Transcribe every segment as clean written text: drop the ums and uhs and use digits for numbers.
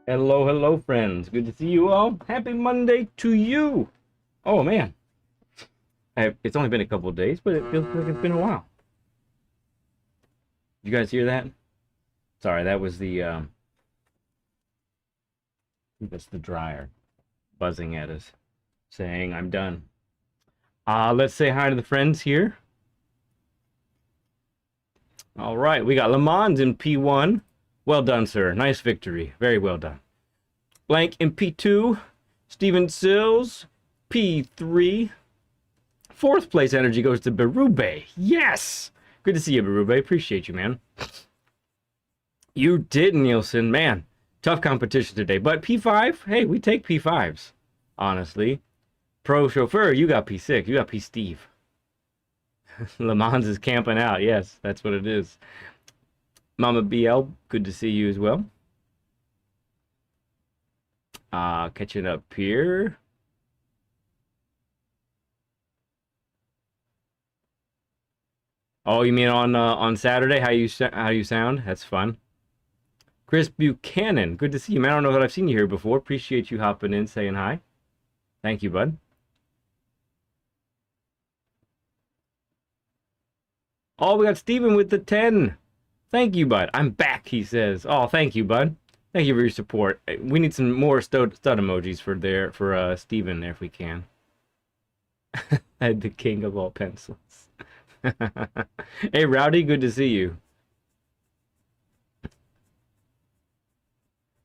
Hello, hello, friends. Good to see you all. Happy Monday to you. Oh, man. It's only been a couple of days, but it feels like it's been a while. You guys hear that? Sorry, that was that's the dryer buzzing at us, saying I'm done. Let's say hi to the friends here. All right, we got Le Mans in P1. Well done, sir. Nice victory. Very well done. Blank in P2. Steven Sills, P3. Fourth place energy goes to Berube. Yes! Good to see you, Berube. Appreciate you, man. You did, Nielsen. Man, tough competition today. But P5, hey, we take P5s, honestly. Pro Chauffeur, you got P6. You got P Steve. Le Mans is camping out. Yes, that's what it is. Mama BL, good to see you as well. Catching up here. Oh, you mean on Saturday? How you sound? That's fun. Chris Buchanan, good to see you, man. I don't know that I've seen you here before. Appreciate you hopping in, saying hi. Thank you, bud. Oh, we got Steven with the 10. Thank you, bud. I'm back, he says. Oh, thank you, bud. Thank you for your support. We need some more stud emojis for Steven there if we can. The king of all pencils. Hey, Rowdy, good to see you.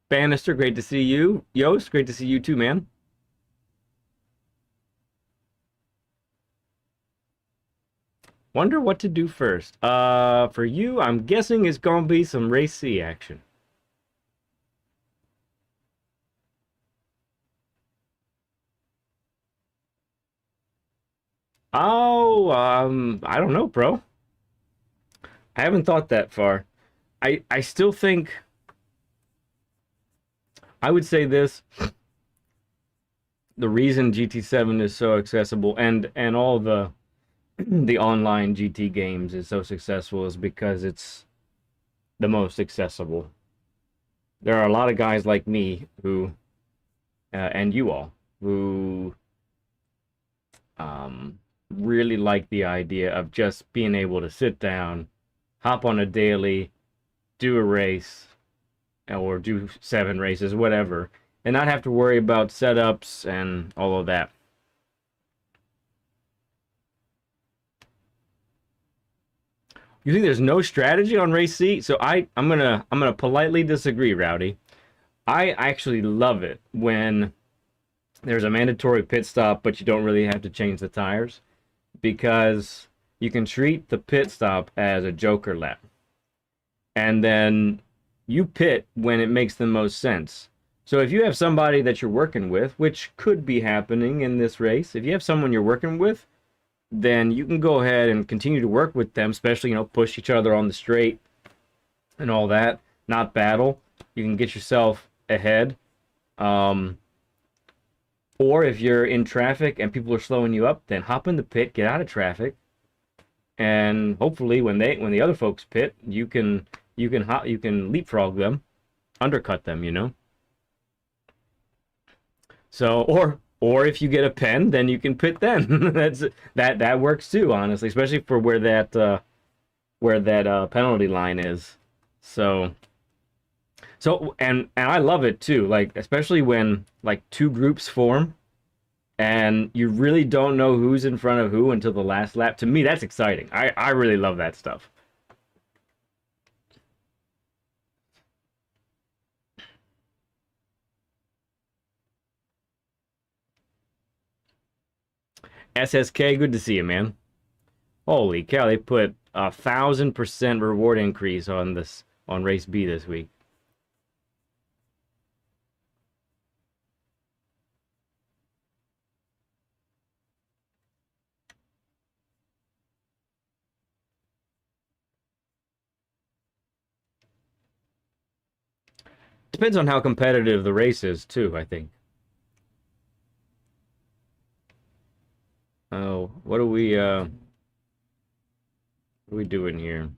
Bannister, great to see you. Yost, great to see you too, man. Wonder what to do first. For you, I'm guessing it's gonna be some Race C action. Oh, I don't know, bro. I haven't thought that far. I still think I would say this. The reason GT7 is so accessible and all the online GT games is so successful is because it's the most accessible. There are a lot of guys like me who and you all who really like the idea of just being able to sit down, hop on a daily, do a race, or do 7 races, whatever, and not have to worry about setups and all of that. You think there's no strategy on race C? So I'm gonna politely disagree, Rowdy. I actually love it when there's a mandatory pit stop, but you don't really have to change the tires because you can treat the pit stop as a joker lap. And then you pit when it makes the most sense. So if you have somebody that you're working with, which could be happening in this race, if you have someone you're working with, then you can go ahead and continue to work with them, especially, push each other on the straight and all that, not battle. You can get yourself ahead. Or if you're in traffic and people are slowing you up, then hop in the pit, get out of traffic, and hopefully when the other folks pit, you can leapfrog them, undercut them. So or if you get a pen, then you can pit then. that works too, honestly, especially for where that penalty line is. And I love it too, like especially when like two groups form and you really don't know who's in front of who until the last lap. To me, that's exciting. I really love that stuff. SSK, good to see you, man. Holy cow, they put 1,000% reward increase on race B this week. Depends on how competitive the race is too, I think. Oh, what are we doing here?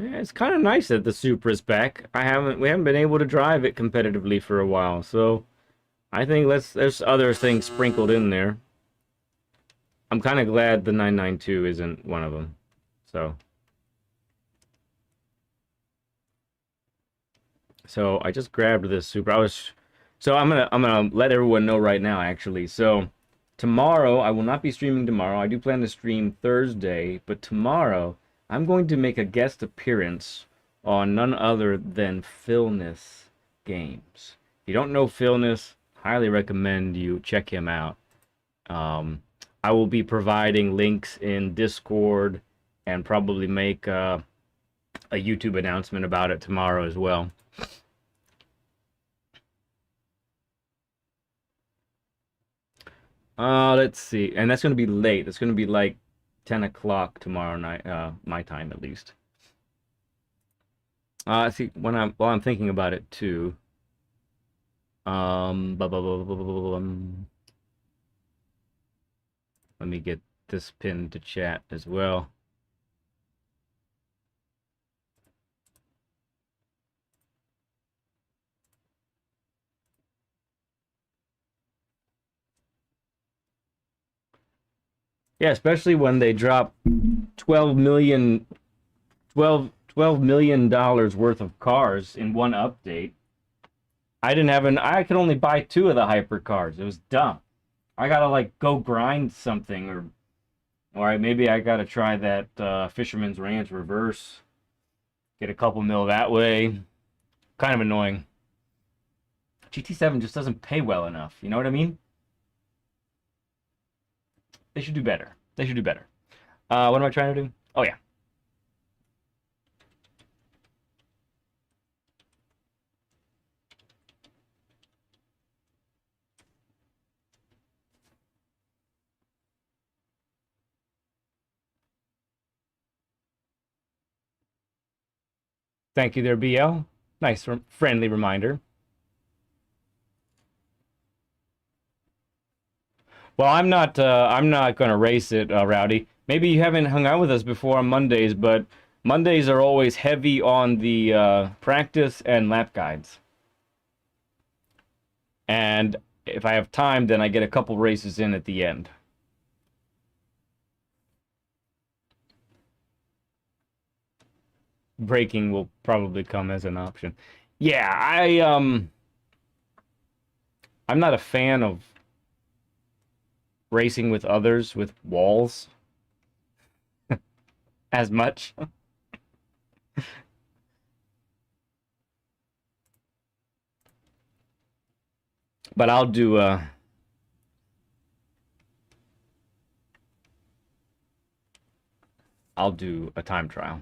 Yeah, it's kind of nice that the Supra's back. We haven't been able to drive it competitively for a while, so I think there's other things sprinkled in there. I'm kind of glad the 992 isn't one of them. So I just grabbed this Supra. So I'm gonna let everyone know right now actually. So tomorrow I will not be streaming tomorrow. I do plan to stream Thursday, but tomorrow I'm going to make a guest appearance on none other than Philness Games. If you don't know Philness, highly recommend you check him out. I will be providing links in Discord and probably make a YouTube announcement about it tomorrow as well. Let's see. And that's going to be late. It's going to be like 10 o'clock tomorrow night, my time at least. See, while I'm thinking about it too. Let me get this pinned to chat as well. Yeah, especially when they drop $12 million worth of cars in one update. I could only buy 2 of the hypercars. It was dumb. I gotta like go grind something, or maybe I gotta try that Fisherman's Ranch reverse. Get a couple mil that way. Kind of annoying. GT7 just doesn't pay well enough. You know what I mean? They should do better. They should do better. What am I trying to do? Oh, yeah. Thank you there, BL. Nice, friendly reminder. Well, I'm not gonna race it, Rowdy. Maybe you haven't hung out with us before on Mondays, but Mondays are always heavy on the practice and lap guides. And if I have time, then I get a couple races in at the end. Braking will probably come as an option. Yeah, I'm not a fan of racing with others with walls as much. But I'll do a time trial.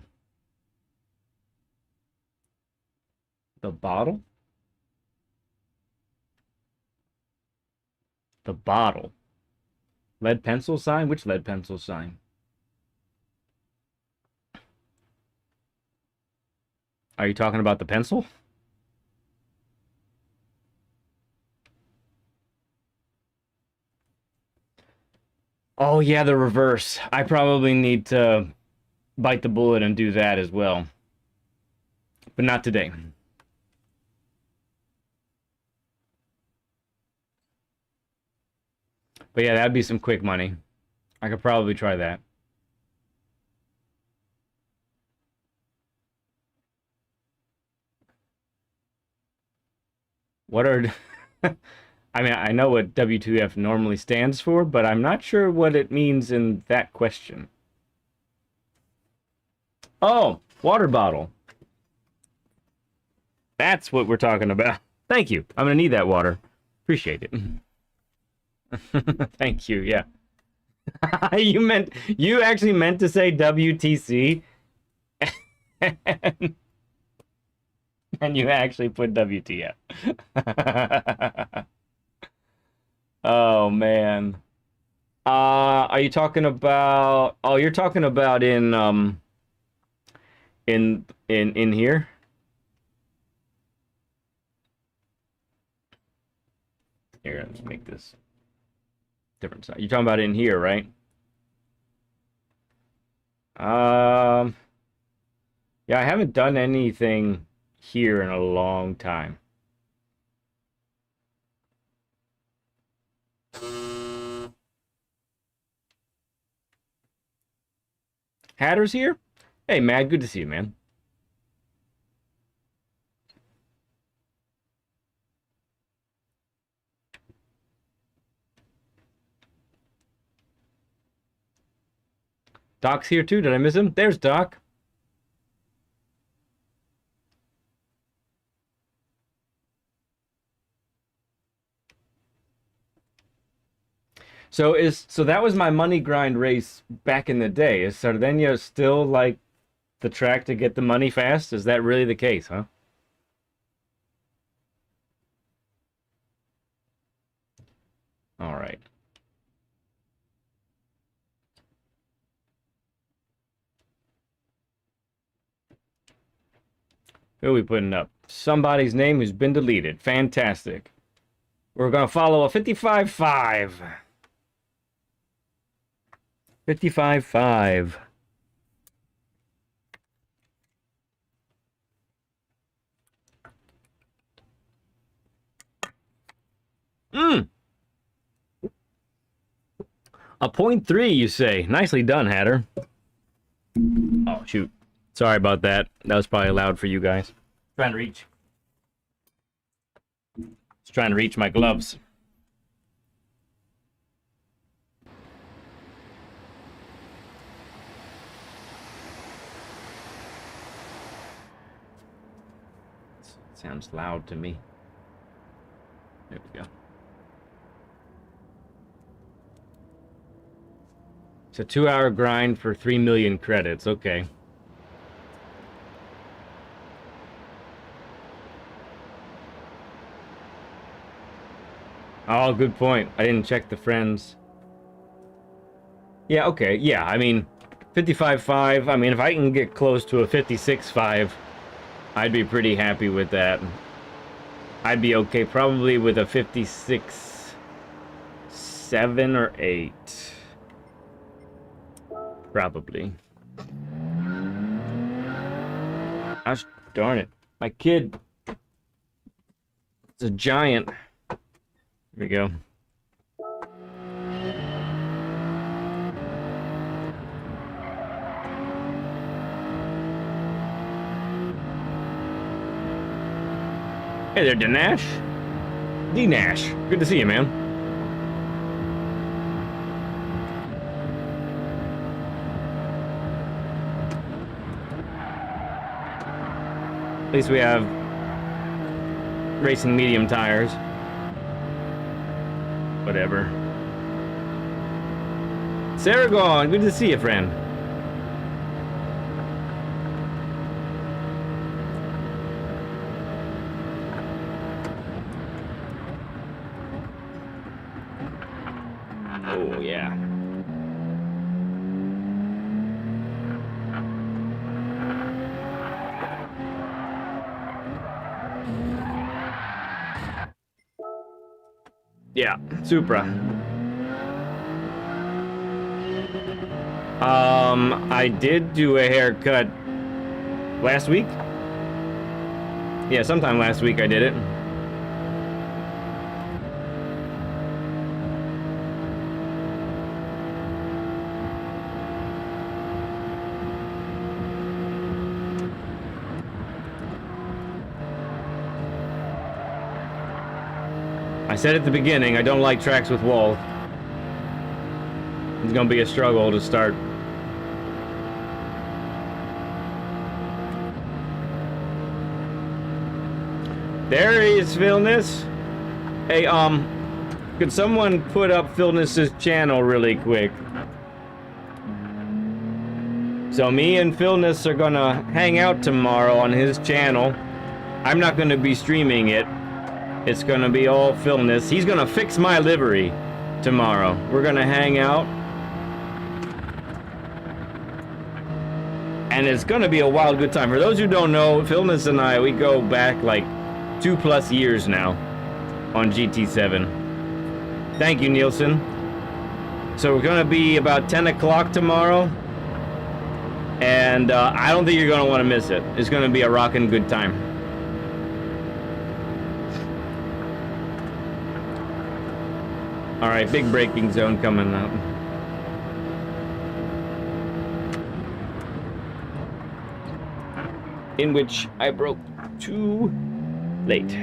The bottle? The bottle. Lead pencil sign? Which lead pencil sign? Are you talking about the pencil? Oh, yeah, the reverse. I probably need to bite the bullet and do that as well. But not today. But yeah, that'd be some quick money. I could probably try that. What are... I mean, I know what W2F normally stands for, but I'm not sure what it means in that question. Oh, water bottle. That's what we're talking about. Thank you. I'm going to need that water. Appreciate it. Thank you. Yeah. You actually meant to say WTC. And you actually put WTF. Oh man. Are you talking about... Oh, you're talking about in here? Here, let's make this different side. You're talking about in here, right? Yeah, I haven't done anything here in a long time. Hatter's here? Hey, Matt, good to see you, man. Doc's here too. Did I miss him? There's Doc. So that was my money grind race back in the day. Is Sardinia still like the track to get the money fast? Is that really the case, huh? All right. Who are we putting up? Somebody's name who's been deleted. Fantastic. We're going to follow a 55.5. 55.5. A 0.3, you say. Nicely done, Hatter. Oh, shoot. Sorry about that. That was probably loud for you guys. Trying to reach. Just trying to reach my gloves. Sounds loud to me. There we go. It's a 2-hour grind for 3 million credits. Okay. Oh, good point. I didn't check the friends. Yeah, okay. Yeah, I mean, 55.5. I mean, if I can get close to a 56.5, I'd be pretty happy with that. I'd be okay probably with a 56.7 or 8. Probably. Gosh darn it. My kid is a giant. Here we go. Hey there, Danash. D-Nash. Good to see you, man. At least we have racing medium tires. Whatever. Saragon, good to see you, friend. Oh, yeah. Yeah, Supra. I did do a haircut last week. Yeah, sometime last week I did it. I said at the beginning, I don't like tracks with walls. It's gonna be a struggle to start. There he is, Philness. Hey, could someone put up Philness's channel really quick? So me and Philness are gonna hang out tomorrow on his channel. I'm not gonna be streaming it. It's gonna be all Philness. He's gonna fix my livery tomorrow. We're gonna hang out. And it's gonna be a wild good time. For those who don't know, Philness and I, we go back like 2+ years now on GT7. Thank you, Nielsen. So we're gonna be about 10 o'clock tomorrow. And I don't think you're going to want to miss it. It's going to be a rockin' good time. All right, big braking zone coming up. In which I broke too late.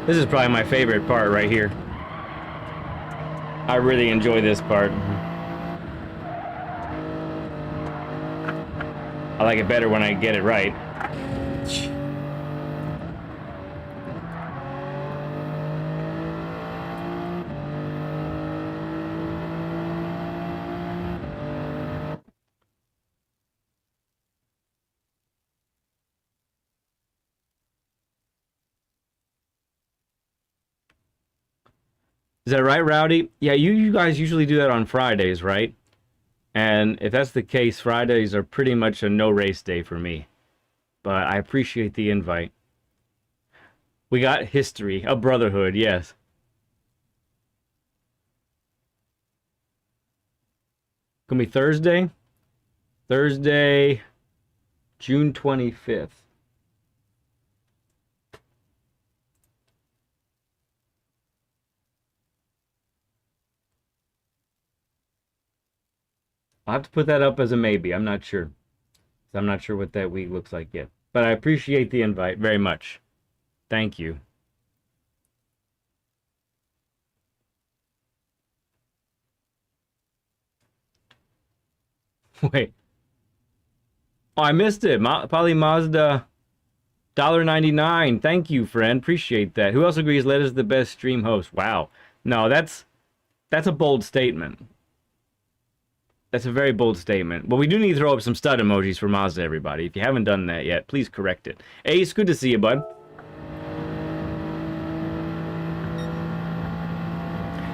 This is probably my favorite part right here. I really enjoy this part. I like it better when I get it right. Is that right, Rowdy? Yeah, you guys usually do that on Fridays, right? And if that's the case, Fridays are pretty much a no race day for me. But I appreciate the invite. We got history, a brotherhood, yes. Gonna be Thursday? Thursday, June 25th. I'll have to put that up as a maybe. I'm not sure. I'm not sure what that week looks like yet. But I appreciate the invite very much. Thank you. Wait. Oh, I missed it. Poly Mazda $1.99. Thank you, friend. Appreciate that. Who else agrees Led is the best stream host? Wow. No, that's a bold statement. That's a very bold statement. But we do need to throw up some stud emojis for Mazda, everybody. If you haven't done that yet, please correct it. Ace, good to see you, bud.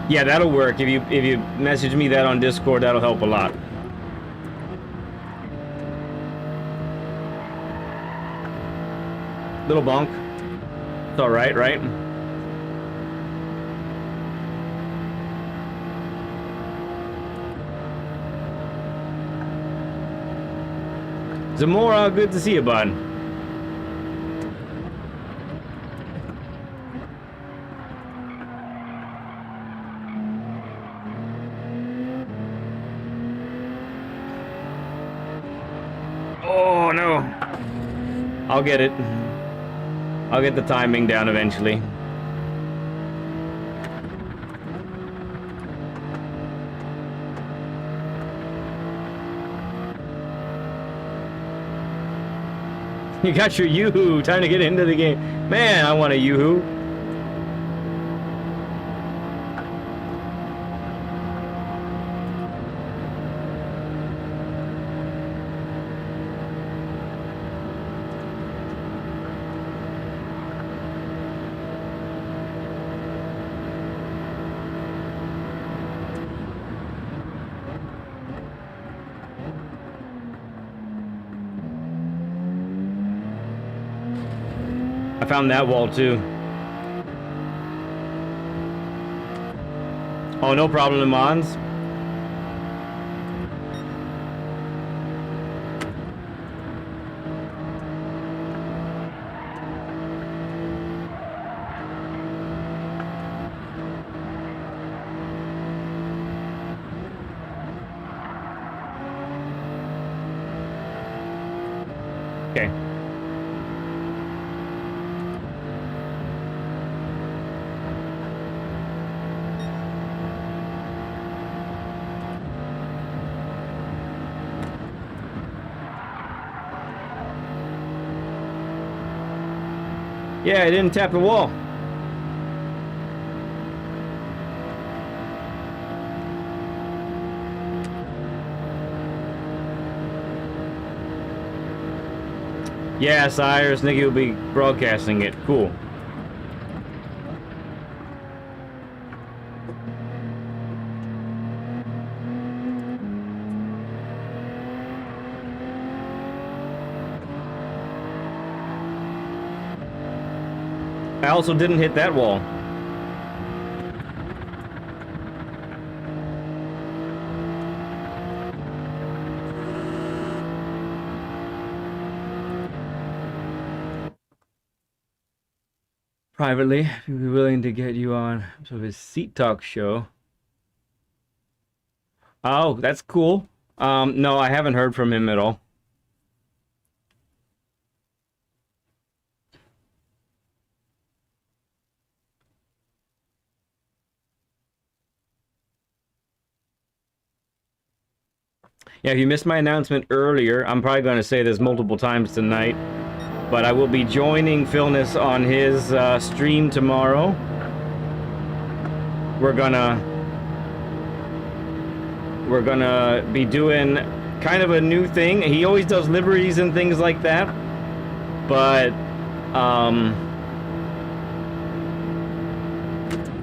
Yeah, that'll work. If you message me that on Discord, that'll help a lot. Little bonk. It's all right, right? Zamora, good to see you, bud. Oh, no. I'll get it. I'll get the timing down eventually. You got your Yoo-hoo. Time to get into the game. Man, I want a Yoo-hoo. I found that wall too. Oh, no problem, Le Mans. Okay. Yeah, I didn't tap the wall. Yeah, Cyrus, Nicky will be broadcasting it. Cool. I also didn't hit that wall. Privately, if you'd be willing to get you on sort of a seat talk show. Oh, that's cool. No, I haven't heard from him at all. Yeah, if you missed my announcement earlier, I'm probably going to say this multiple times tonight, but I will be joining Philness on his stream tomorrow. We're gonna be doing kind of a new thing. He always does liveries and things like that, but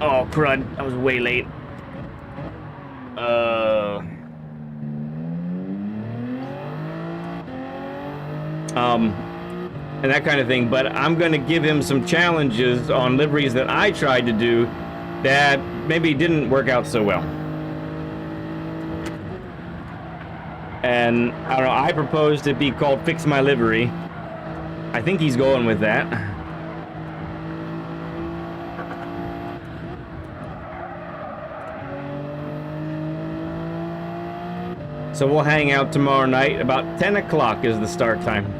oh crud, I was way late. And that kind of thing, but I'm going to give him some challenges on liveries that I tried to do that maybe didn't work out so well. And I don't know, I proposed it be called Fix My Livery. I think he's going with that. So we'll hang out tomorrow night. About 10 o'clock is the start time.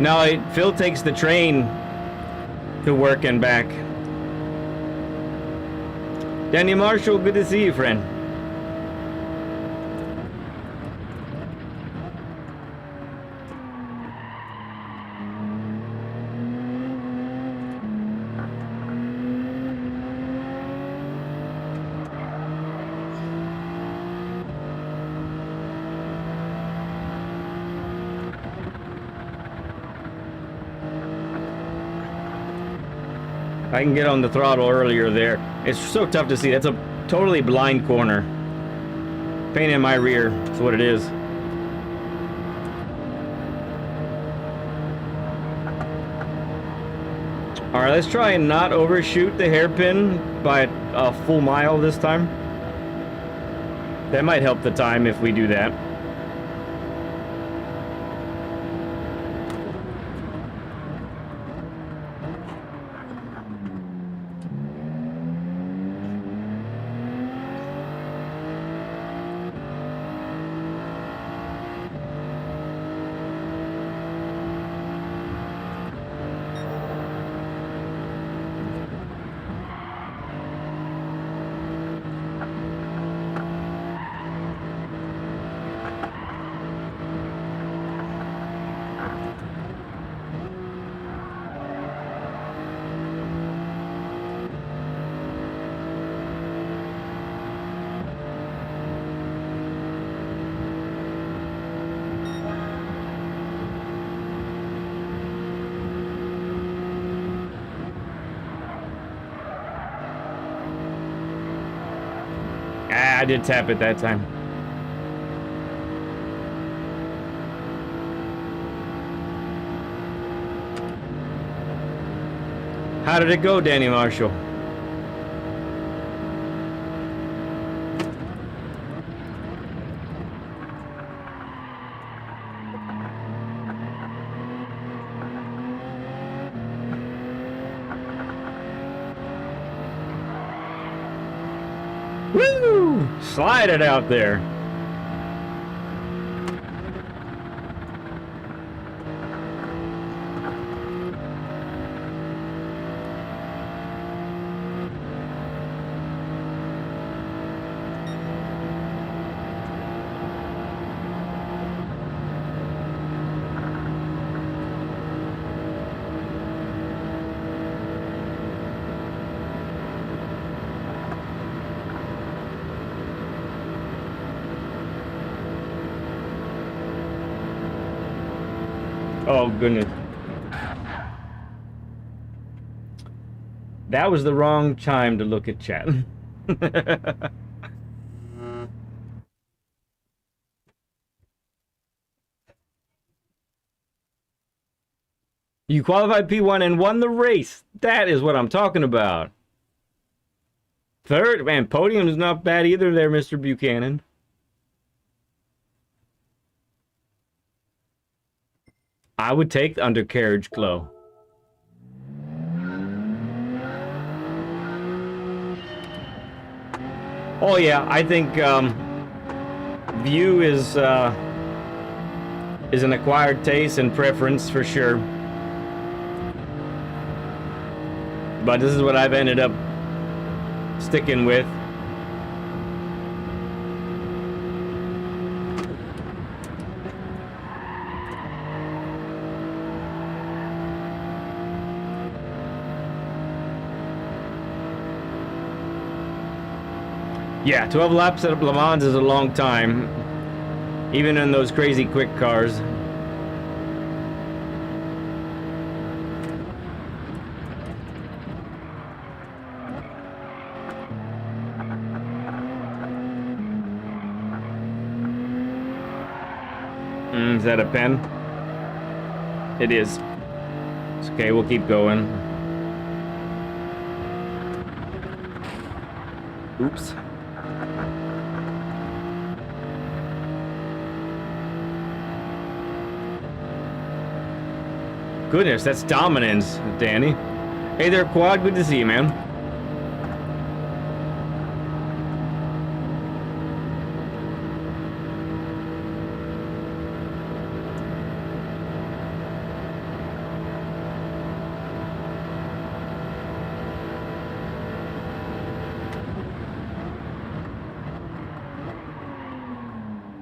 No, Phil takes the train to work and back. Danny Marshall, good to see you, friend. I can get on the throttle earlier there. It's so tough to see. That's a totally blind corner. Pain in my rear. That's what it is. All right, let's try and not overshoot the hairpin by a full mile this time. That might help the time if we do that. I did tap it that time. How did it go, Danny Marshall? Woo! Slide it out there. Oh, goodness. That was the wrong time to look at chat. You qualified P1 and won the race. That is what I'm talking about. Third, man, podium is not bad either there, Mr. Buchanan. I would take the undercarriage glow. Oh yeah, I think view is an acquired taste and preference for sure. But this is what I've ended up sticking with. Yeah, 12 laps at Le Mans is a long time, even in those crazy quick cars. Is that a pen? It is. It's okay, we'll keep going. Oops. Goodness, that's dominance, Danny. Hey there, Quad. Good to see you, man.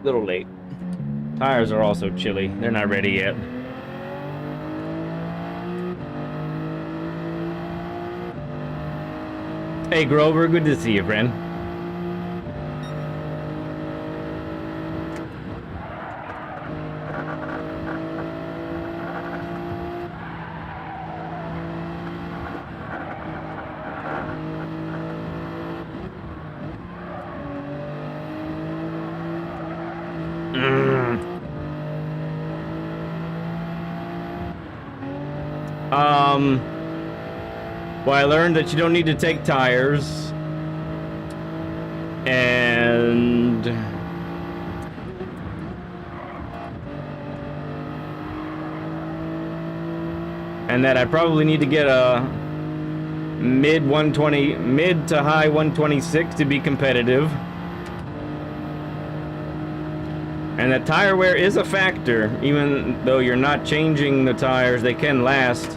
Little late. Tires are also chilly. They're not ready yet. Hey Grover, good to see you, friend. Well, I learned that you don't need to take tires, and that I probably need to get a mid to high 126 to be competitive, and that tire wear is a factor. Even though you're not changing the tires, they can last.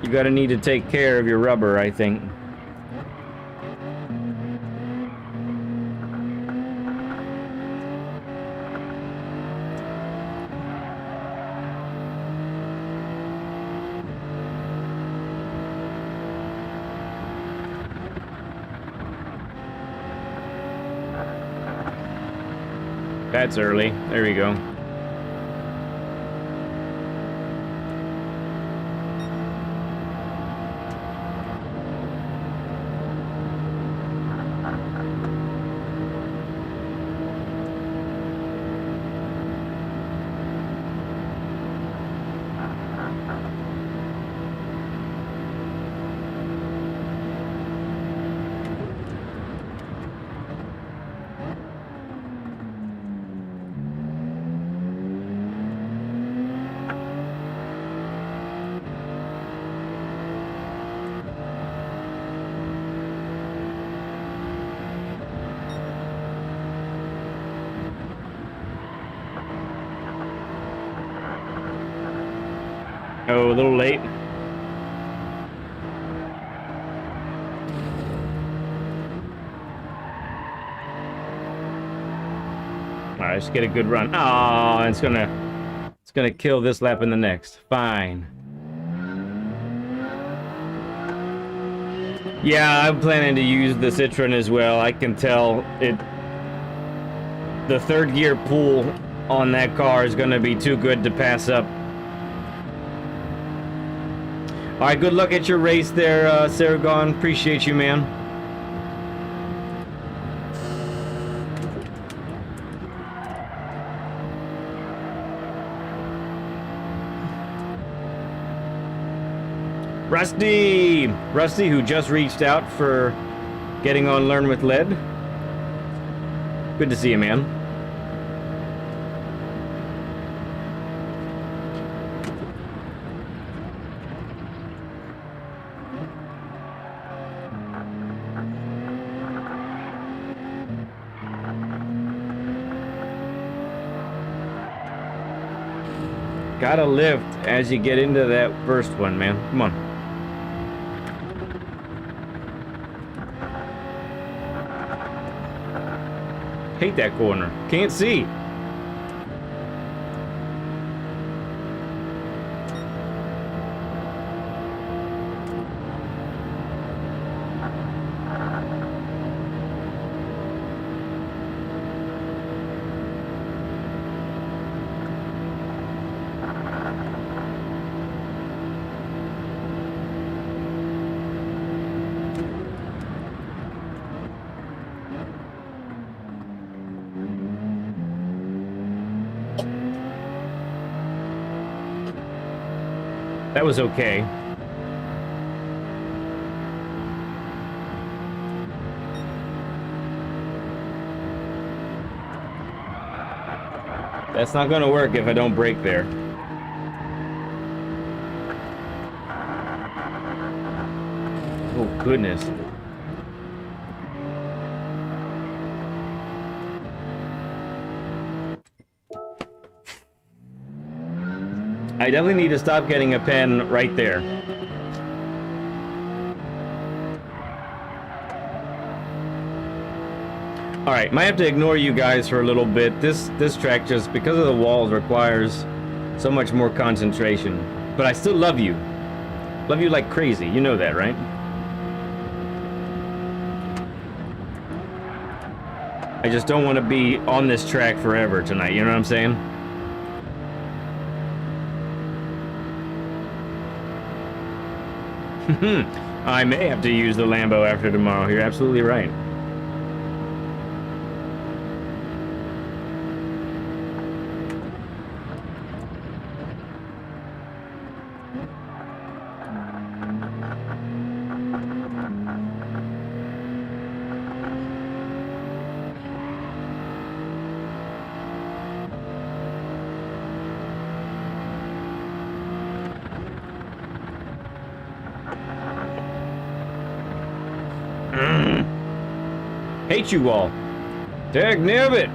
You gotta need to take care of your rubber, I think. That's early. There we go. Oh, a little late. All right, let's get a good run. Oh, it's gonna kill this lap in the next. Fine. Yeah, I'm planning to use the Citroen as well. I can tell the third gear pull on that car is gonna be too good to pass up All right, good luck at your race there, Saragon. Appreciate you, man. Rusty, who just reached out for getting on Learn with Lead. Good to see you, man. Gotta lift as you get into that first one, man. Come on. Hate that corner. Can't see. That was okay. That's not gonna work if I don't brake there. Oh, goodness. I definitely need to stop getting a pen right there. Alright, might have to ignore you guys for a little bit. This track, just because of the walls, requires so much more concentration. But I still love you. Love you like crazy. You know that, right? I just don't want to be on this track forever tonight, you know what I'm saying? I may have to use the Lambo after tomorrow. You're absolutely right. Hate you all. Dag nabbit.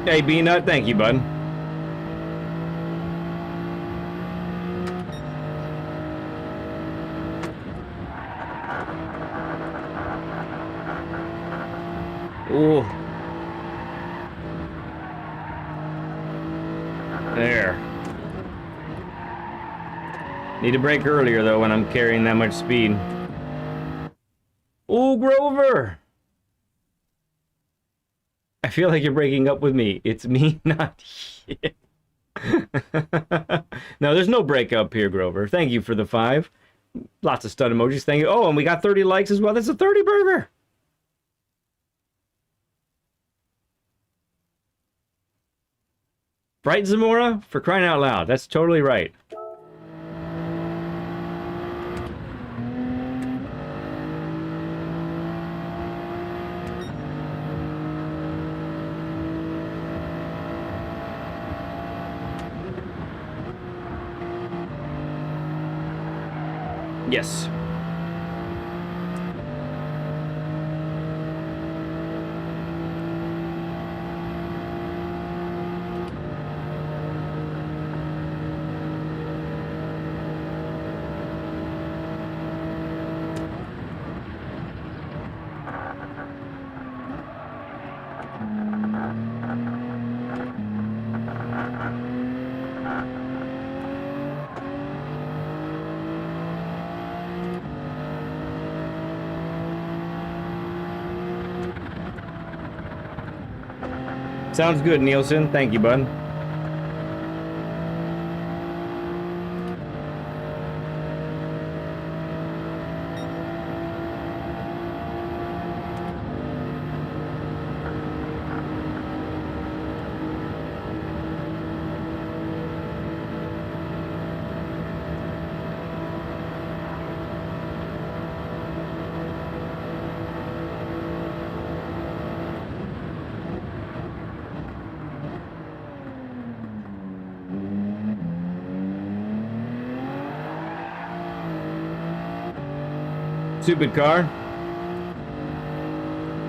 Hey, B-Nut, thank you, bud. Ooh. There. Need to brake earlier, though, when I'm carrying that much speed. Ooh, Grover! I feel like you're breaking up with me. It's me, not you. No, there's no breakup here, Grover. Thank you for the 5. Lots of stud emojis. Thank you. Oh, and we got 30 likes as well. That's a 30 burger. Right, Zamora? For crying out loud. That's totally right. Yes. Sounds good, Nielsen. Thank you, bud. Stupid car.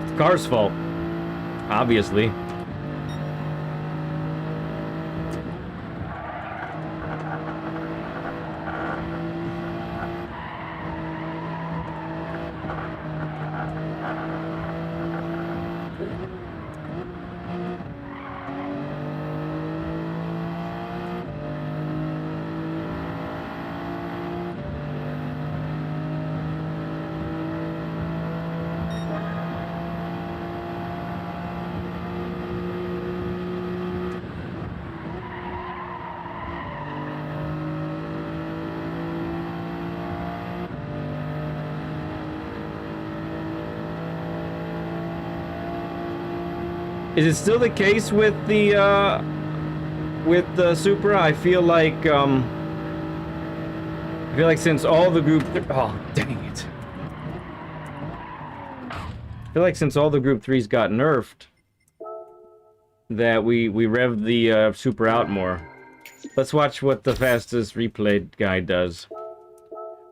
It's the car's fault. Obviously. Is it still the case with the Supra? I feel like since all the group, oh dang it! I feel like since all the Group 3s got nerfed, that we rev the Supra out more. Let's watch what the fastest replay guy does.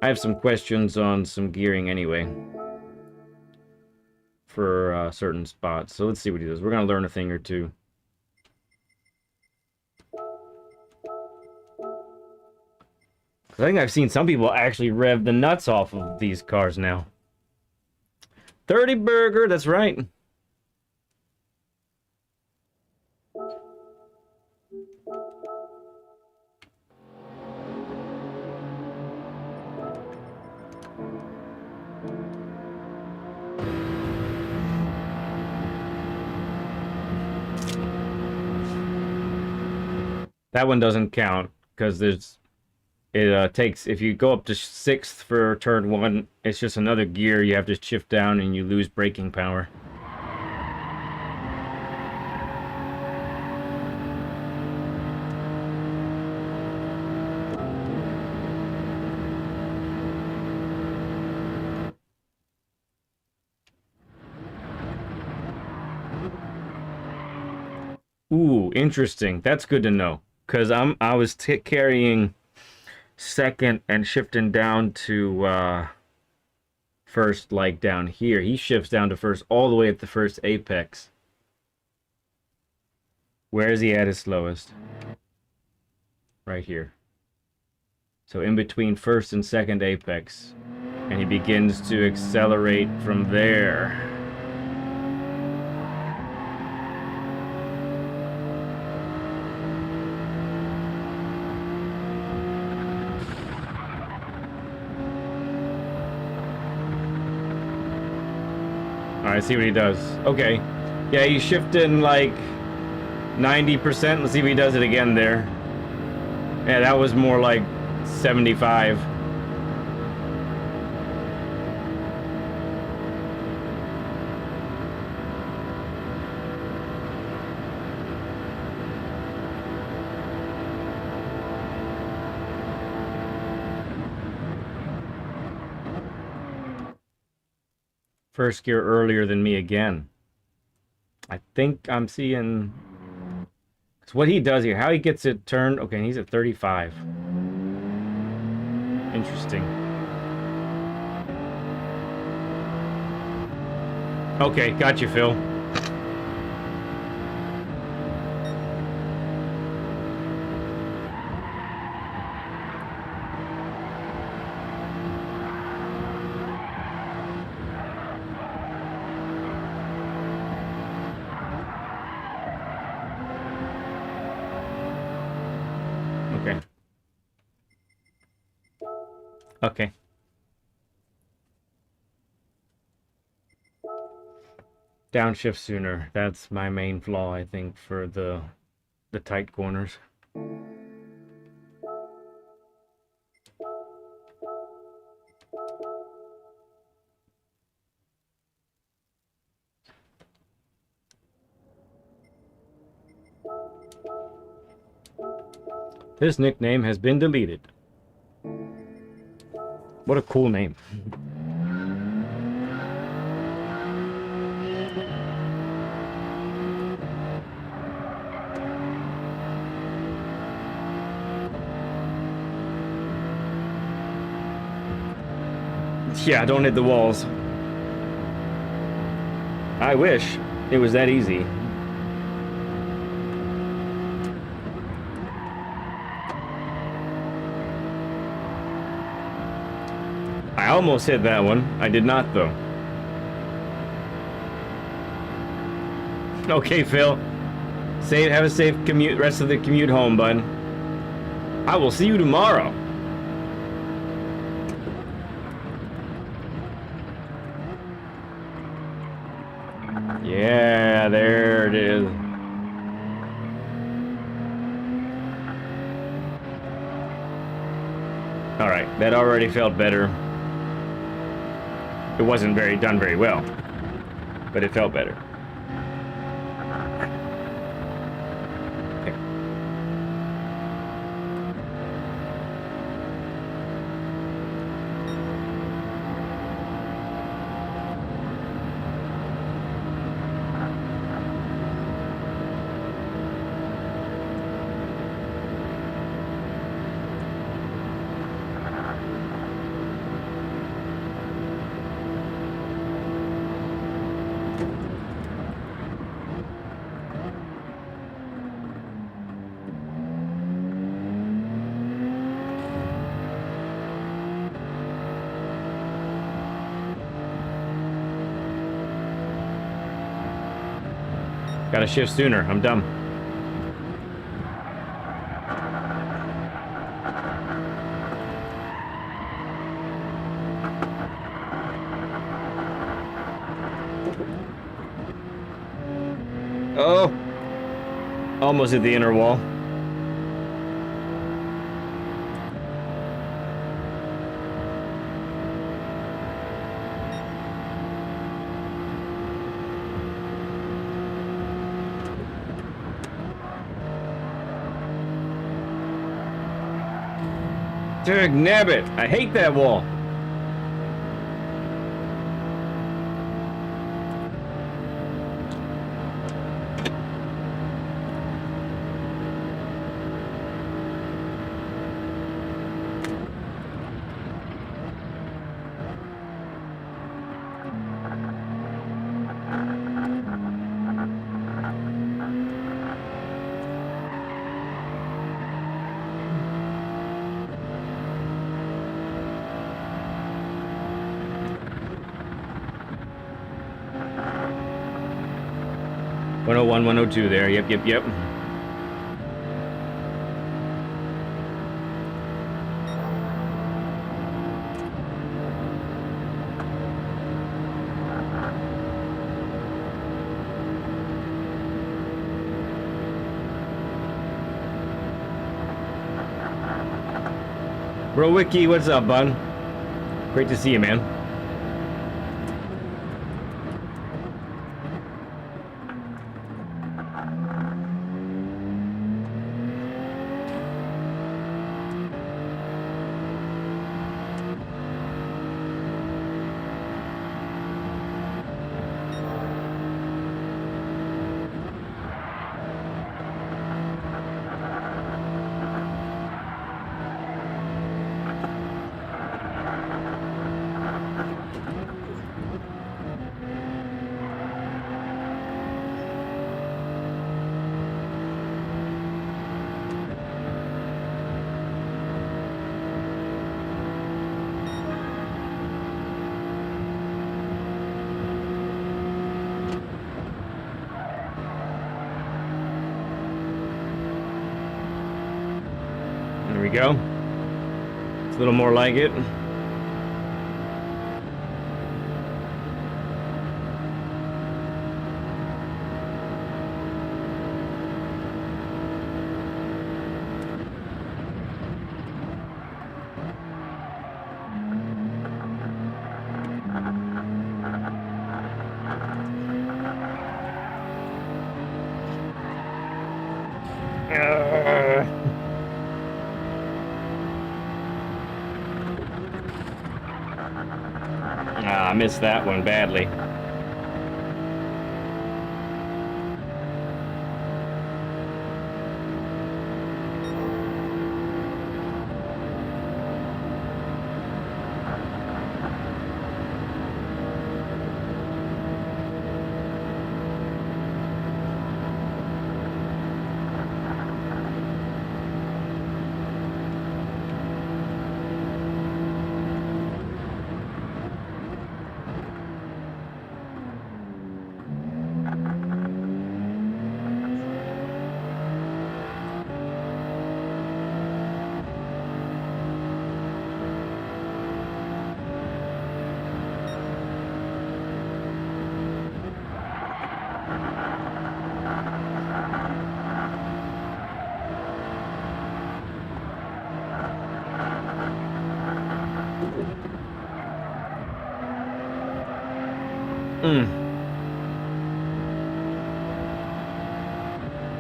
I have some questions on some gearing anyway. For certain spots. So let's see what he does. We're going to learn a thing or two. I think I've seen some people actually rev the nuts off of these cars now. 30 burger, that's right. That one doesn't count because it takes, if you go up to 6th for turn 1, it's just another gear you have to shift down and you lose braking power. Ooh, interesting. That's good to know. Because I was carrying 2nd and shifting down to 1st, like down here. He shifts down to 1st all the way at the 1st apex. Where is he at his slowest? Right here. So in between 1st and 2nd apex. And he begins to accelerate from there. Alright, see what he does. Okay. Yeah, he's shifting like 90%. Let's see if he does it again there. Yeah, that was more like 75. First gear earlier than me again. I think I'm seeing... It's what he does here. How he gets it turned... Okay, he's at 35. Interesting. Okay, got you, Phil. Okay. Okay. Downshift sooner. That's my main flaw, I think, for the tight corners. This nickname has been deleted. What a cool name. Yeah, don't hit the walls. I wish it was that easy. I almost hit that one. I did not, though. Okay, Phil. Have a safe commute, rest of the commute home, bud. I will see you tomorrow. Yeah, there it is. All right, that already felt better. It wasn't done very well, but it felt better. Okay. Gotta shift sooner. I'm dumb. Oh! Almost hit the inner wall. Dag nabbit! I hate that wall. .101, 102 there. Yep. Bro Wiki, what's up, bud? Great to see you, man. There we go. It's a little more like it. Ah, I missed that one badly.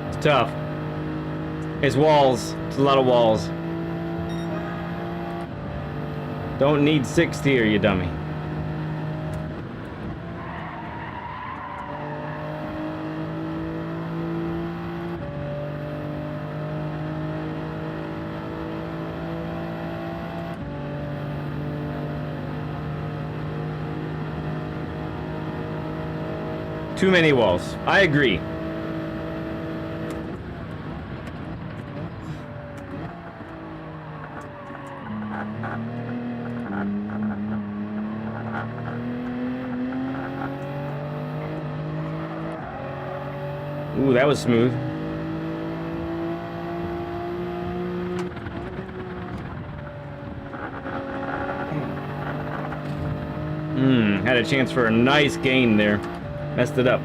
It's tough. It's walls. It's a lot of walls. Don't need 6th here, you dummy. Too many walls. I agree. Ooh, that was smooth. Had a chance for a nice gain there. Messed it up.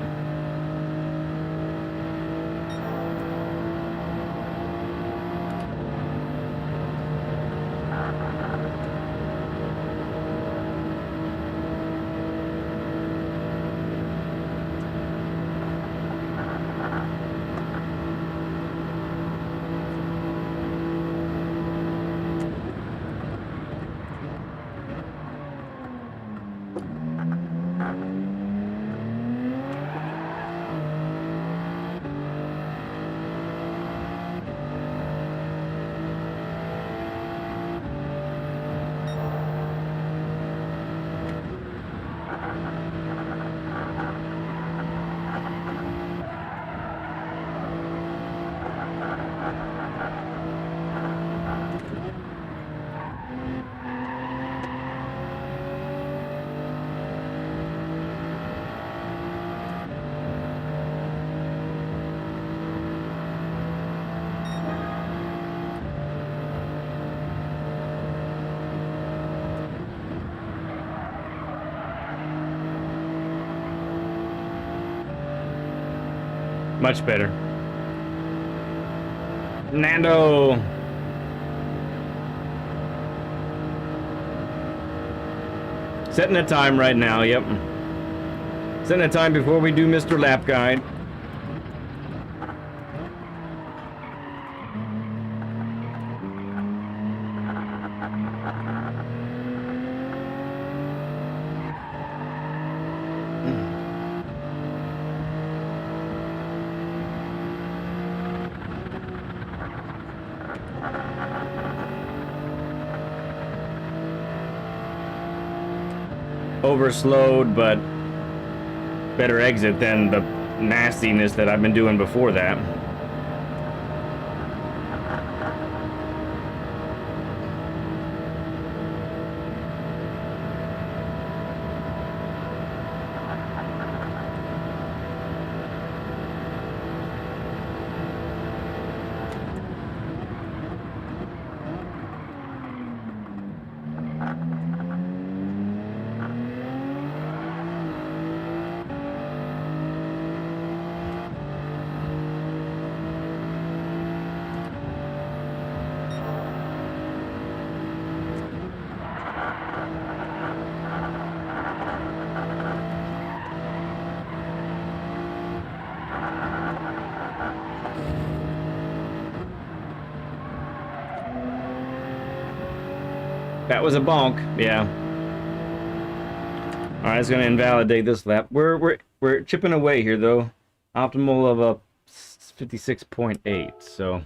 Much better. Nando. Setting a time right now, yep. Setting a time before we do Mr. Lap Guide. Overslowed, but better exit than the nastiness that I've been doing before that. That was a bonk. Yeah. All right, it's gonna invalidate this lap. We're chipping away here though. Optimal of a 56.8. So.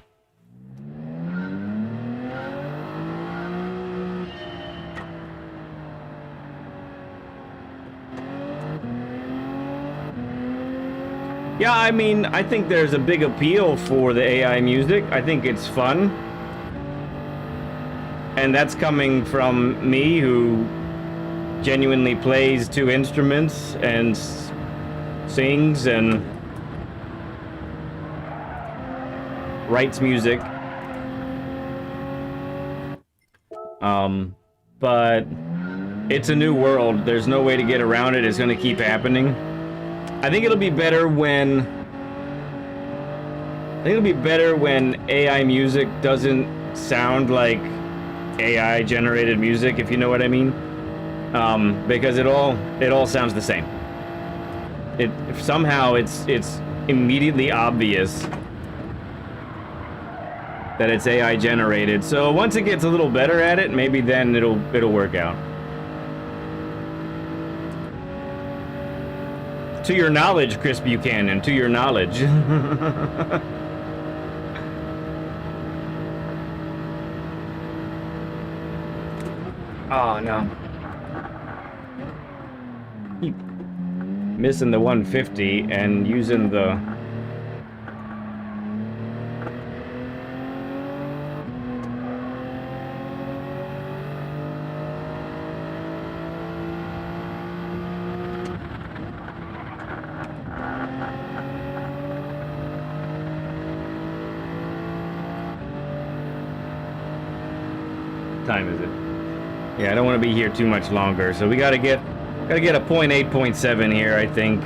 Yeah, I mean, I think there's a big appeal for the AI music. I think it's fun. And that's coming from me, who genuinely plays 2 instruments and sings and writes music. But it's a new world. There's no way to get around it. It's going to keep happening. I think it'll be better when AI music doesn't sound like AI generated music, if you know what I mean. Because it all sounds the same. Somehow it's immediately obvious that it's AI generated. So once it gets a little better at it, maybe then it'll work out. To your knowledge, Chris Buchanan, to your knowledge. Oh, no. Keep missing the 150 and using the... time is it? Yeah, I don't want to be here too much longer, so we gotta get a 0.8.7 here, I think.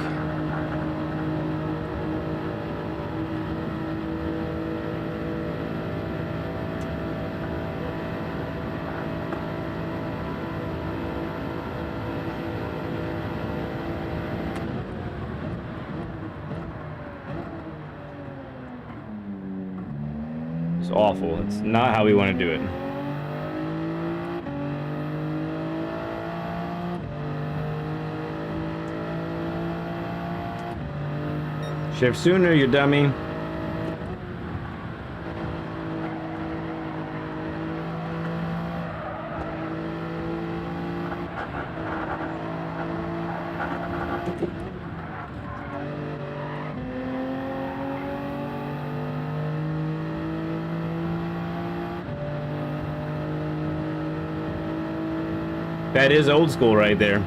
It's awful. It's not how we want to do it. Shift sooner, you dummy. That is old school right there.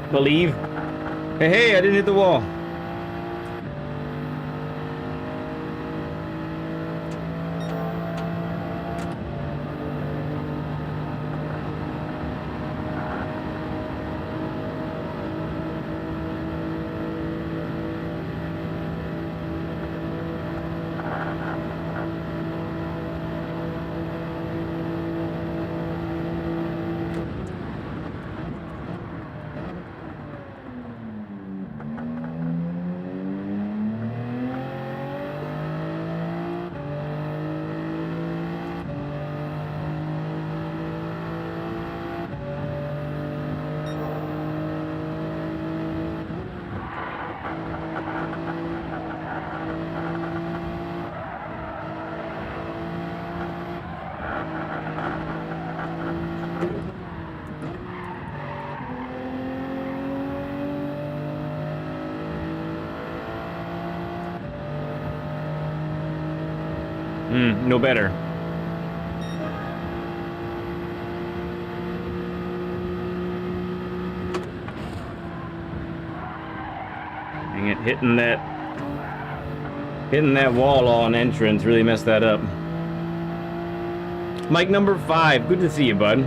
Believe. Hey, I didn't hit the wall. No better. hitting that wall on entrance really messed that up. Mike number 5, good to see you, bud.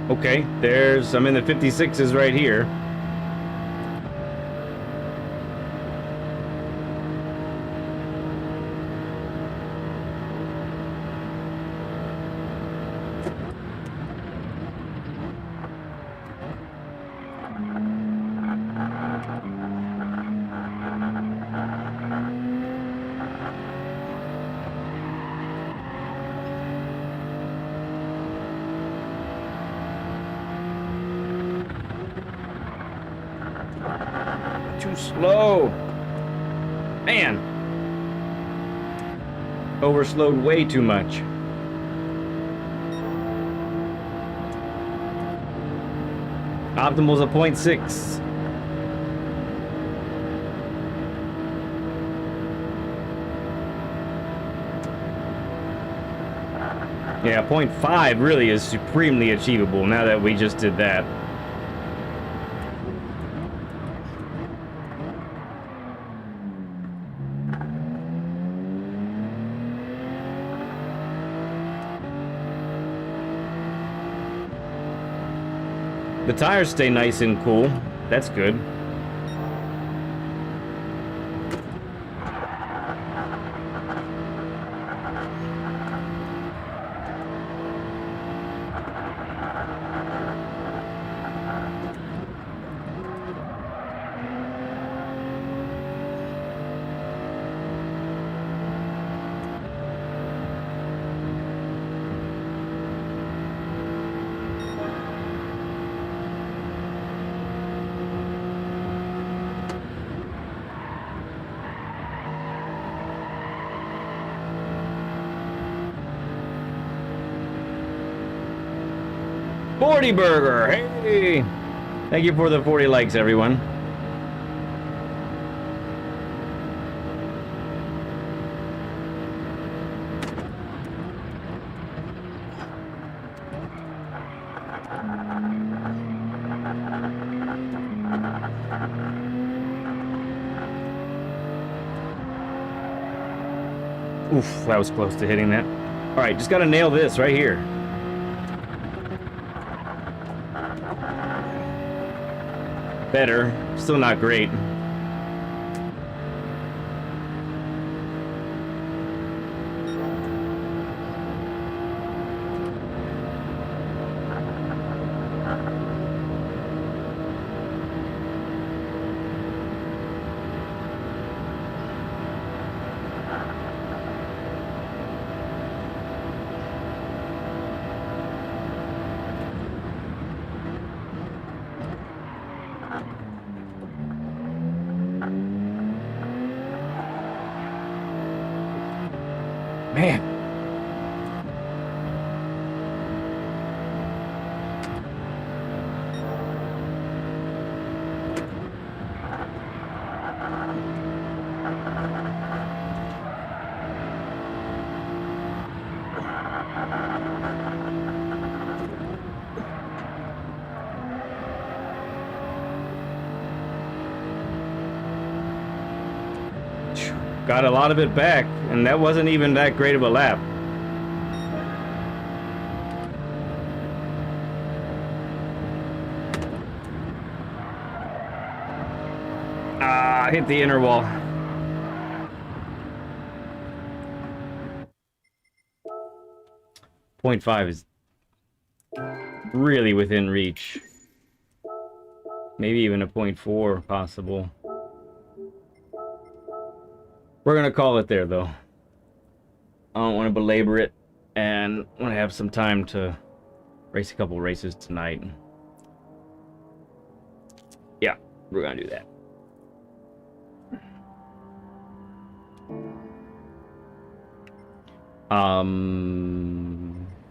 Okay, I'm in the 56s right here. Too slow. Man. Overslowed way too much. Optimal's a 0.6. Yeah, 0.5 really is supremely achievable now that we just did that. The tires stay nice and cool. That's good. Forty Burger, hey! Thank you for the 40 likes, everyone. Oof, that was close to hitting that. All right, just gotta nail this right here. Better, still not great. got a lot of it back, and that wasn't even that great of a lap. Ah, hit the inner wall. .5 is really within reach. Maybe even a .4 possible. We're gonna call it there, though. I don't want to belabor it, and I want to have some time to race a couple races tonight. Yeah, we're gonna do that.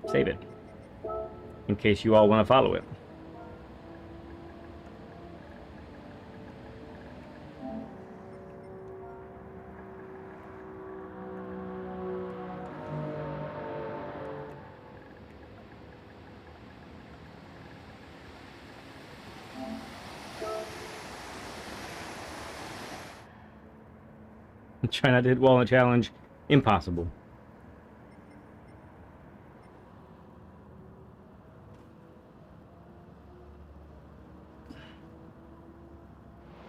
Save it in case you all want to follow it. Try not to hit wall in a challenge. Impossible.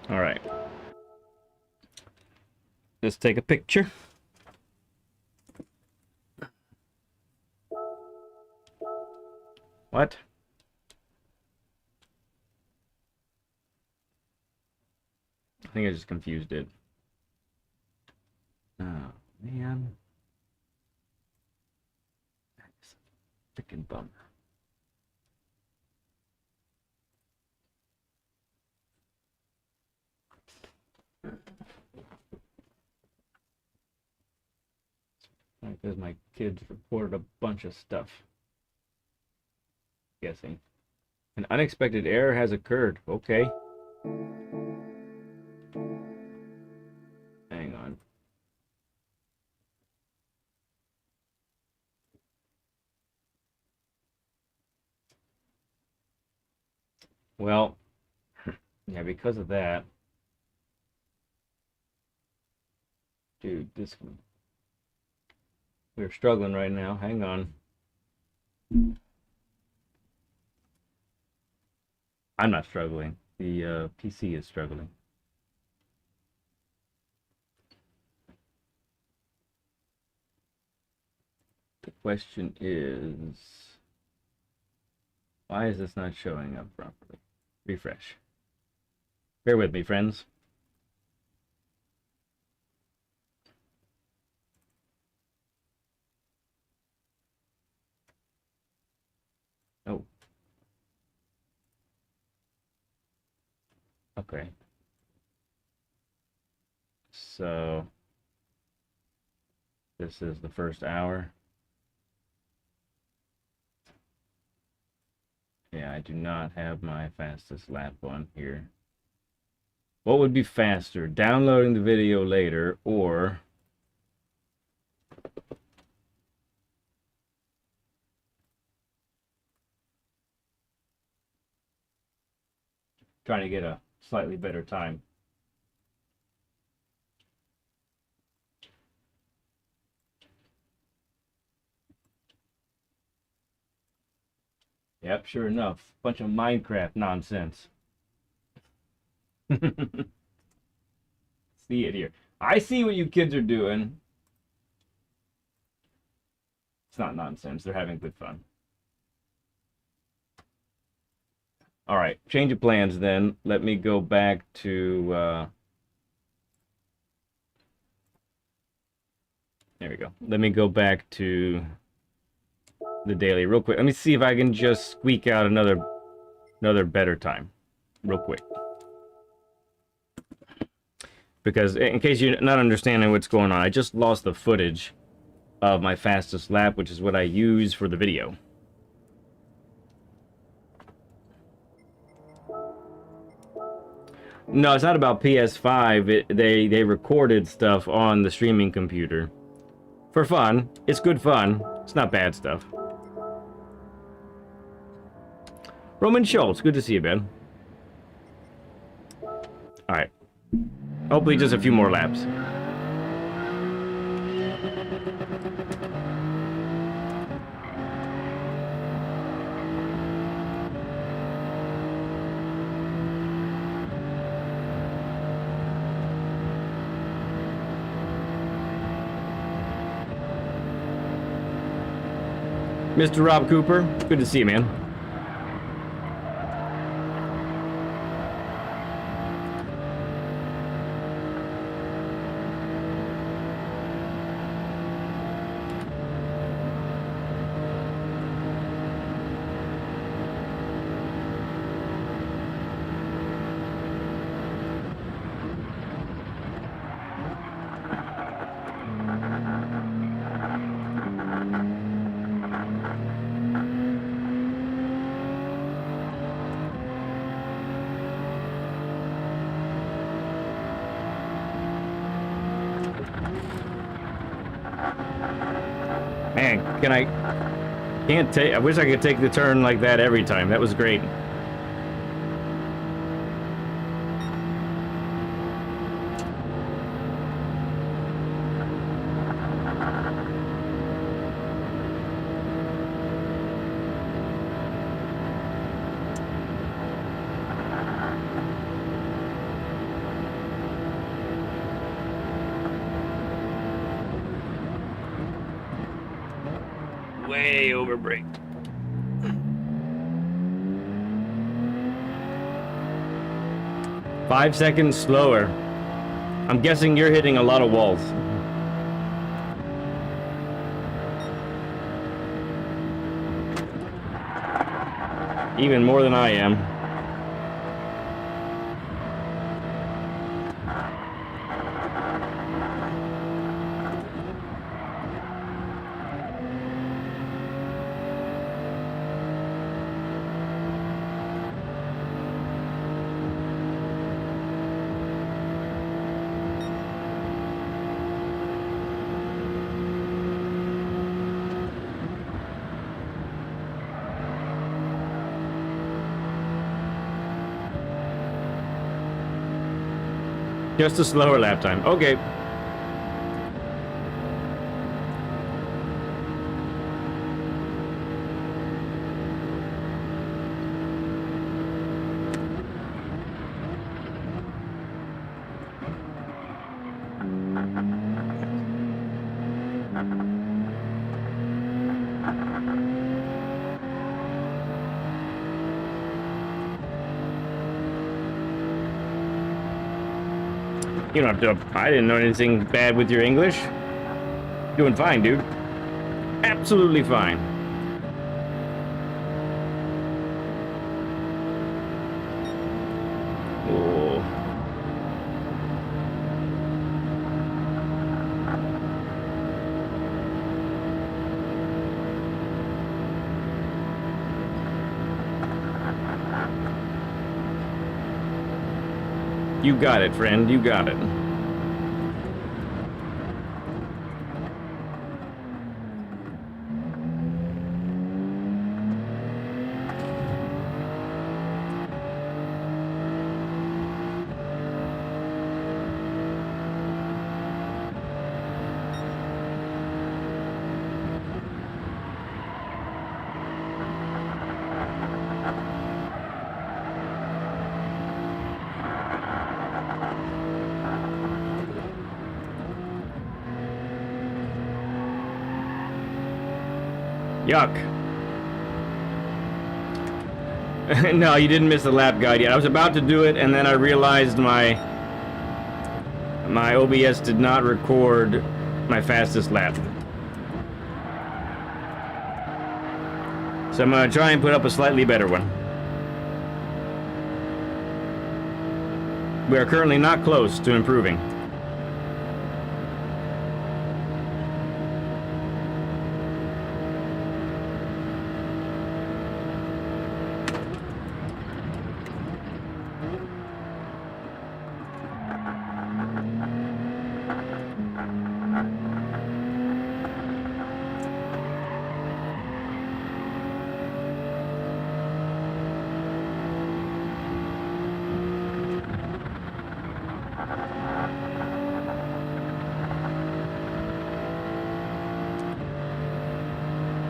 All right. Let's take a picture. What? I think I just confused it. Oh, man. That's a freaking bummer. Because my kids reported a bunch of stuff. Guessing. An unexpected error has occurred. Okay. Hang on. Well, yeah, because of that. Dude, this one. We're struggling right now. Hang on. I'm not struggling. The PC is struggling. The question is, why is this not showing up properly? Refresh. Bear with me, friends. Oh. Okay. So this is the first hour. Yeah, I do not have my fastest lap on here. What would be faster, downloading the video later or trying to get a slightly better time? Yep, sure enough. Bunch of Minecraft nonsense. See it here. I see what you kids are doing. It's not nonsense. They're having good fun. All right, change of plans then. Let me go back to... there we go. Let me go back to the daily real quick. Let me see if I can just squeak out another better time real quick. Because in case you're not understanding what's going on, I just lost the footage of my fastest lap, which is what I use for the video. No, it's not about PS5. They recorded stuff on the streaming computer. For fun. It's good fun. It's not bad stuff. Roman Schultz, good to see you, Ben. Alright. Hopefully just a few more laps. Mr. Rob Cooper, good to see you, man. Man, I wish I could take the turn like that every time. That was great. Way over brake. Five seconds slower. I'm guessing you're hitting a lot of walls. Even more than I am. Just a slower lap time. Okay. You don't have to. I didn't know anything bad with your English. Doing fine, dude. Absolutely fine. Oh. You got it, friend. You got it. Yuck. No, you didn't miss the lap guide yet. I was about to do it, and then I realized my OBS did not record my fastest lap. So I'm going to try and put up a slightly better one. We are currently not close to improving.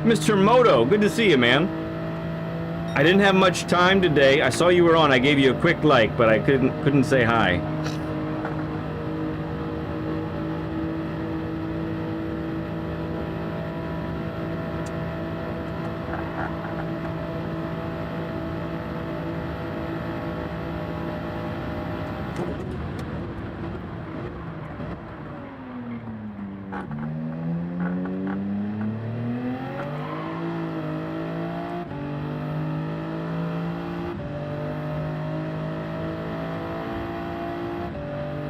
Mr. Moto, good to see you, man. I didn't have much time today. I saw you were on. I gave you a quick like, but I couldn't say hi.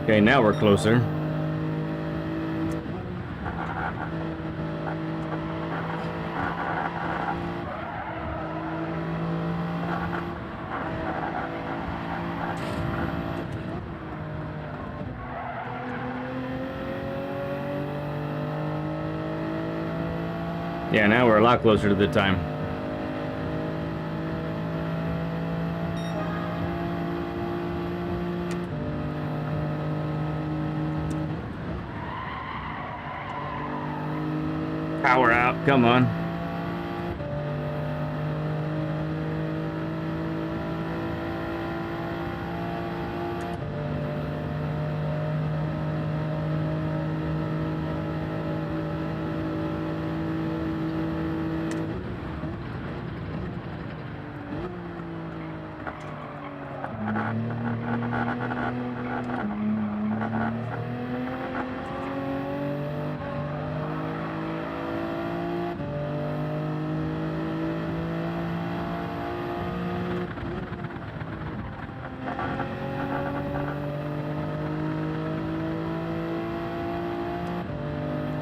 Okay, now we're closer. Yeah, now we're a lot closer to the time. Power out, come on.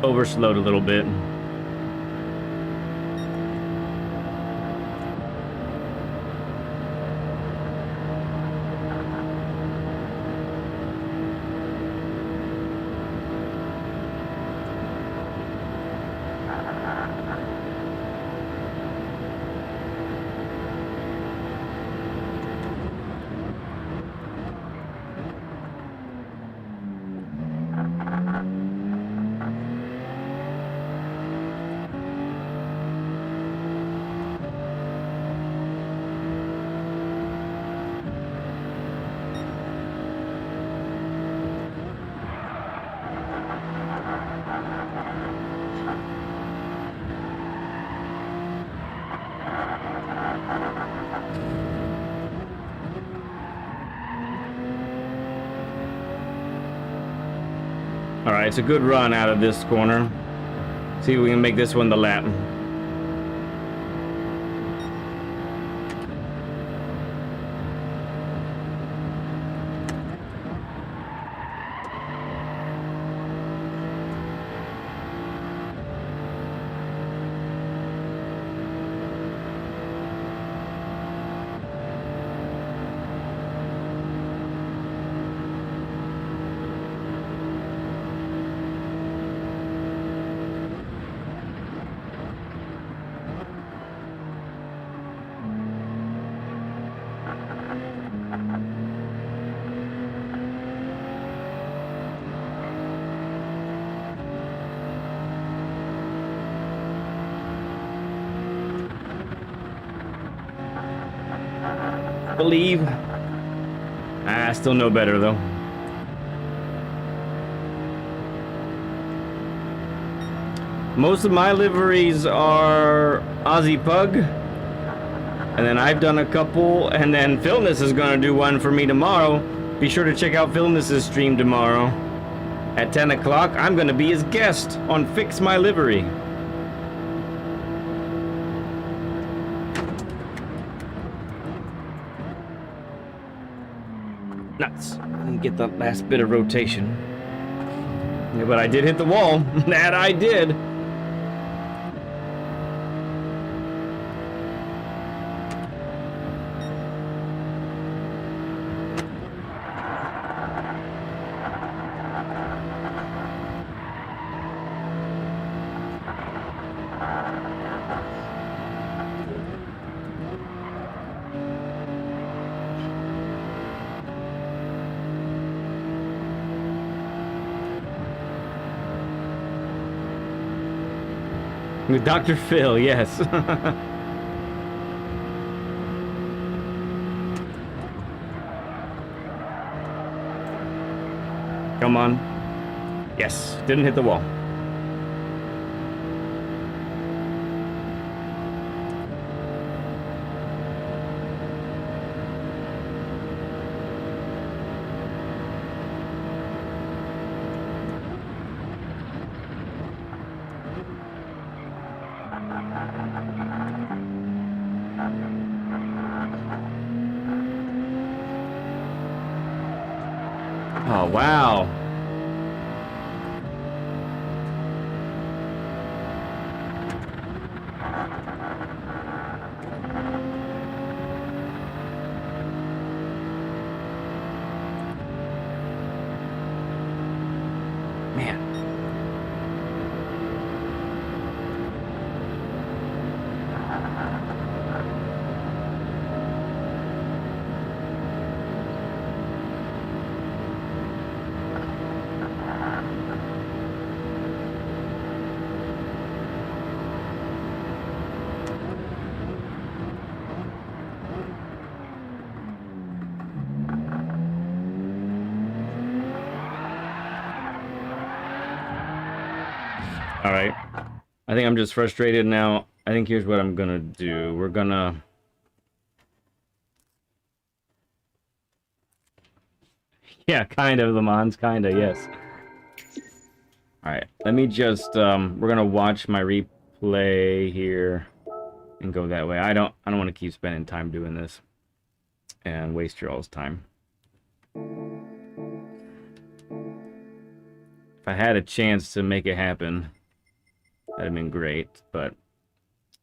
Overslowed a little bit. All right, it's a good run out of this corner. See if we can make this one the lap. Believe. I still know better though. Most of my liveries are Aussie Pug, and then I've done a couple, and then Philness is gonna do one for me tomorrow. Be sure to check out Philness's stream tomorrow at 10 o'clock. I'm gonna be his guest on Fix My Livery. Nuts. Didn't get the last bit of rotation. Yeah, but I did hit the wall. That I did. With Dr. Phil, yes. Come on. Yes, didn't hit the wall. Oh, wow. Man. All right. I think I'm just frustrated now. I think here's what I'm gonna do. We're gonna... Yeah, kind of, Le Mans, kind of, yes. Alright, let me just, we're gonna watch my replay here and go that way. I don't want to keep spending time doing this and waste your all's time. If I had a chance to make it happen, that'd have been great, but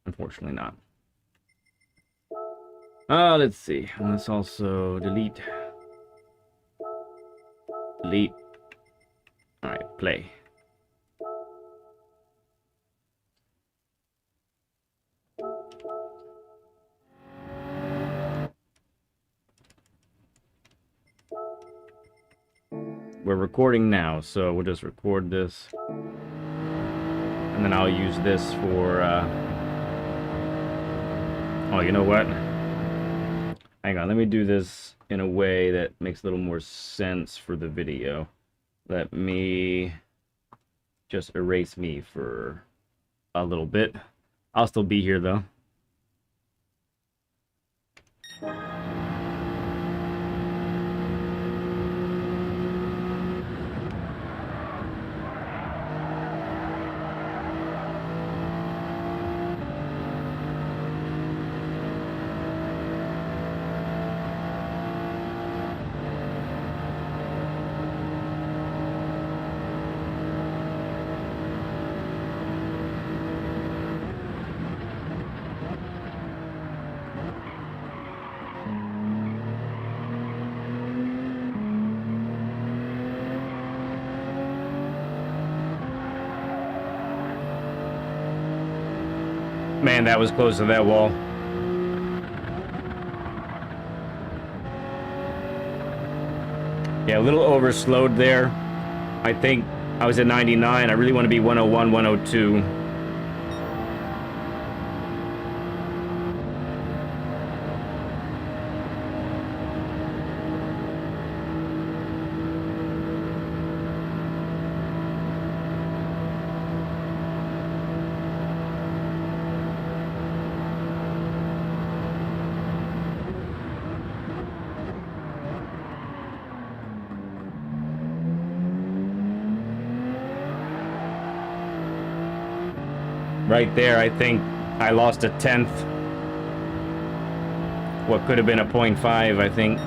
unfortunately not. Let's see. Let's also delete. Delete. Alright, play. We're recording now, so we'll just record this. And then I'll use this for, Oh, you know what? Hang on, let me do this in a way that makes a little more sense for the video. Let me just erase me for a little bit. I'll still be here, though. Man, that was close to that wall. Yeah, a little overslowed there. I think I was at 99. I really want to be 101, 102. Right there, I think I lost a tenth. What could have been a 0.5, I think.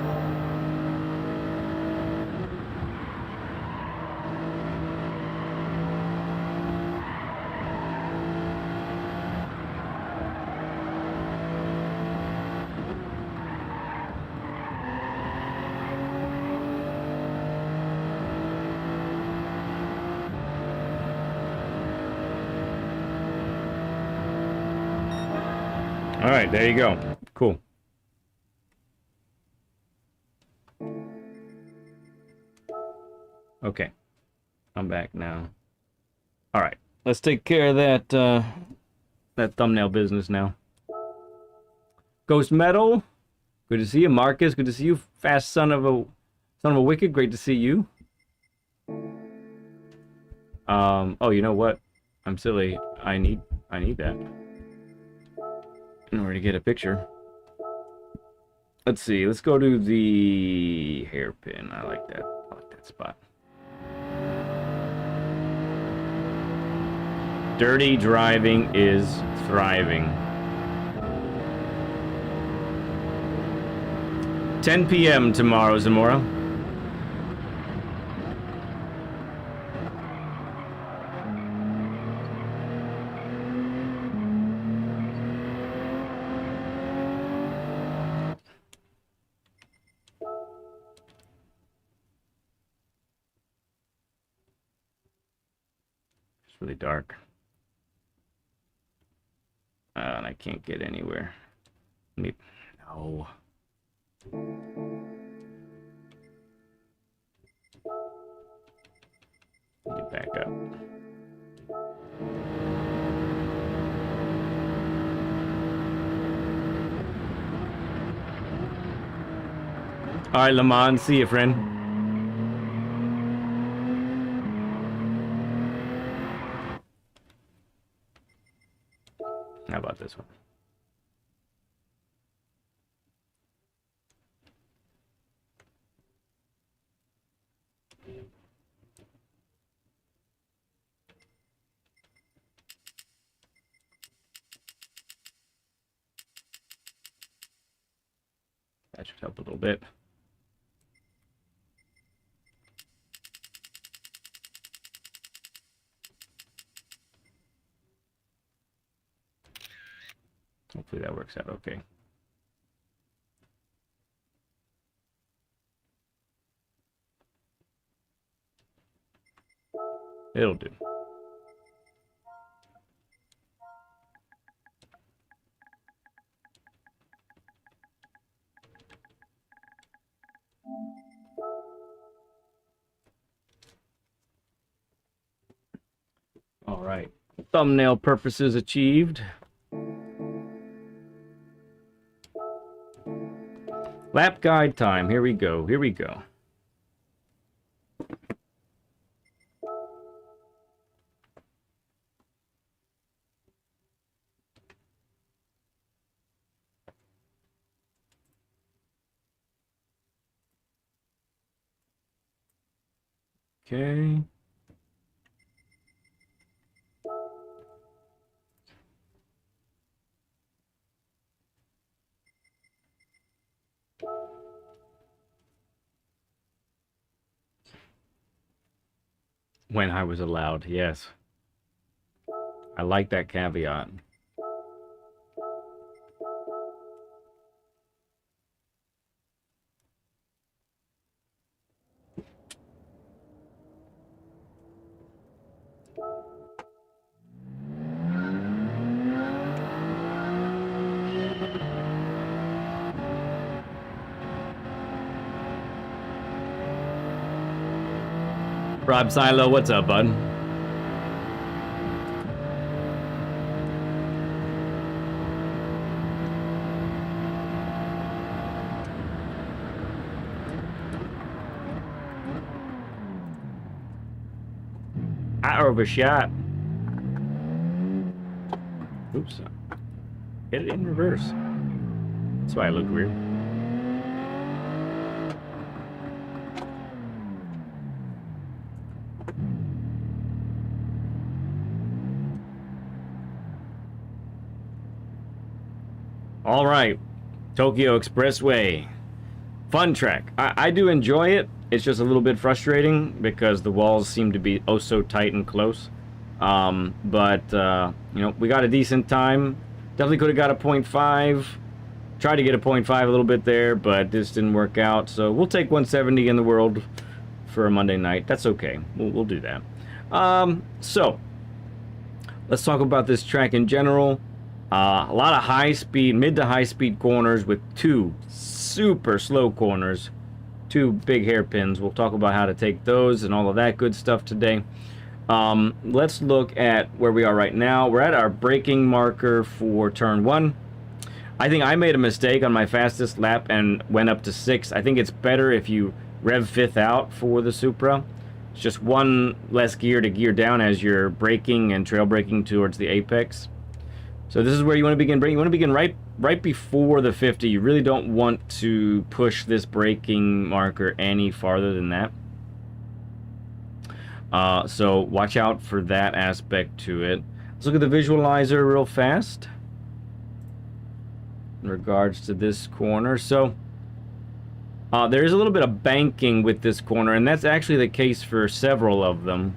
All right, there you go. Cool. Okay, I'm back now. All right, let's take care of that that thumbnail business now. Ghost Metal, good to see you. Marcus, good to see you. Fast son of a wicked, great to see you. Oh, you know what? I'm silly. I need that in order to get a picture. Let's see. Let's go to the hairpin. I like that. I like that spot. Dirty driving is thriving. 10 p.m. tomorrow, Zamora. It's really dark. And I can't get anywhere. No. Let me back up. All right, Lamont, see you, friend. How about this one? That should help a little bit. Hopefully that works out okay. It'll do. All right. Thumbnail purposes achieved. Lap guide time. Here we go. Here we go. Okay. When I was allowed, yes. I like that caveat. Rob Silo, what's up, bud? I overshot. Oops. Get it in reverse. That's why I look weird. All right, Tokyo Expressway. Fun track. I do enjoy it. It's just a little bit frustrating because the walls seem to be oh so tight and close. You know, we got a decent time. Definitely could have got a 0.5. Tried to get a 0.5 a little bit there, but this didn't work out. So we'll take 170 in the world for a Monday night. That's okay. We'll do that. So let's talk about this track in general. A lot of high speed, mid to high speed corners with two super slow corners, two big hairpins. We'll talk about how to take those and all of that good stuff today. Let's look at where we are right now. We're at our braking marker for turn 1. I think I made a mistake on my fastest lap and went up to 6. I think it's better if you rev 5th out for the Supra. It's just one less gear to gear down as you're braking and trail braking towards the apex. So this is where you want to begin braking. You want to begin right before the 50. You really don't want to push this braking marker any farther than that. So watch out for that aspect to it. Let's look at the visualizer real fast in regards to this corner. So there is a little bit of banking with this corner, and that's actually the case for several of them.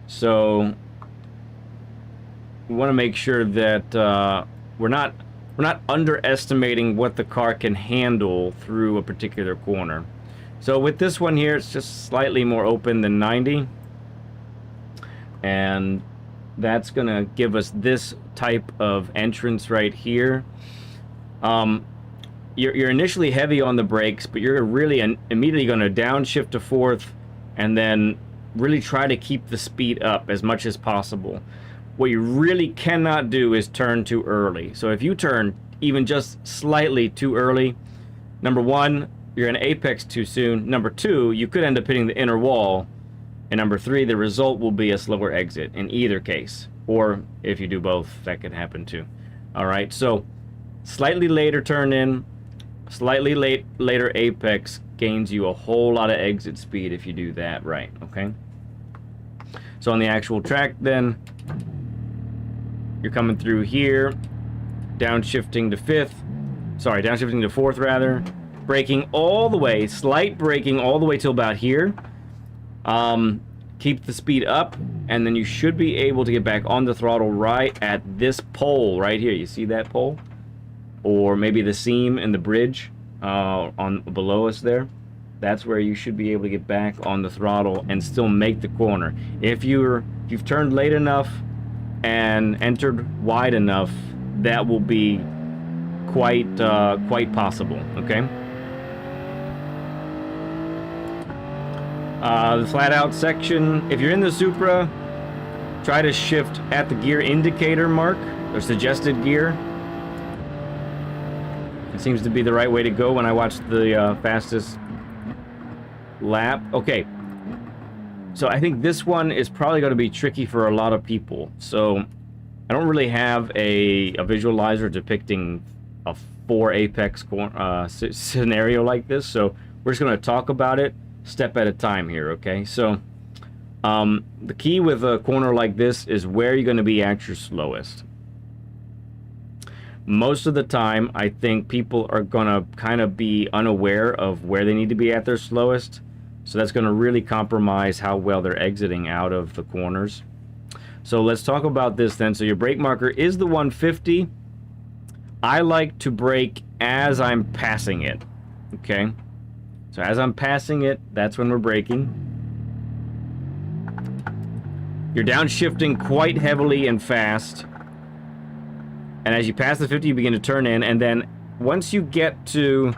So we want to make sure that we're not underestimating what the car can handle through a particular corner. So with this one here, it's just slightly more open than 90. and that's gonna give us this type of entrance right here. You're initially heavy on the brakes, but you're really immediately going to downshift to fourth and then really try to keep the speed up as much as possible. What you really cannot do is turn too early. So if you turn even just slightly too early, number one, you're going to apex too soon. Number two, you could end up hitting the inner wall. And number three, the result will be a slower exit in either case. Or if you do both, that could happen too. All right, so slightly later turn in, slightly later apex gains you a whole lot of exit speed if you do that right, okay? So on the actual track then, you're coming through here, downshifting to downshiffting to fourth rather, braking all the way, slight braking all the way till about here. Keep the speed up, and then you should be able to get back on the throttle right at this pole right here. You see that pole? Or maybe the seam in the bridge on below us there. That's where you should be able to get back on the throttle and still make the corner. If you've turned late enough and entered wide enough, that will be quite possible. Okay. The flat out section. If you're in the Supra, try to shift at the gear indicator mark or suggested gear. It seems to be the right way to go when I watch the fastest lap. Okay, so I think this one is probably going to be tricky for a lot of people. So I don't really have a visualizer depicting a 4 apex scenario like this, so we're just going to talk about it step at a time here, okay? So the key with a corner like this is where you're going to be at your slowest. Most of the time, I think people are going to kind of be unaware of where they need to be at their slowest. So that's going to really compromise how well they're exiting out of the corners. So let's talk about this then. So your brake marker is the 150. I like to brake as I'm passing it. Okay? So as I'm passing it, that's when we're braking. You're downshifting quite heavily and fast. And as you pass the 50, you begin to turn in, and then once you get to,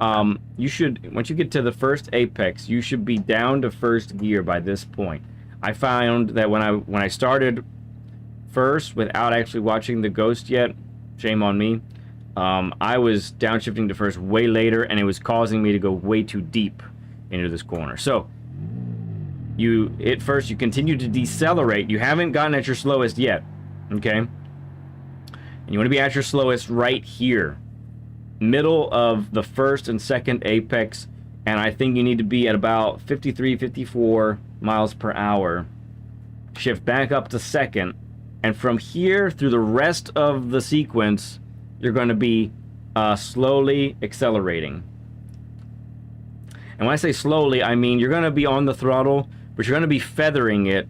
once you get to the first apex, you should be down to first gear by this point. I found that when I started first without actually watching the Ghost yet, shame on me, I was downshifting to first way later, and it was causing me to go way too deep into this corner. So you hit first, you continue to decelerate. You haven't gotten at your slowest yet, okay? And you want to be at your slowest right here, middle of the first and second apex, and I think you need to be at about 53, 54 miles per hour. Shift back up to second, and from here through the rest of the sequence, you're going to be slowly accelerating. And when I say slowly, I mean you're going to be on the throttle, but you're going to be feathering it.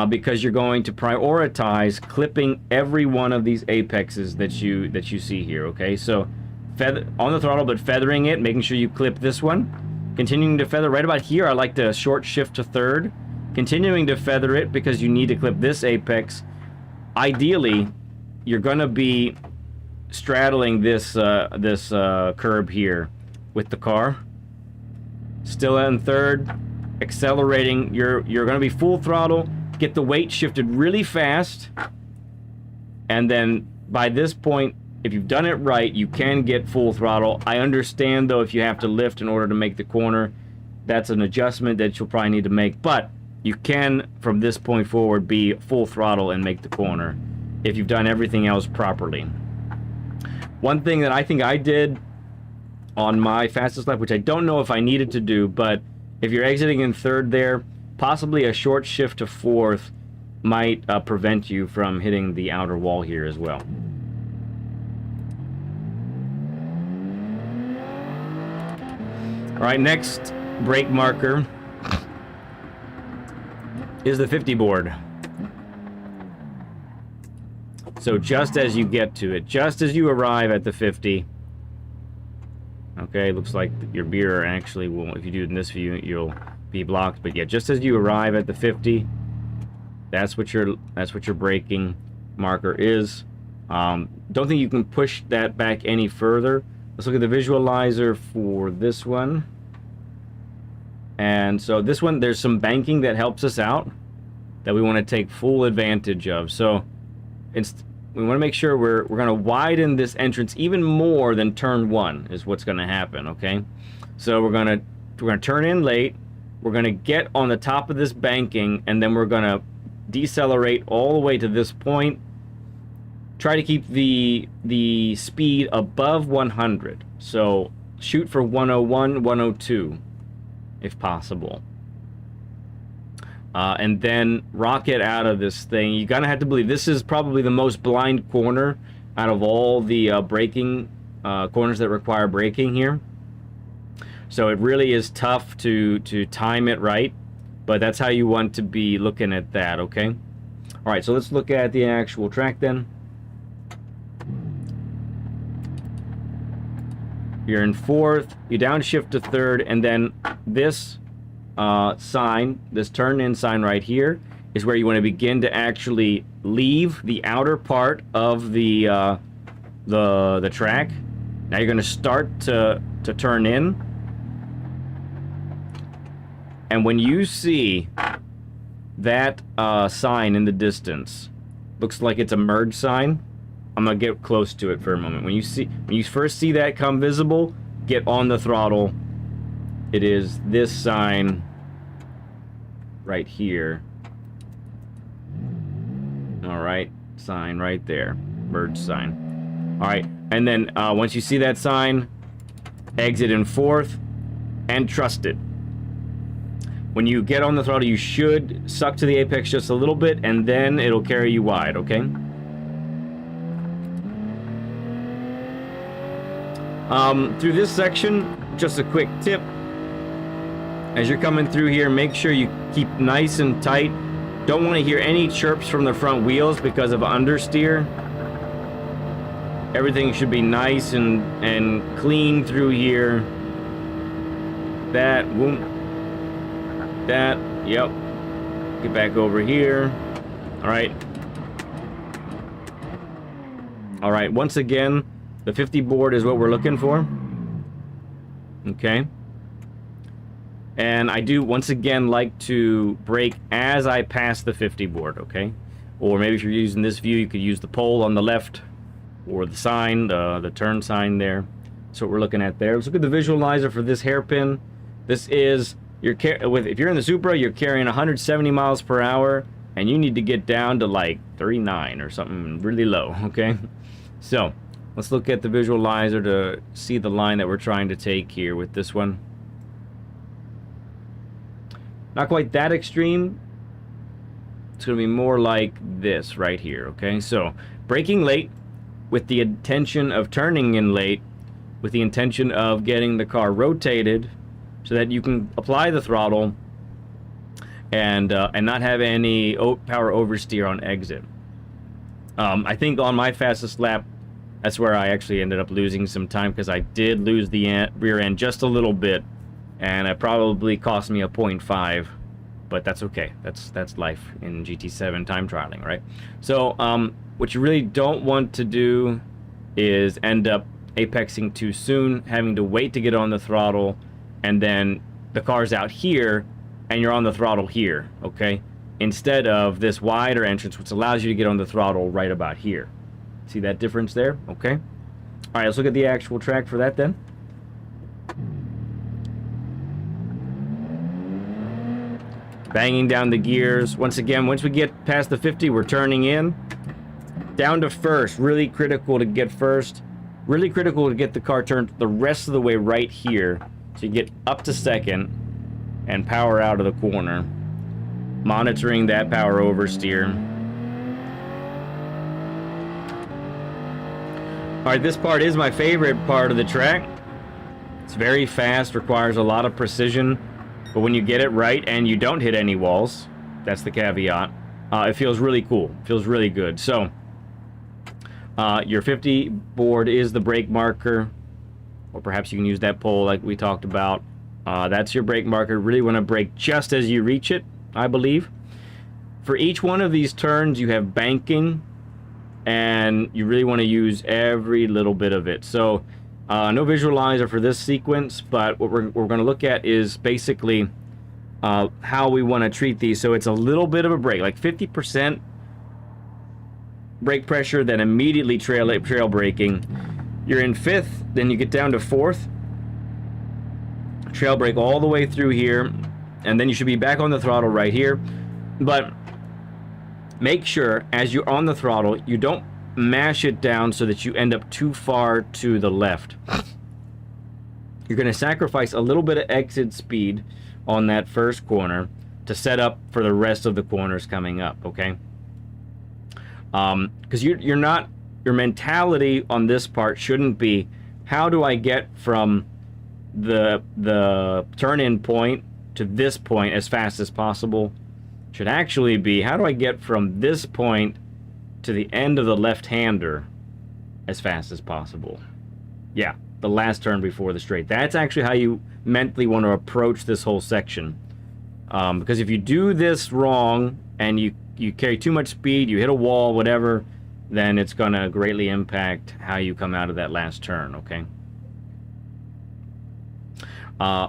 Because you're going to prioritize clipping every one of these apexes that you see here, okay? So on the throttle, but feathering it, making sure you clip this one. Continuing to feather right about here, I like to short shift to third. Continuing to feather it because you need to clip this apex. Ideally, you're going to be straddling this curb here with the car. Still in third, accelerating. You're going to be full throttle. Get the weight shifted really fast, and then by this point, if you've done it right, you can get full throttle. I understand though, if you have to lift in order to make the corner, that's an adjustment that you'll probably need to make, but you can from this point forward be full throttle and make the corner if you've done everything else properly. One thing that I think I did on my fastest lap, which I don't know if I needed to do, but if you're exiting in third there, possibly a short shift to fourth might prevent you from hitting the outer wall here as well. All right, next brake marker is the 50 board. So just as you get to it, just as you arrive at the 50, okay, looks like your mirror actually will, if you do it in this view, you'll be blocked, but yeah, just as you arrive at the 50, That's what your braking marker is. Don't think you can push that back any further. Let's look at the visualizer for this one. And so this one, there's some banking that helps us out that we want to take full advantage of. So we want to make sure we're going to widen this entrance even more than turn 1 is what's going to happen, okay? So we're going to turn in late. We're going to get on the top of this banking, and then we're going to decelerate all the way to this point. Try to keep the speed above 100. So shoot for 101, 102 if possible. And then rocket out of this thing. You're gonna have to believe this is probably the most blind corner out of all the braking corners that require braking here. So it really is tough to time it right, but that's how you want to be looking at that, okay? All right, so let's look at the actual track then. You're in 4th, you downshift to 3rd, and then this sign, this turn-in sign right here, is where you want to begin to actually leave the outer part of the track. Now you're going to start to turn in. And when you see that sign in the distance, looks like it's a merge sign. I'm gonna get close to it for a moment. When you first see that come visible, get on the throttle. It is this sign right here. All right, sign right there, merge sign. All right, and then once you see that sign, exit in 4th and trust it. When you get on the throttle, you should suck to the apex just a little bit, and then it'll carry you wide, okay? Through this section, just a quick tip. As you're coming through here, make sure you keep nice and tight. Don't want to hear any chirps from the front wheels because of understeer. Everything should be nice and clean through here. That, whoop. That, yep. Get back over here. All right. All right, once again, the 50 board is what we're looking for. Okay. And I do, once again, like to brake as I pass the 50 board, okay? Or maybe if you're using this view, you could use the pole on the left or the sign, the turn sign there. That's what we're looking at there. Let's look at the visualizer for this hairpin. This is, if you're in the Supra, you're carrying 170 miles per hour, and you need to get down to like 39 or something really low, okay? So let's look at the visualizer to see the line that we're trying to take here with this one. Not quite that extreme. It's going to be more like this right here, okay? So, braking late with the intention of turning in late, with the intention of getting the car rotated so that you can apply the throttle and not have any power oversteer on exit. I think on my fastest lap, that's where I actually ended up losing some time because I did lose the rear end just a little bit, and it probably cost me a 0.5, but that's okay. That's life in GT7 time trialing, right? So what you really don't want to do is end up apexing too soon, having to wait to get on the throttle, and then the car's out here and you're on the throttle here, okay? Instead of this wider entrance, which allows you to get on the throttle right about here. See that difference there? Okay. All right, let's look at the actual track for that then. Banging down the gears. Once again, once we get past the 50, we're turning in. Down to first. Really critical to get first. Really critical to get the car turned the rest of the way right here. So you get up to second and power out of the corner. Monitoring that power oversteer. Alright, this part is my favorite part of the track. It's very fast, requires a lot of precision, but when you get it right and you don't hit any walls, that's the caveat, it feels really cool. It feels really good. So, your 50 board is the brake marker, or perhaps you can use that pole like we talked about. That's your brake marker. Really want to brake just as you reach it, I believe. For each one of these turns, you have banking, and you really want to use every little bit of it. So no visualizer for this sequence, but what we're going to look at is basically how we want to treat these. So it's a little bit of a brake, like 50% brake pressure, then immediately trail braking. You're in 5th, then you get down to 4th, trail brake all the way through here, and then you should be back on the throttle right here. But make sure as you're on the throttle, you don't mash it down so that you end up too far to the left. You're going to sacrifice a little bit of exit speed on that first corner to set up for the rest of the corners coming up, okay? Because you're not, your mentality on this part shouldn't be, how do I get from the turn-in point to this point as fast as possible? Should actually be, how do I get from this point to the end of the left-hander as fast as possible? Yeah, the last turn before the straight. That's actually how you mentally want to approach this whole section. Because if you do this wrong and you carry too much speed, you hit a wall, whatever, then it's going to greatly impact how you come out of that last turn, okay?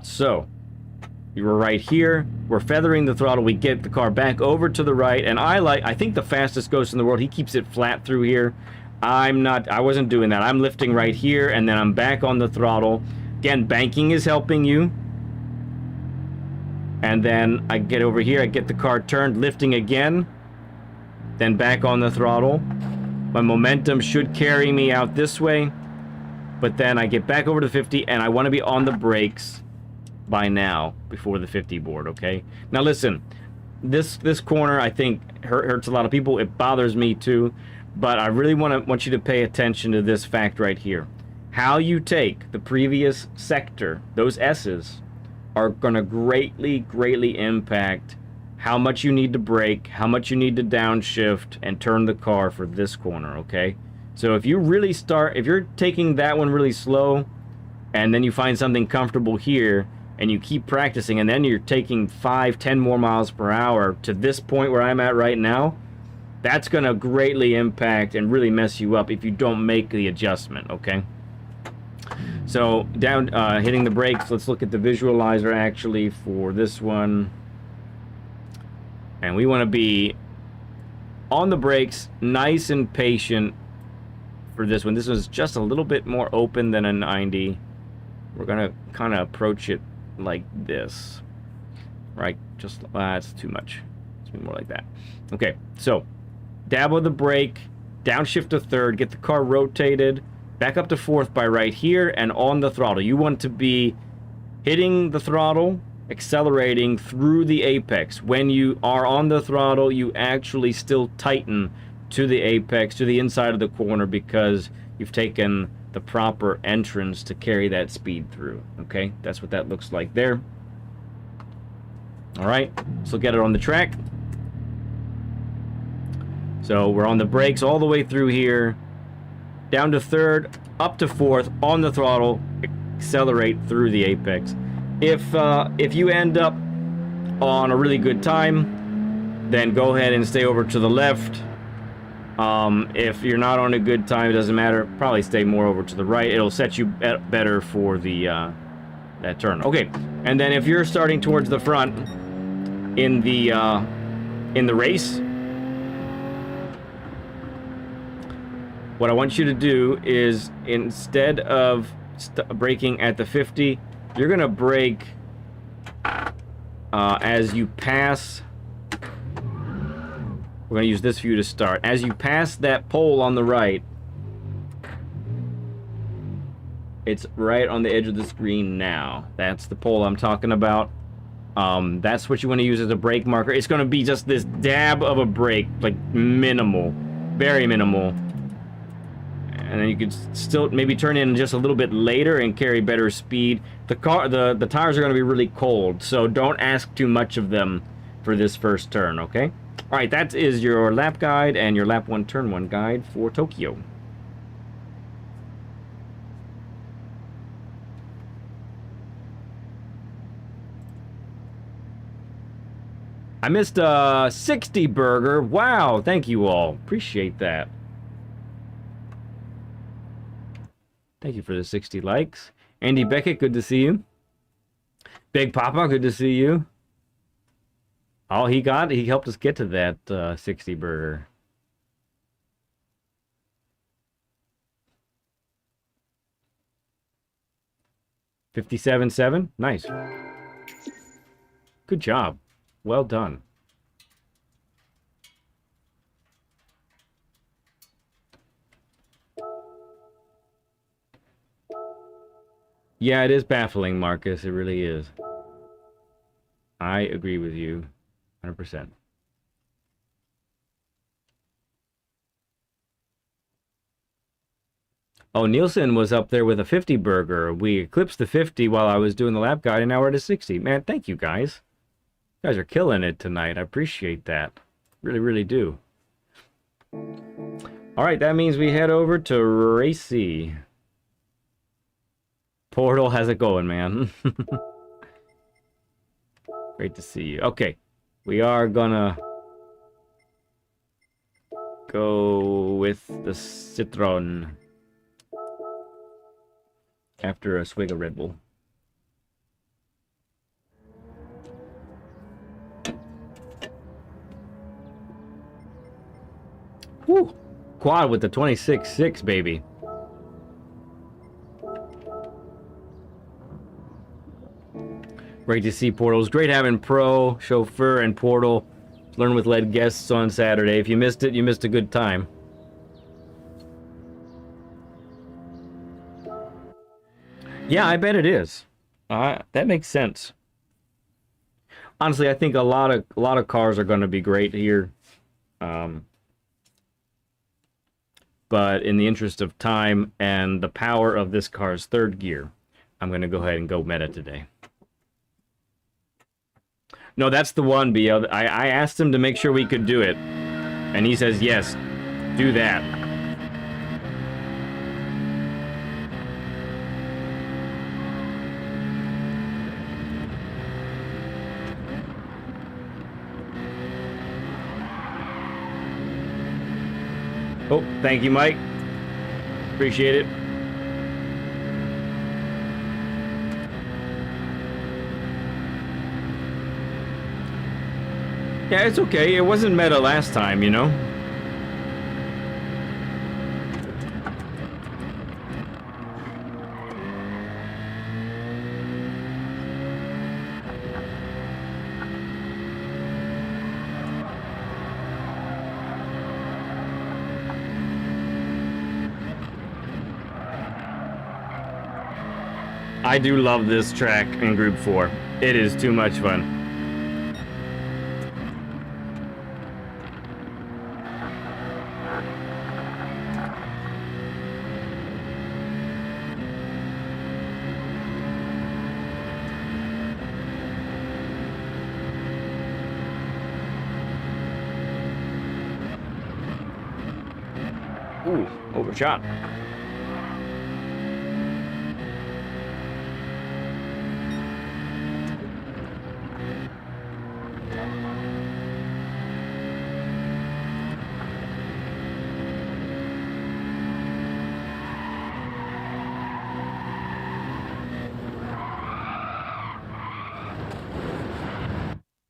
So you were right here. We're feathering the throttle. We get the car back over to the right, and I think the fastest ghost in the world, he keeps it flat through here. I wasn't doing that. I'm lifting right here, and then I'm back on the throttle. Again, banking is helping you. And then I get over here, I get the car turned, lifting again, then back on the throttle. My momentum should carry me out this way, but then I get back over to 50, and I want to be on the brakes by now, before the 50 board, okay? Now listen, this corner I think hurts a lot of people. It bothers me too, but I really want you to pay attention to this fact right here. How you take the previous sector, those S's, are going to greatly impact how much you need to brake, how much you need to downshift, and turn the car for this corner, okay? So if you really if you're taking that one really slow, and then you find something comfortable here, and you keep practicing, and then you're taking 5-10 more miles per hour to this point where I'm at right now, that's going to greatly impact and really mess you up if you don't make the adjustment, okay? So down, hitting the brakes, let's look at the visualizer actually for this one. And we want to be on the brakes, nice and patient for this one. This one's just a little bit more open than a 90. We're going to kind of approach it like this, right? Just, that's too much. Let's be more like that. Okay, so dab of the brake, downshift to 3rd, get the car rotated, back up to 4th by right here, and on the throttle. You want to be hitting the throttle, accelerating through the apex. When you are on the throttle, you actually still tighten to the apex, to the inside of the corner, because you've taken the proper entrance to carry that speed through. Okay, that's what that looks like there. All right, so get it on the track. So we're on the brakes all the way through here, down to 3rd, up to 4th, on the throttle, accelerate through the apex. If you end up on a really good time, then go ahead and stay over to the left. If you're not on a good time, it doesn't matter. Probably stay more over to the right. It'll set you better for the that turn. Okay, and then if you're starting towards the front in the race, what I want you to do is, instead of braking at the 50, you're gonna brake as you pass. We're going to use this view to start. As you pass that pole on the right, it's right on the edge of the screen now. That's the pole I'm talking about. That's what you want to use as a brake marker. It's going to be just this dab of a brake, like minimal, very minimal. And then you could still maybe turn in just a little bit later and carry better speed. The tires are going to be really cold, so don't ask too much of them for this first turn, okay? All right, that is your lap guide and your lap 1 turn 1 guide for Tokyo. I missed a 60 burger. Wow, thank you all. Appreciate that. Thank you for the 60 likes. Andy Beckett, good to see you. Big Papa, good to see you. Oh, he helped us get to that 60 burger. $57.7. Nice. Good job. Well done. Yeah, it is baffling, Marcus. It really is. I agree with you 100%. Oh, Nielsen was up there with a 50 burger. We eclipsed the 50 while I was doing the lap guide, and now we're at a 60. Man, thank you guys. You guys are killing it tonight. I appreciate that. Really, really do. All right, that means we head over to Racy. Portal, how's it going, man? Great to see you. Okay, we are gonna go with the Citron after a swig of Red Bull. Woo! Quad with the 26.6, baby. Great to see Portals. Great having Pro, Chauffeur, and Portal learn with lead guests on Saturday. If you missed it, you missed a good time. Yeah, I bet it is. That makes sense. Honestly, I think a lot of cars are going to be great here. But in the interest of time and the power of this car's third gear, I'm going to go ahead and go meta today. No, that's the one, BL. I asked him to make sure we could do it. And he says, yes, do that. Oh, thank you, Mike. Appreciate it. Yeah, it's okay. It wasn't meta last time, you know? I do love this track in Group 4. It is too much fun. Ooh, overshot.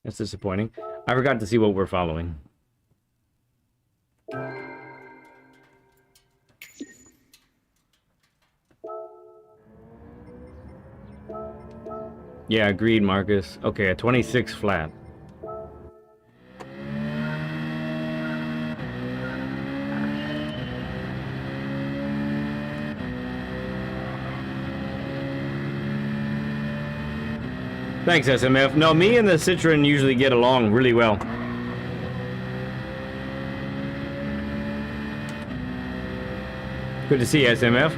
That's disappointing. I forgot to see what we're following. Yeah, agreed, Marcus. Okay, a 26 flat. Thanks, SMF. No, me and the Citroen usually get along really well. Good to see you, SMF.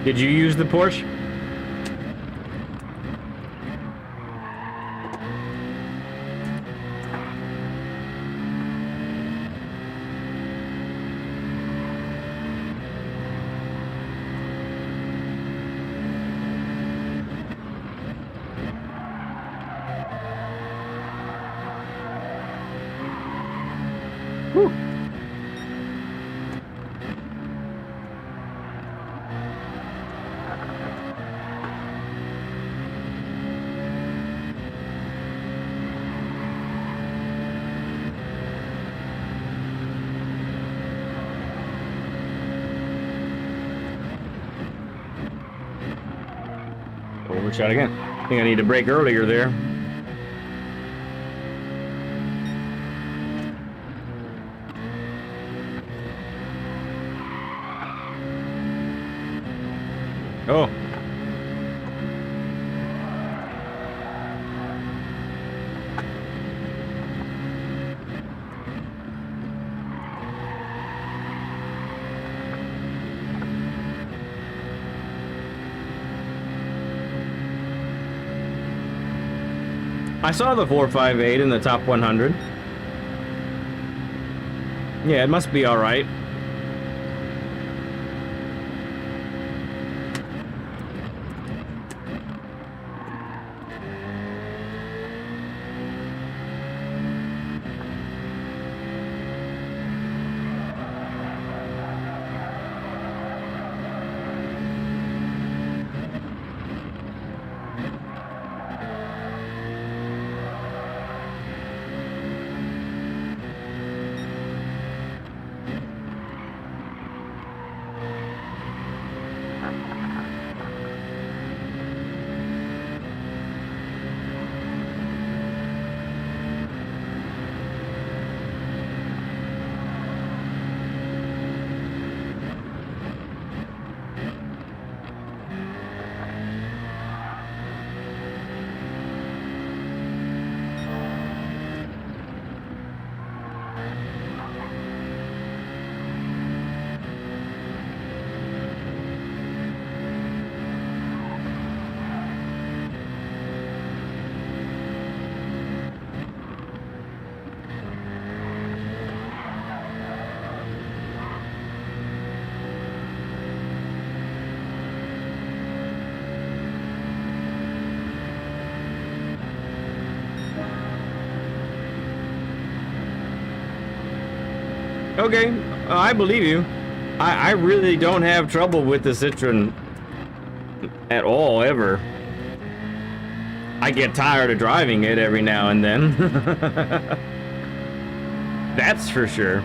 Did you use the Porsche? Whew. Overshot again. I think I need to brake earlier there. Oh. I saw the 458 in the top 100. Yeah, it must be all right. Okay, I believe you. I really don't have trouble with the Citroen at all, ever. I get tired of driving it every now and then. That's for sure.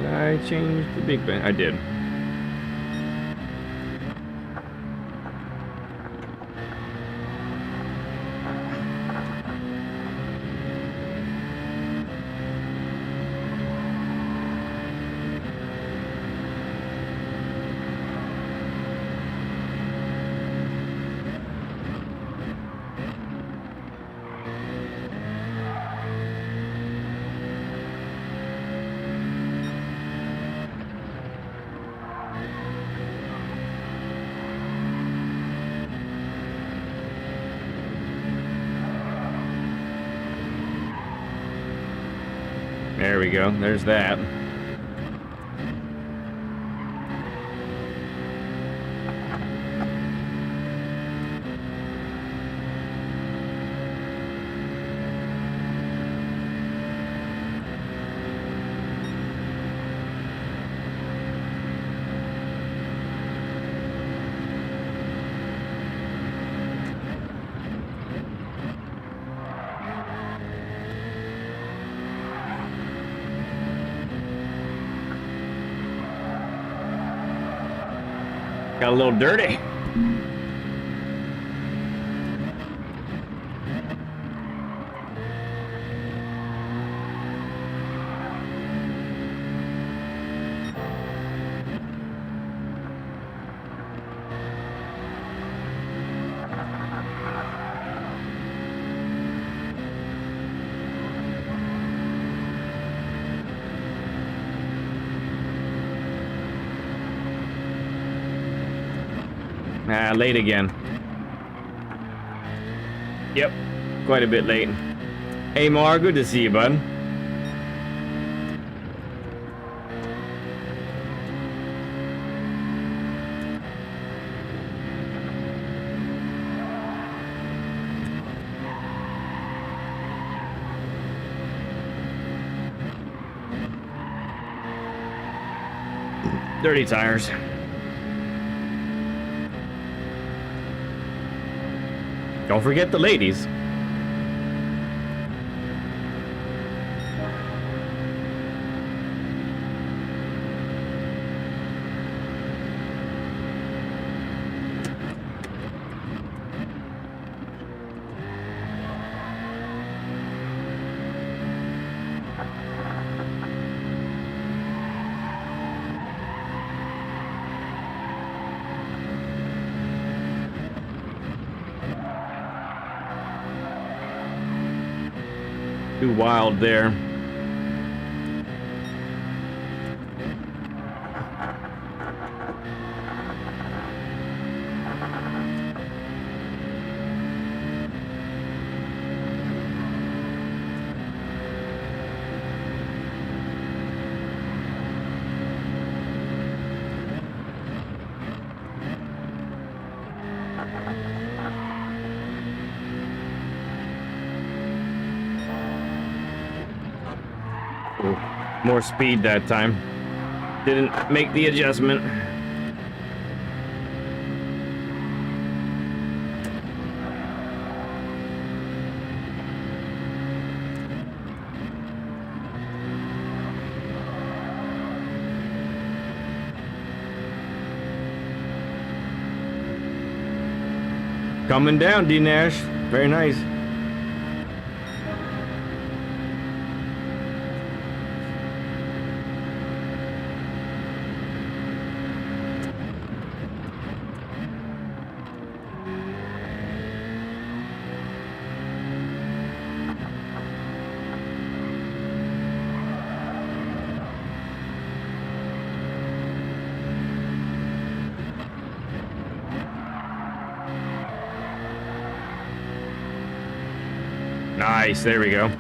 I changed the big band. I did. There we go. There's that. Got a little dirty. Ah, late again. Yep, quite a bit late. Hey, Mar, good to see you, bud. Dirty tires. Don't forget the ladies. Too wild there. Ooh, more speed that time. Didn't make the adjustment. Coming down, D Nash. Very nice. Nice, there we go.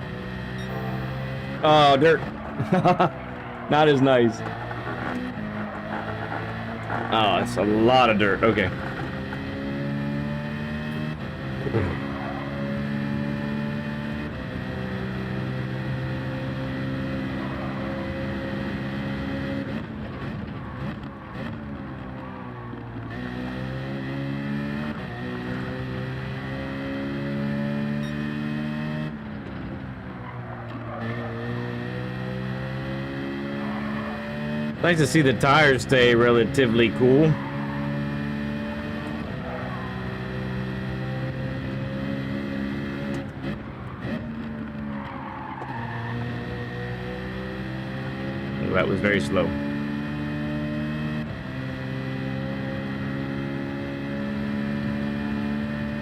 Oh, dirt. Not as nice. Oh, it's a lot of dirt. Okay. Nice to see the tires stay relatively cool. Oh, that was very slow.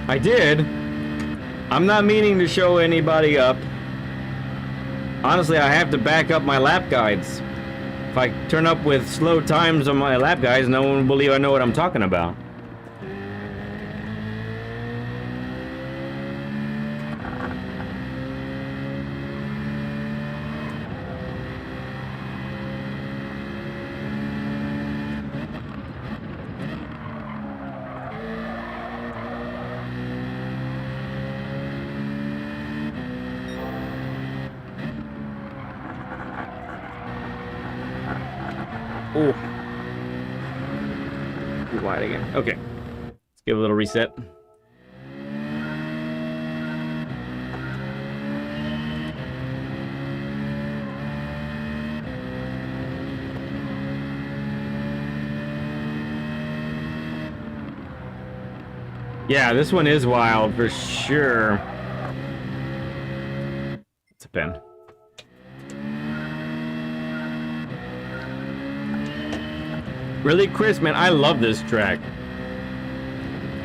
I did. I'm not meaning to show anybody up. Honestly, I have to back up my lap guides. If I turn up with slow times on my lap guides, no one will believe I know what I'm talking about. Oh, too wide again. Okay, let's give a little reset. Yeah, this one is wild for sure. It's a pen. Really crisp, man. I love this track.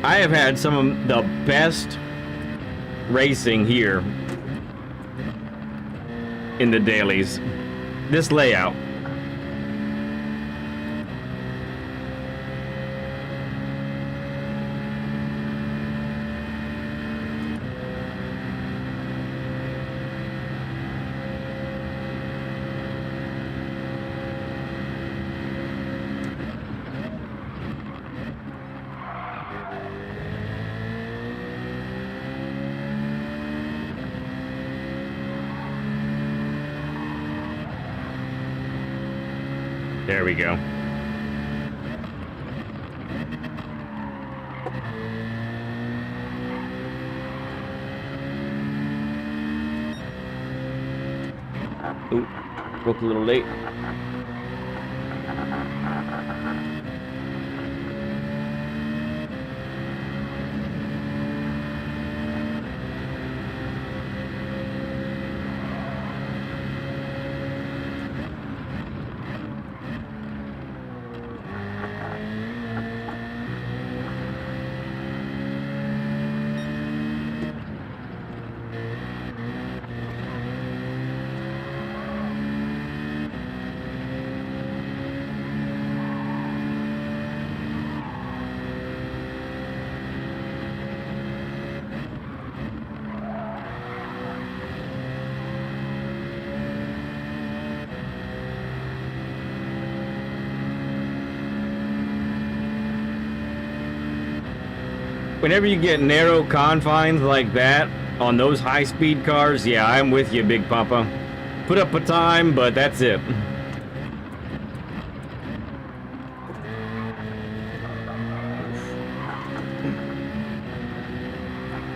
I have had some of the best racing here in the dailies. This layout. There we go. Ooh, broke a little late. Whenever you get narrow confines like that on those high-speed cars, yeah, I'm with you, Big Papa. Put up a time, but that's it.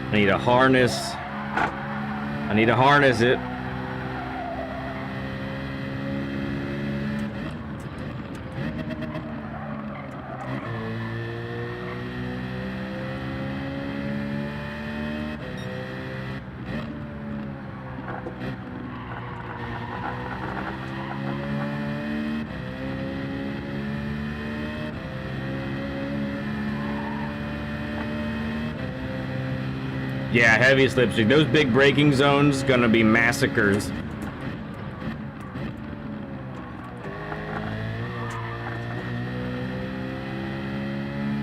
I need a harness. I need to harness it. Yeah, heavy slipstream. Those big braking zones gonna be massacres.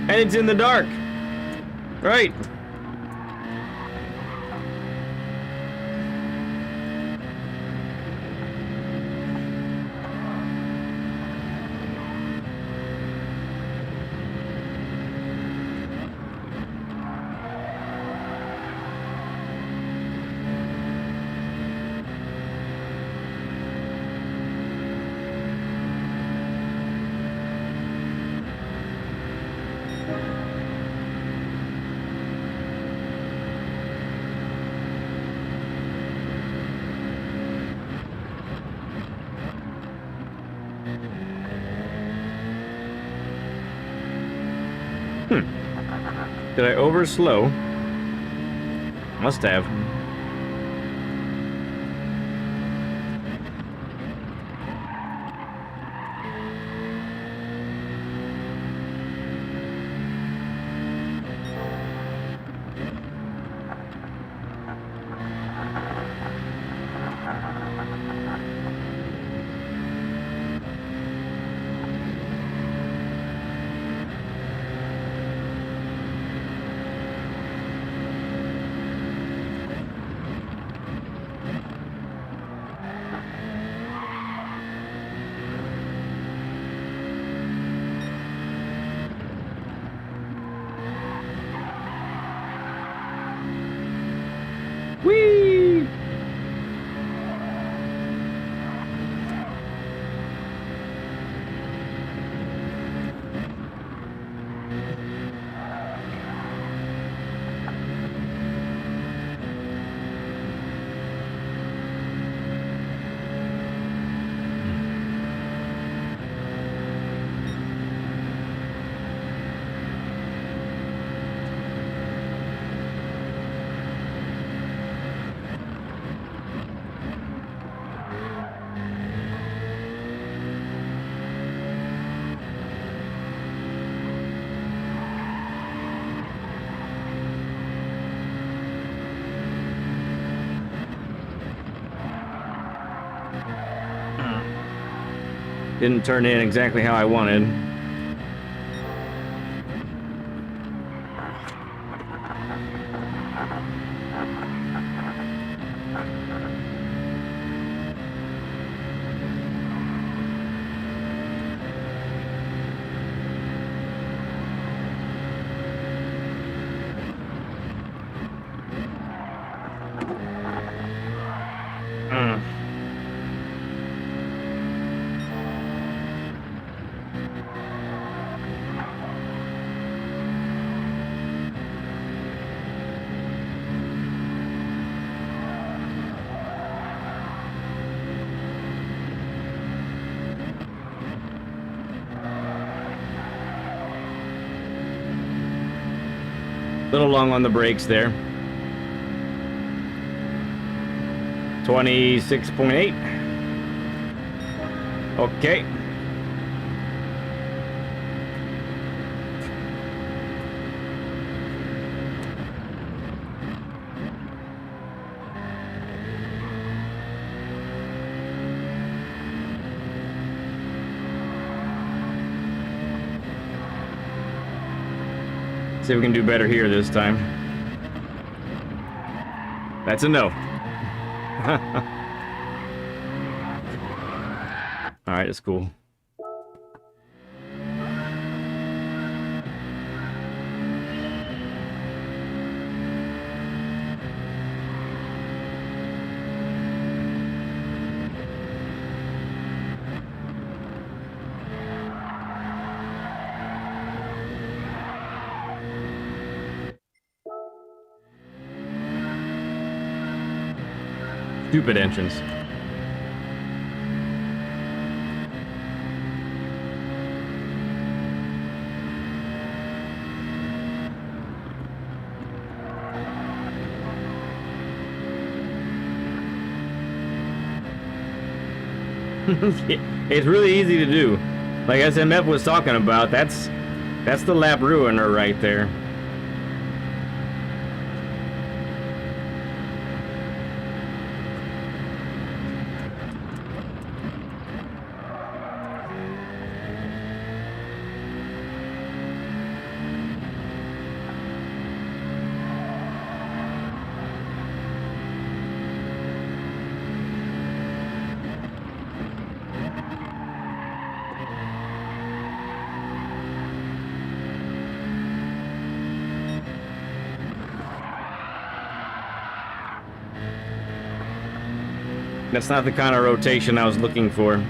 And it's in the dark. Right. Did I overslow? Must have. Whee! Didn't turn in exactly how I wanted. Little long on the brakes there. 26.8. Okay. See if we can do better here this time. That's a no. Alright, that's cool. Stupid entrance. It's really easy to do. Like SMF was talking about, that's the lap ruiner right there. That's not the kind of rotation I was looking for.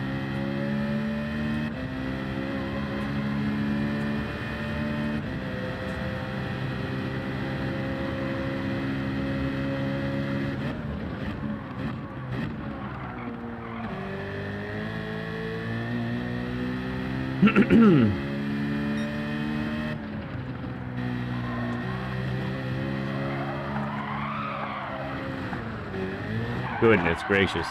Goodness gracious.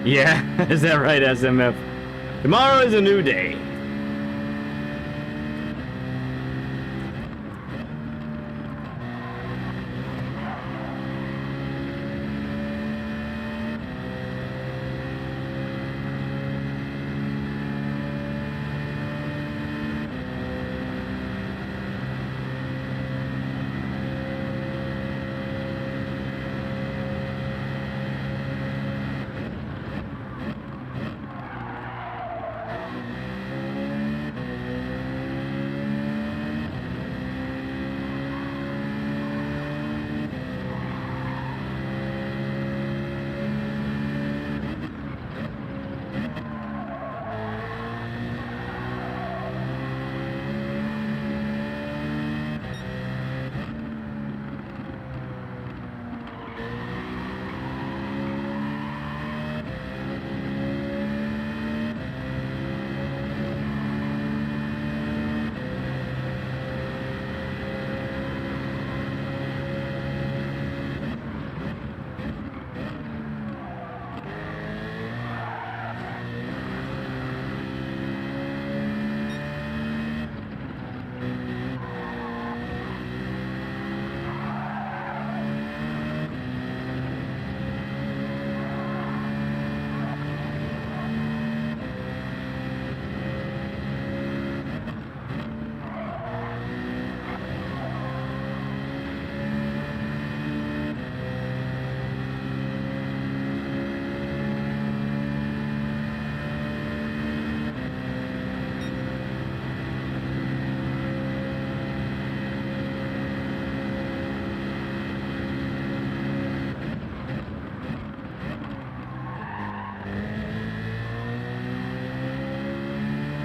Yeah, is that right, SMF? Tomorrow is a new day.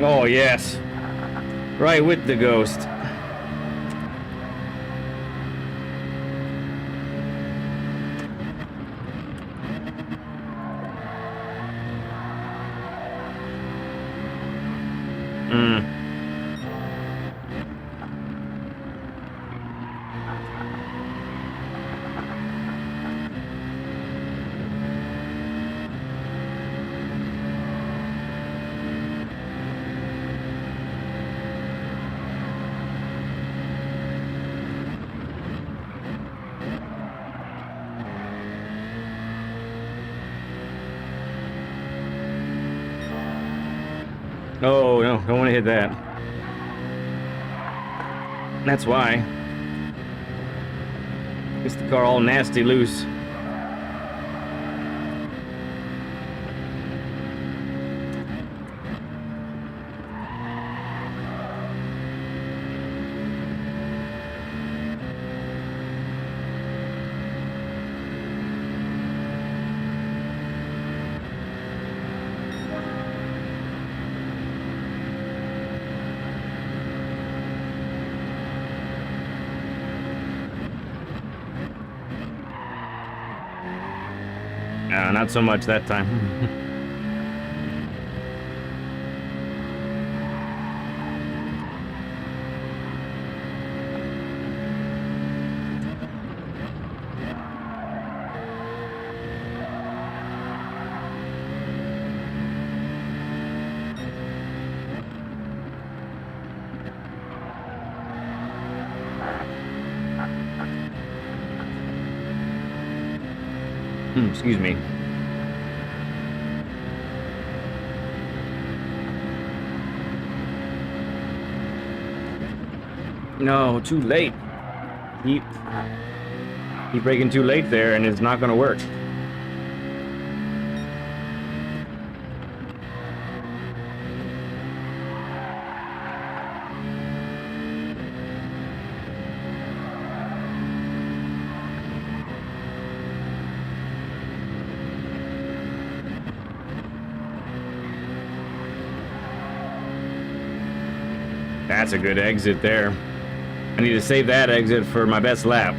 Oh, yes. Right with the ghost. Oh, no, don't want to hit that. That's why. Gets the car all nasty loose. Not so much that time. Excuse me. No, too late. Keep braking too late there, and it's not gonna work. That's a good exit there. I need to save that exit for my best lap.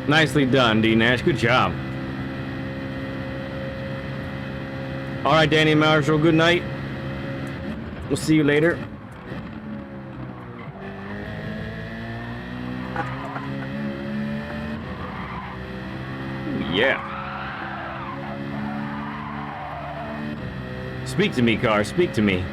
Nicely done, D Nash. Good job. All right, Danny Marshall. Good night. We'll see you later. Yeah. Speak to me, car. Speak to me.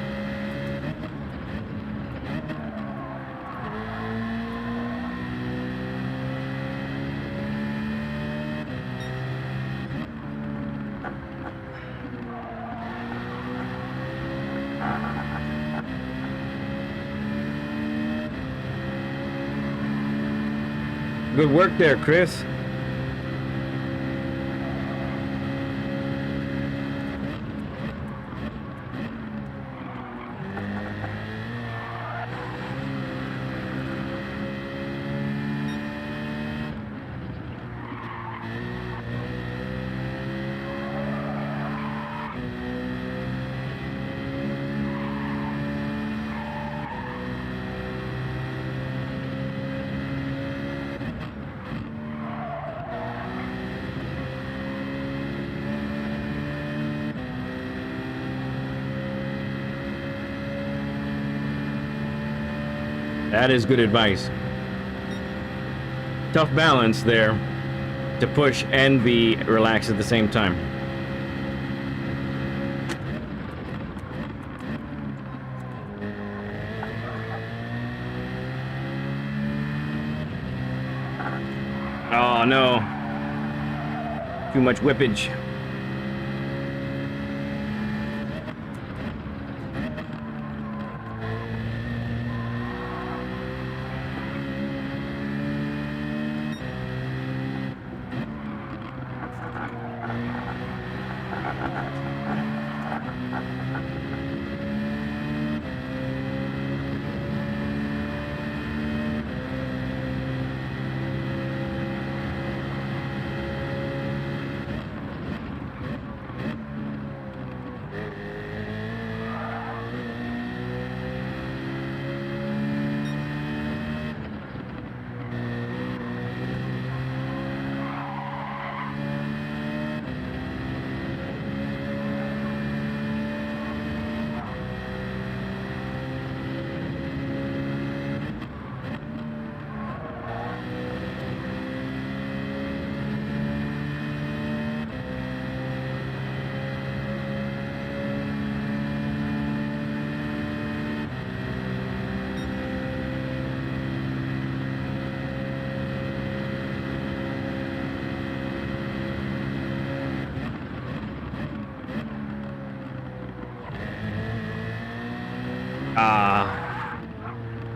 Good work there, Chris. That is good advice. Tough balance there to push and be relaxed at the same time. Oh, no. Too much whippage.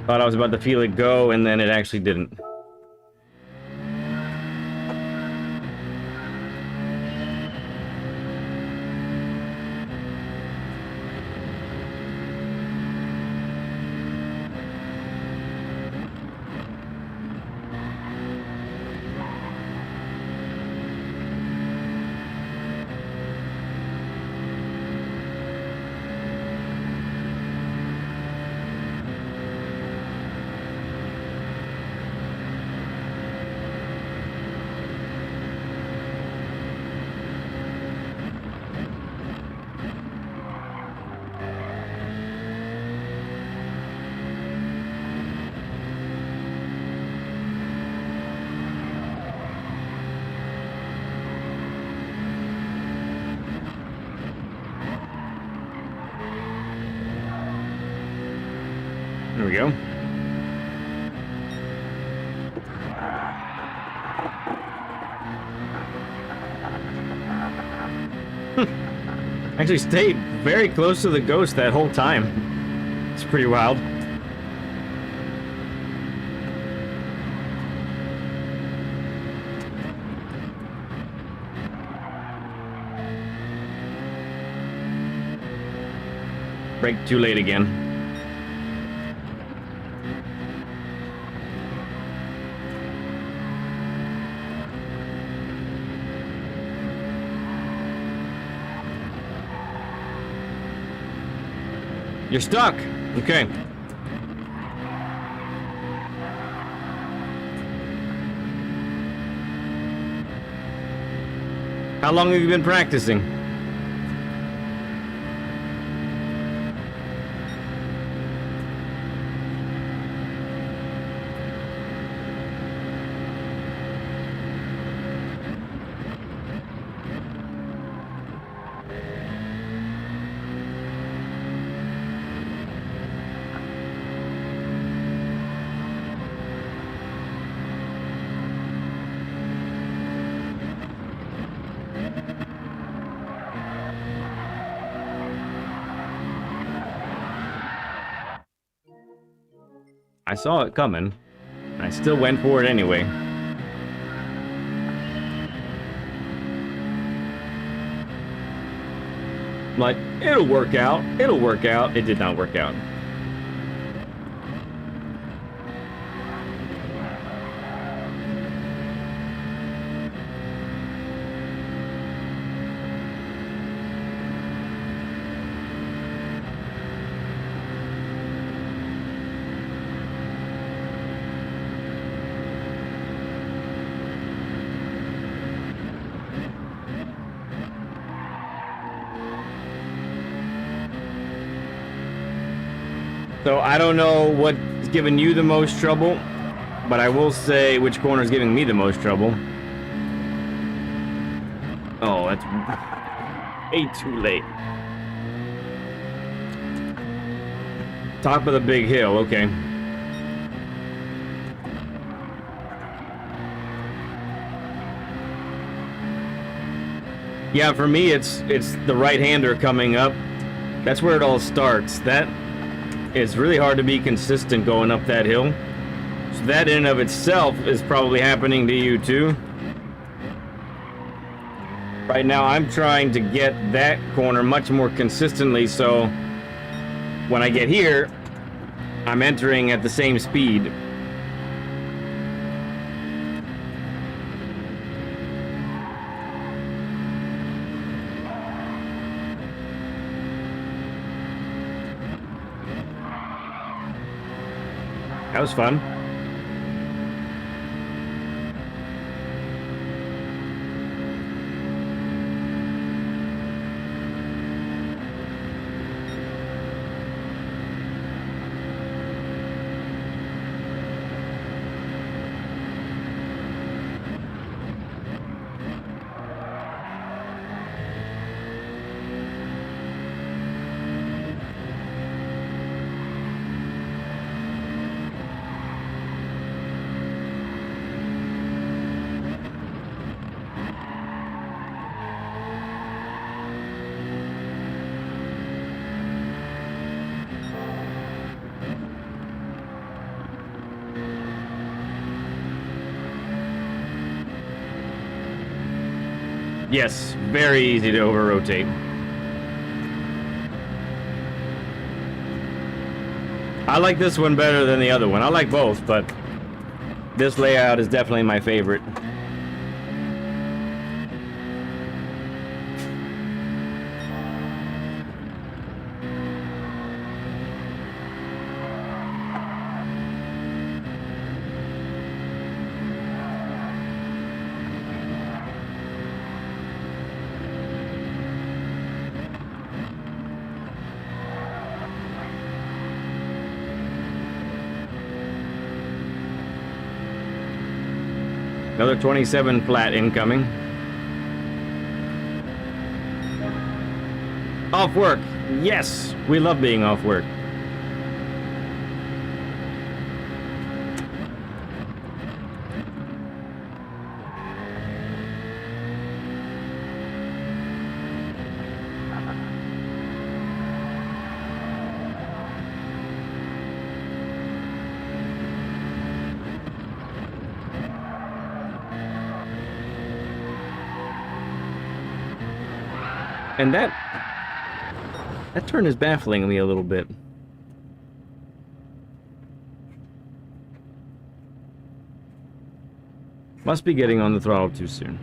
Thought I was about to feel it go, and then it actually didn't. There we go. Actually stayed very close to the ghost that whole time. It's pretty wild. Brake too late again. You're stuck. Okay. How long have you been practicing? I saw it coming. I still went for it anyway. Like, it'll work out. It'll work out. It did not work out. So I don't know what's giving you the most trouble, but I will say which corner is giving me the most trouble. Oh, that's way too late. Top of the big hill, okay. Yeah, for me, it's the right-hander coming up. That's where it all starts. That it's really hard to be consistent going up that hill. So that in and of itself is probably happening to you too. Right now, I'm trying to get that corner much more consistently, so when I get here, I'm entering at the same speed. That was fun. Yes, very easy to over-rotate. I like this one better than the other one. I like both, but this layout is definitely my favorite. Another 27 flat incoming. Off work. Yes, we love being off work. And that turn is baffling me a little bit. Must be getting on the throttle too soon.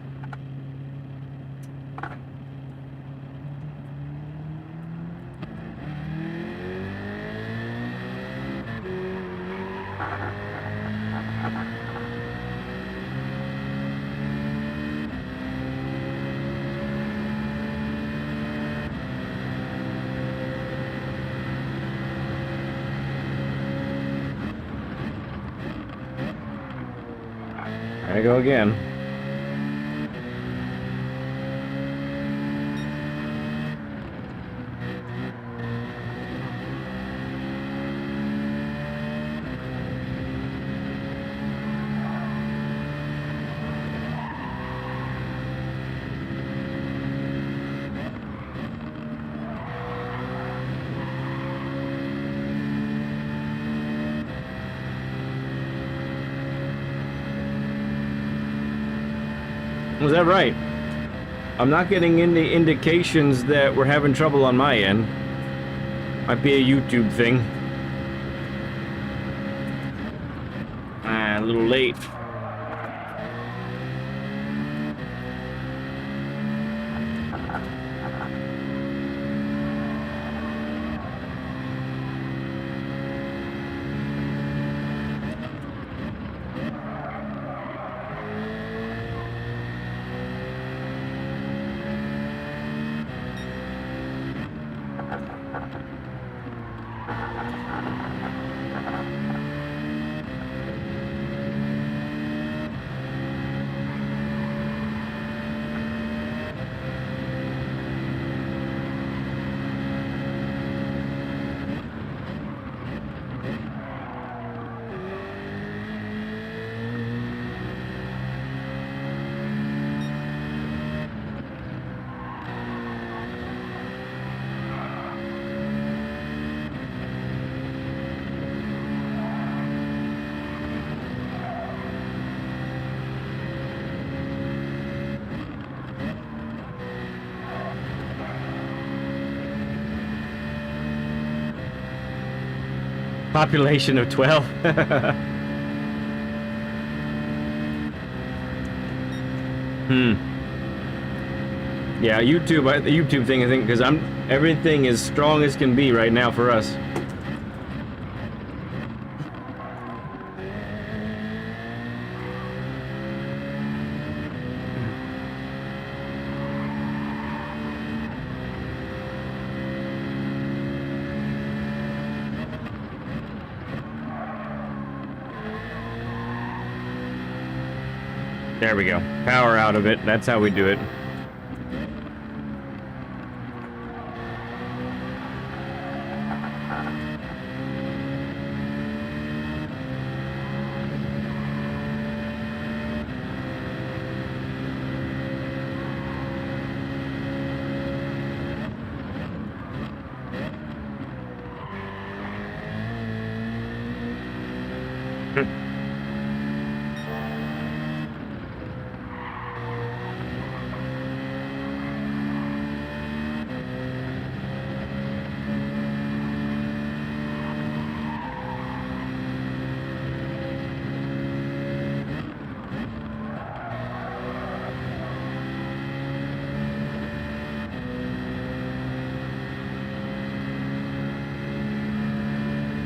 There I go again. Was that right? I'm not getting any indications that we're having trouble on my end. Might be a YouTube thing. A little late. Population of 12. Yeah, YouTube, the YouTube thing, I think, because everything is strong as can be right now for us. There we go. Power out of it. That's how we do it.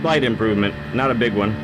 Slight improvement, not a big one.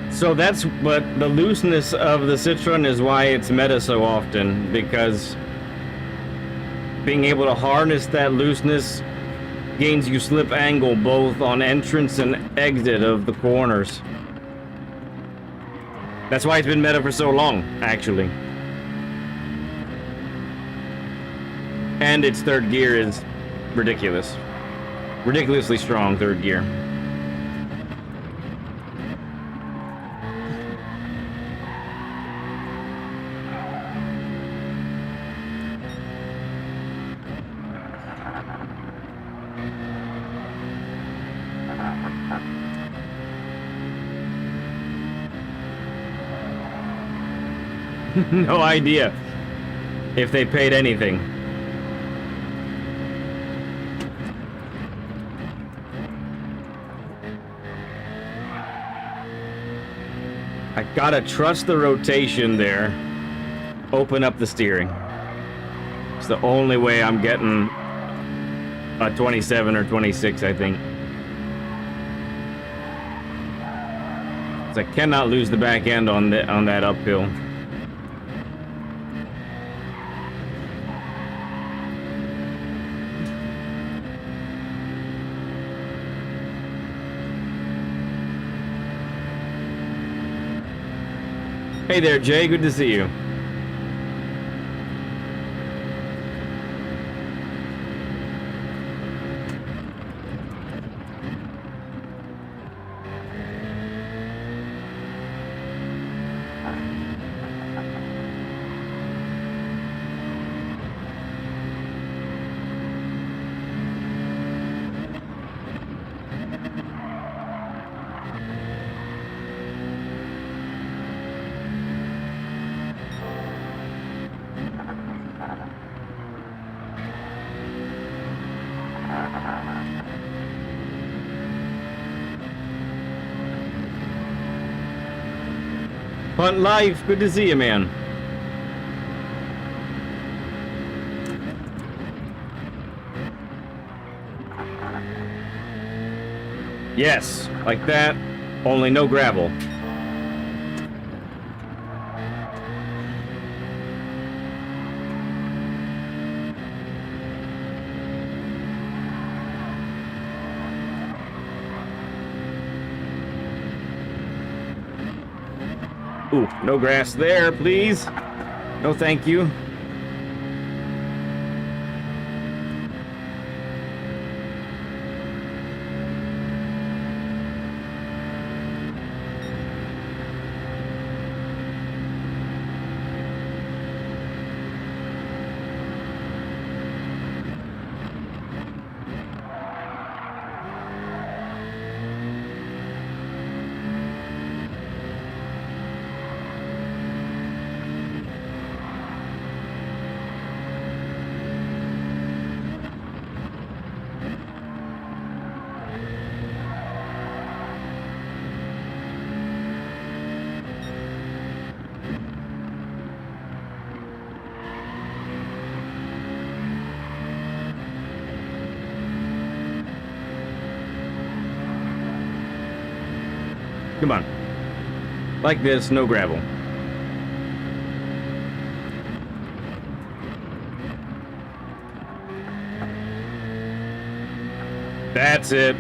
So that's what the looseness of the Citroen is why it's meta so often, because being able to harness that looseness gains you slip angle both on entrance and exit of the corners. That's why it's been meta for so long, actually. And its third gear is ridiculous. Ridiculously strong third gear. No idea if they paid anything. I gotta trust the rotation there. Open up the steering. It's the only way I'm getting a 27 or 26, I think. So I cannot lose the back end on that uphill. Hey there, Jay. Good to see you. Hunt Life, good to see you, man. Yes, like that, only no gravel. Ooh, no grass there, please. No, thank you. Come on. Like this, no gravel. That's it.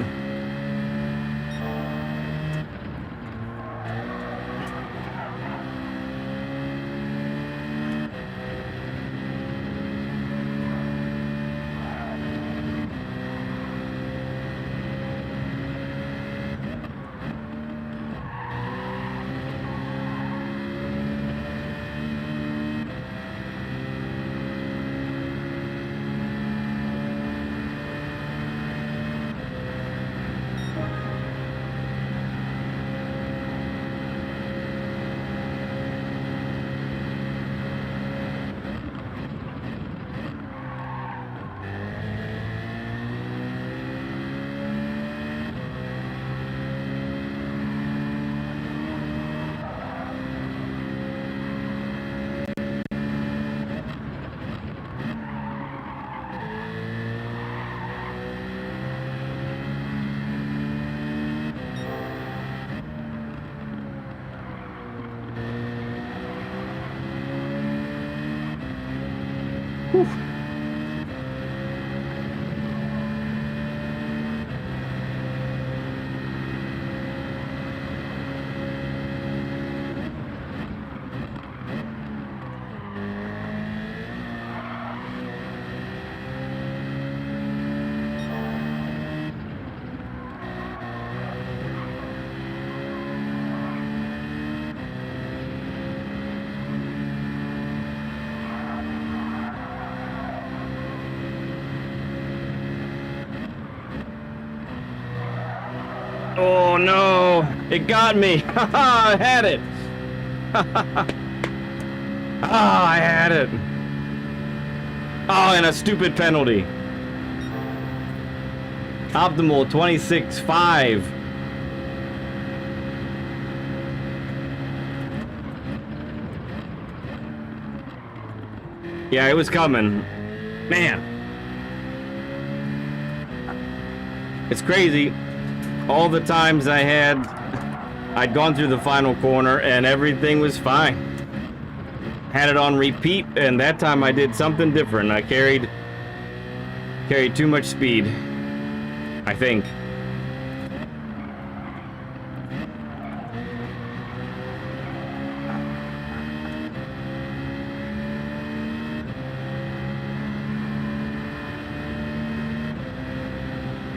Whew. Oh no, it got me. I had it. I had it. Oh, and a stupid penalty. Optimal 26.5. Yeah, it was coming. Man. It's crazy. All the times I'd gone through the final corner and everything was fine. Had it on repeat, and that time I did something different. I carried too much speed, I think.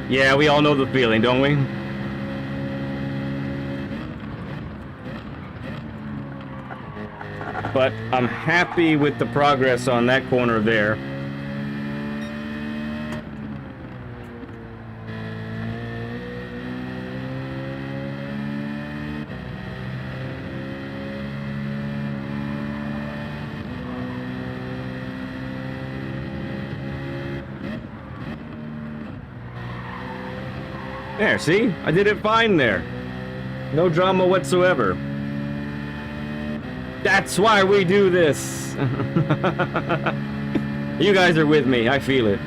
Yeah, we all know the feeling, don't we? But I'm happy with the progress on that corner there. There, see? I did it fine there. No drama whatsoever. That's why we do this. You guys are with me. I feel it.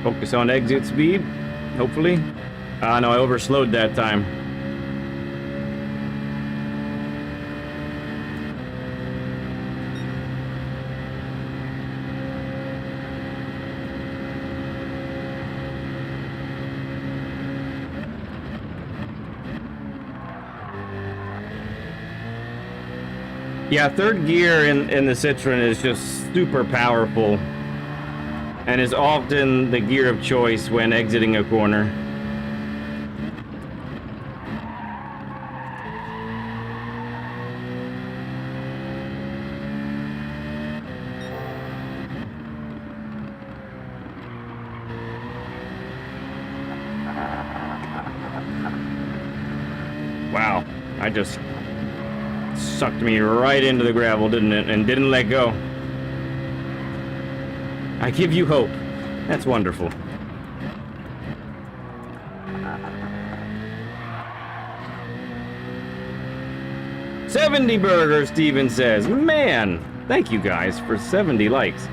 Focus on exit speed, hopefully. No, I overslowed that time. Yeah, third gear in the Citroen is just super powerful and is often the gear of choice when exiting a corner. Wow, I just sucked me right into the gravel, didn't it? And didn't let go. I give you hope. That's wonderful. $70 burger, Steven says. Man, thank you guys for 70 likes.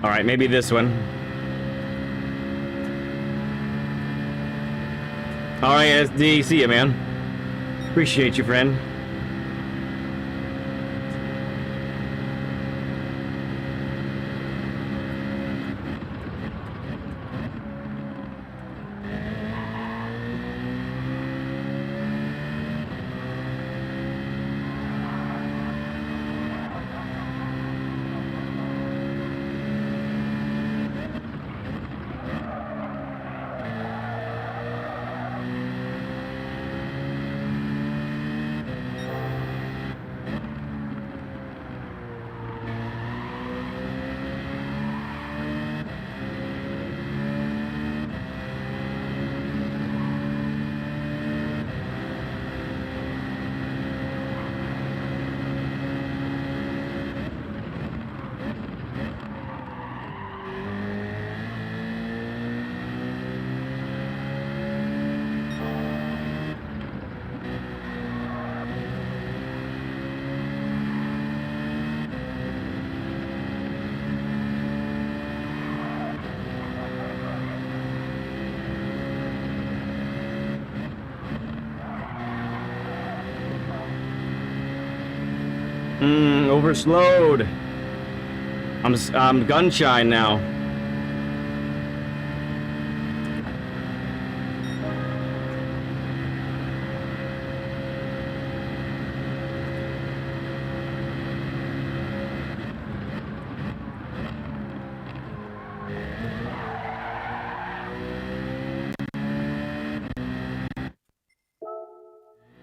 All right, maybe this one. All right, SD, see ya, man. Appreciate you, friend. Overslowed. I'm gun shy now.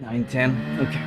Nine, 10. Okay.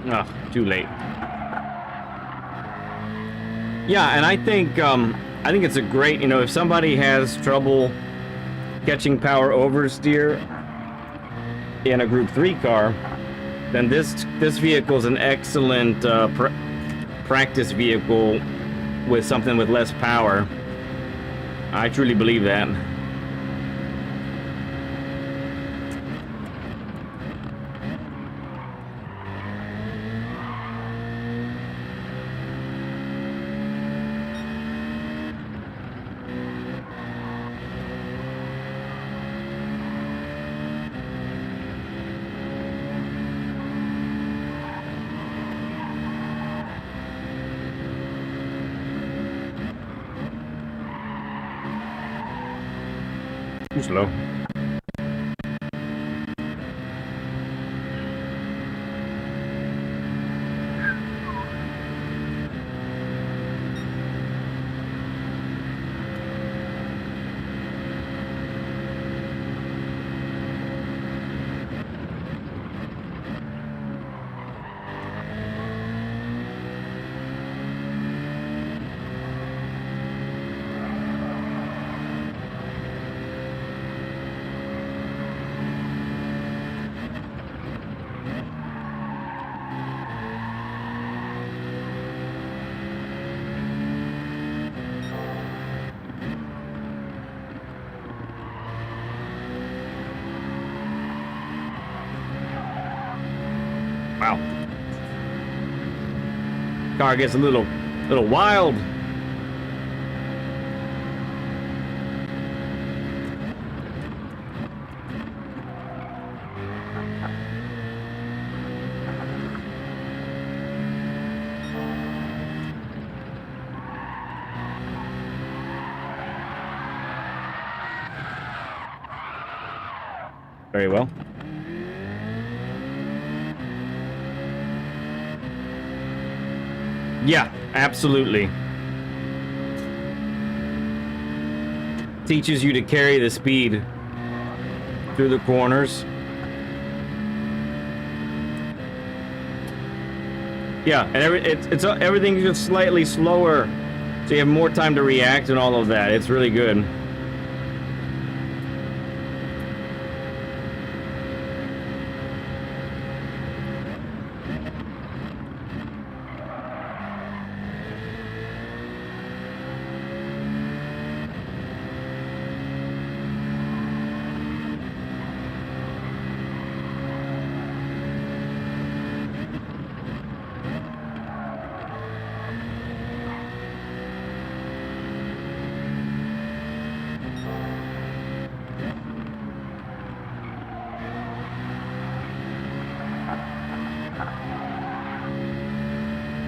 Oh, too late. Yeah, and I think it's a great, you know, if somebody has trouble catching power oversteer in a Group 3 car, then this vehicle is an excellent practice vehicle with something with less power. I truly believe that. Too slow. Wow. Car gets a little wild. Very well. Yeah, absolutely. Teaches you to carry the speed through the corners. Yeah, and everything's just slightly slower, so you have more time to react and all of that. It's really good.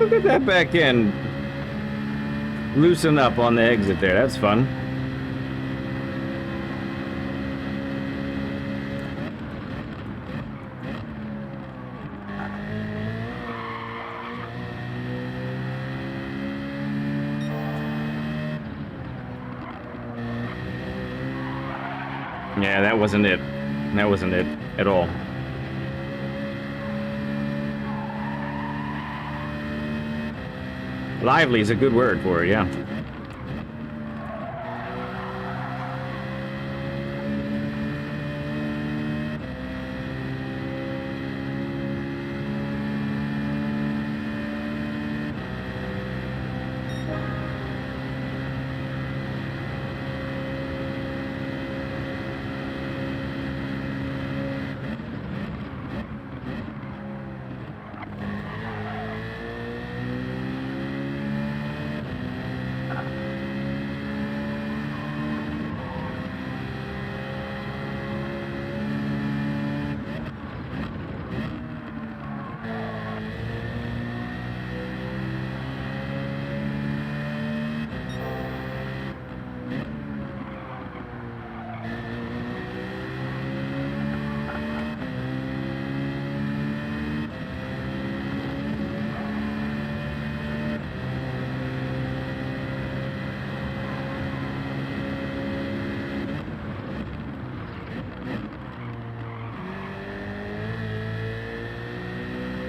Look at that back end. Loosen up on the exit there. That's fun. Yeah, that wasn't it. That wasn't it at all. Lively is a good word for it, yeah.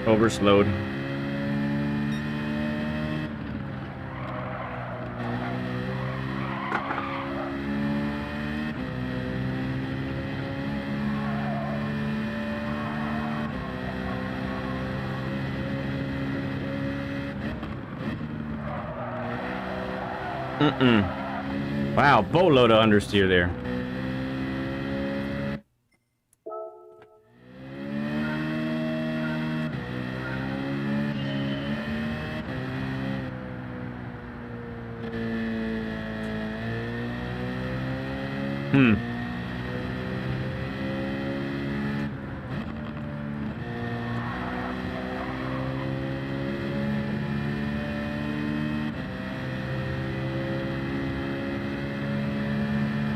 Overslowed. Wow, boatload of understeer there. Hmm.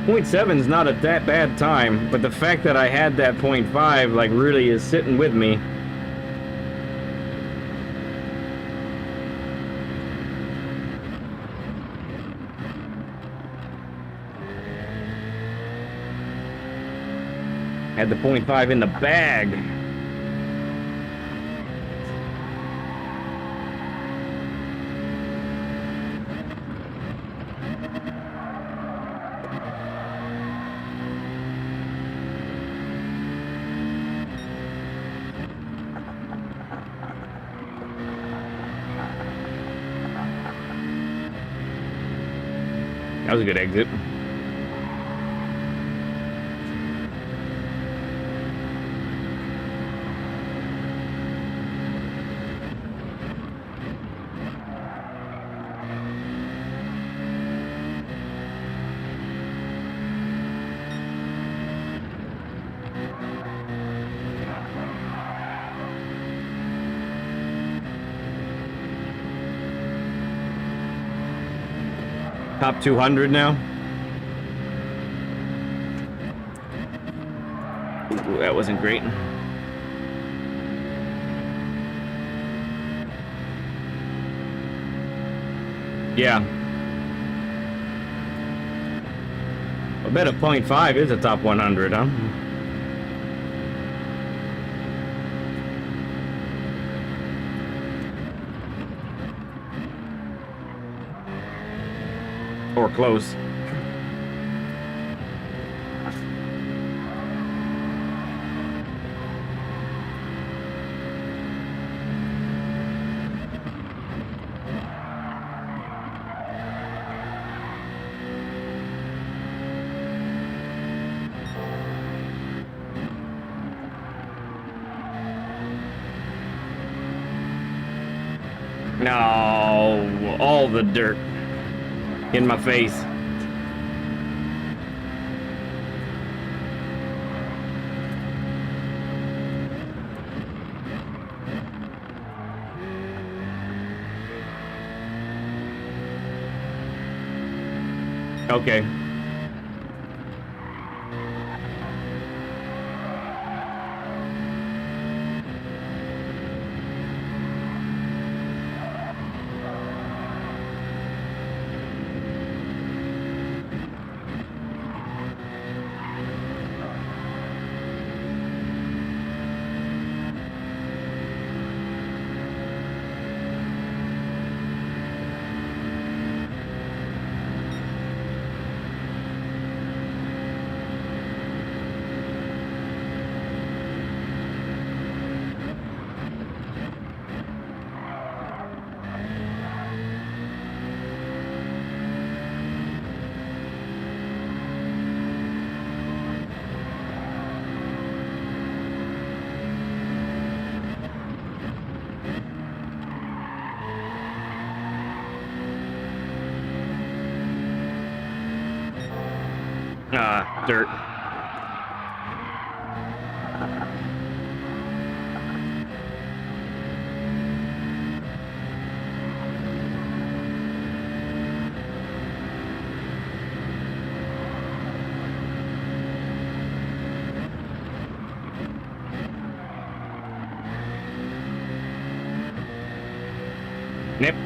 .7 is not a that bad time, but the fact that I had that .5 like really is sitting with me. Had the .5 in the bag. That was a good exit. Top 200 now. Ooh, that wasn't great. Yeah. I bet a .5 is a top 100, huh? Or close. No, all the dirt in my face. Okay. Ah, dirt. Nip.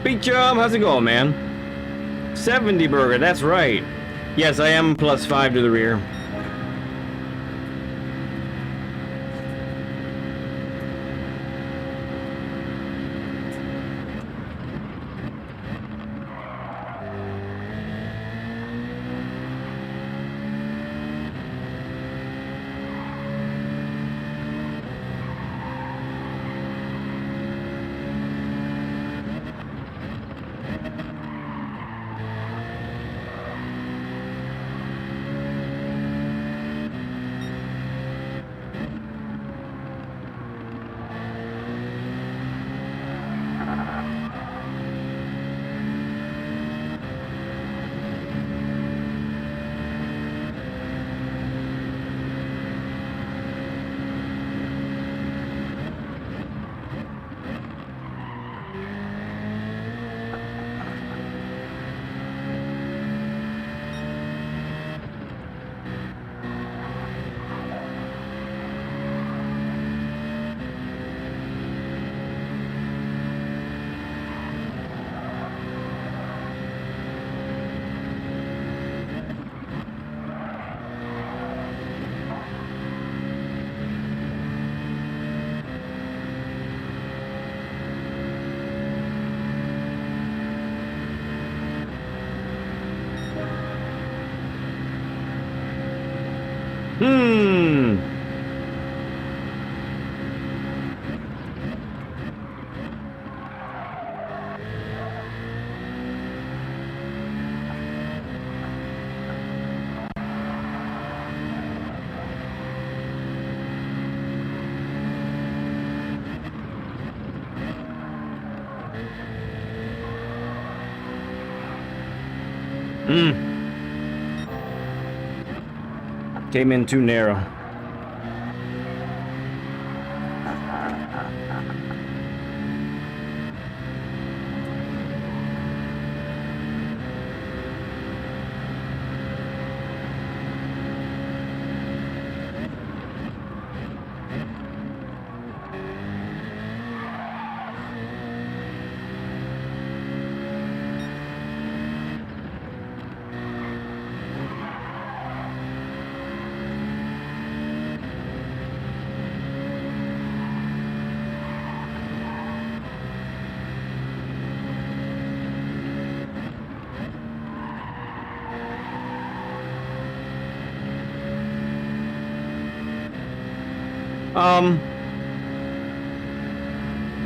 Beecham, how's it going, man? 70 burger, that's right. Yes, I am +5 to the rear. Came in too narrow.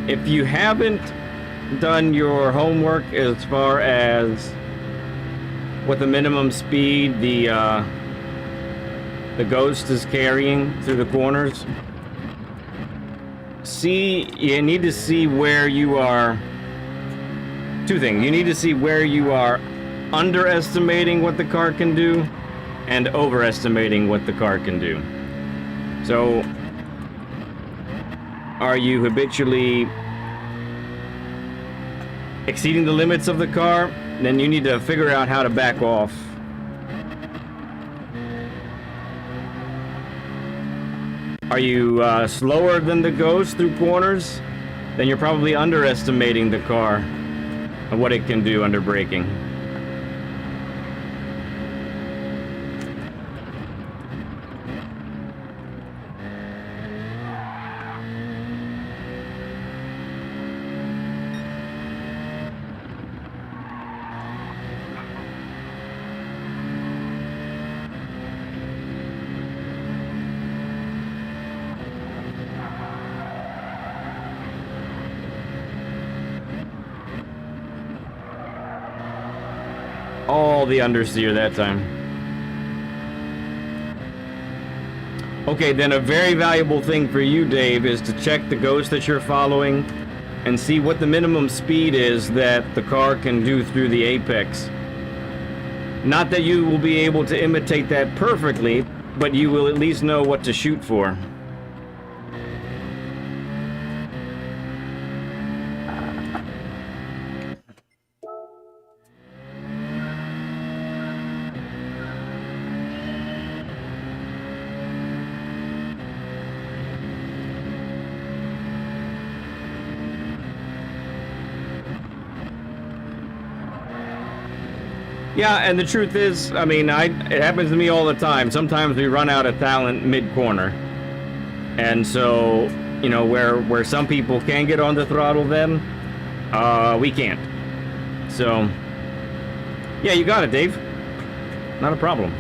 If you haven't done your homework as far as what the minimum speed the Ghost is carrying through the corners, you need to see where you are. Two things. You need to see where you are underestimating what the car can do and overestimating what the car can do. So, are you habitually exceeding the limits of the car? Then you need to figure out how to back off. Are you slower than the Ghost through corners? Then you're probably underestimating the car and what it can do under braking. All the understeer that time. Okay, then a very valuable thing for you, Dave, is to check the Ghost that you're following and see what the minimum speed is that the car can do through the apex. Not that you will be able to imitate that perfectly, but you will at least know what to shoot for. Yeah, and the truth is, I mean, it happens to me all the time. Sometimes we run out of talent mid-corner. And so, you know, where some people can get on the throttle then, we can't. So, yeah, you got it, Dave. Not a problem.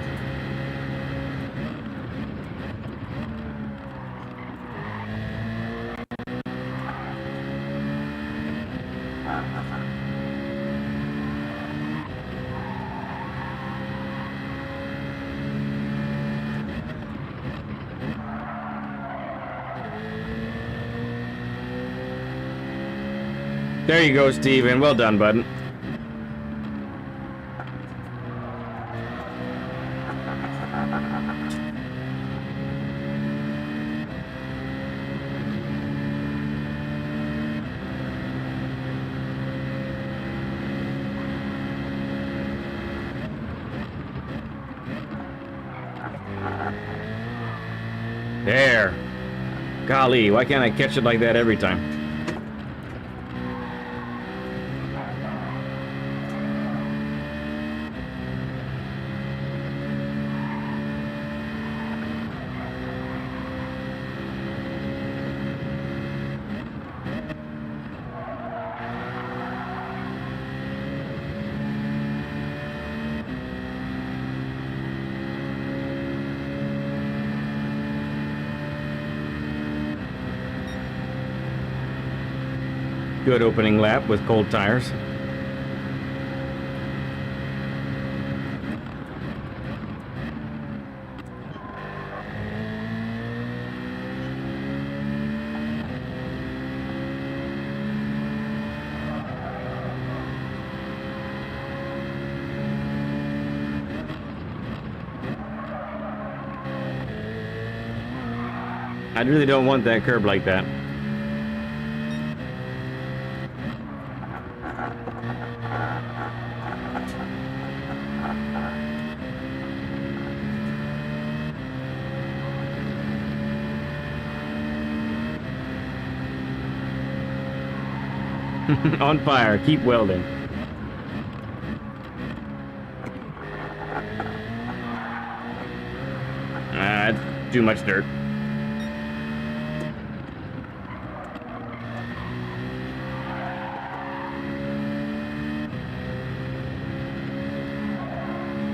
There you go, Steven. Well done, bud. There. Golly, why can't I catch it like that every time? Good opening lap with cold tires. I really don't want that curb like that. On fire, keep welding. It's too much dirt.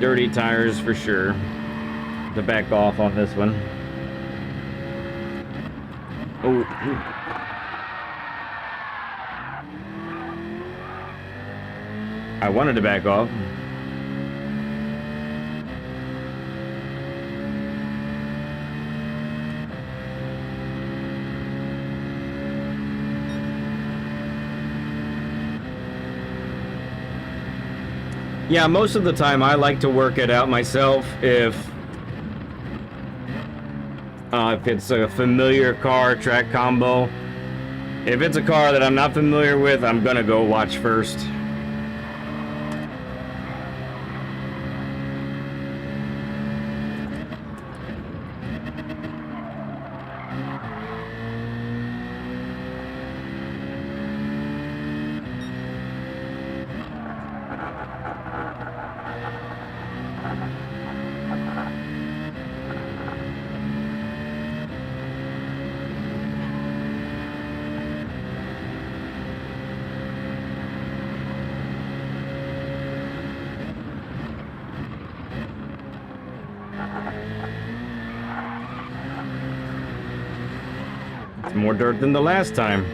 Dirty tires for sure. To back off on this one. Oh. I wanted to back off. Yeah, most of the time I like to work it out myself if it's a familiar car track combo. If it's a car that I'm not familiar with, I'm gonna go watch first. It's more dirt than the last time.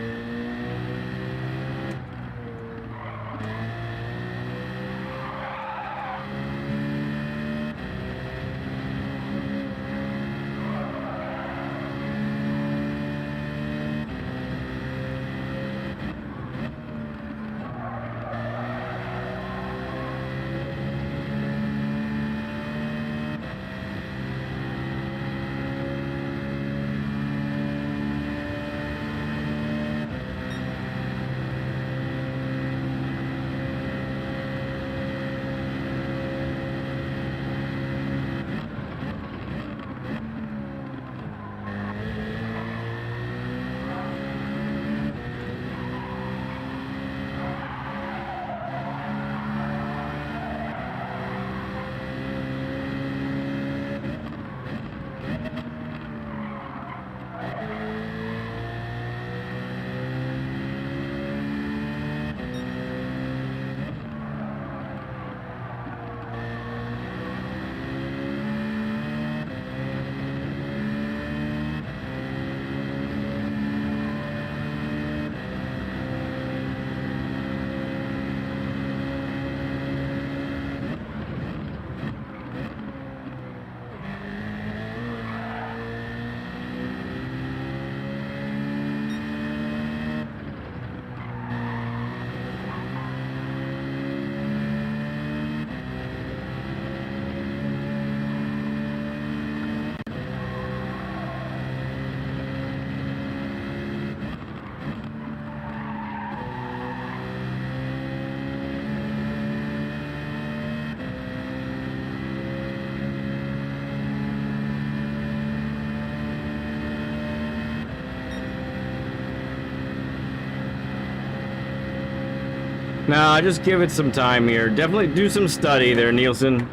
Nah, just give it some time here. Definitely do some study there, Nielsen.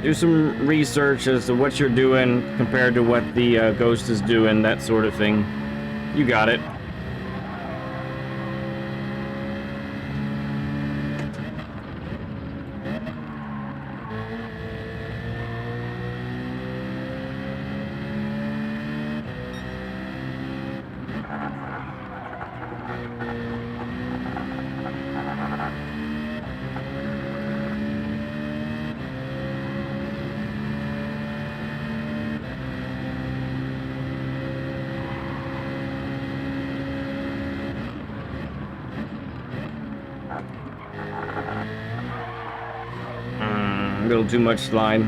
Do some research as to what you're doing compared to what the Ghost is doing, that sort of thing. You got it. A little too much slide.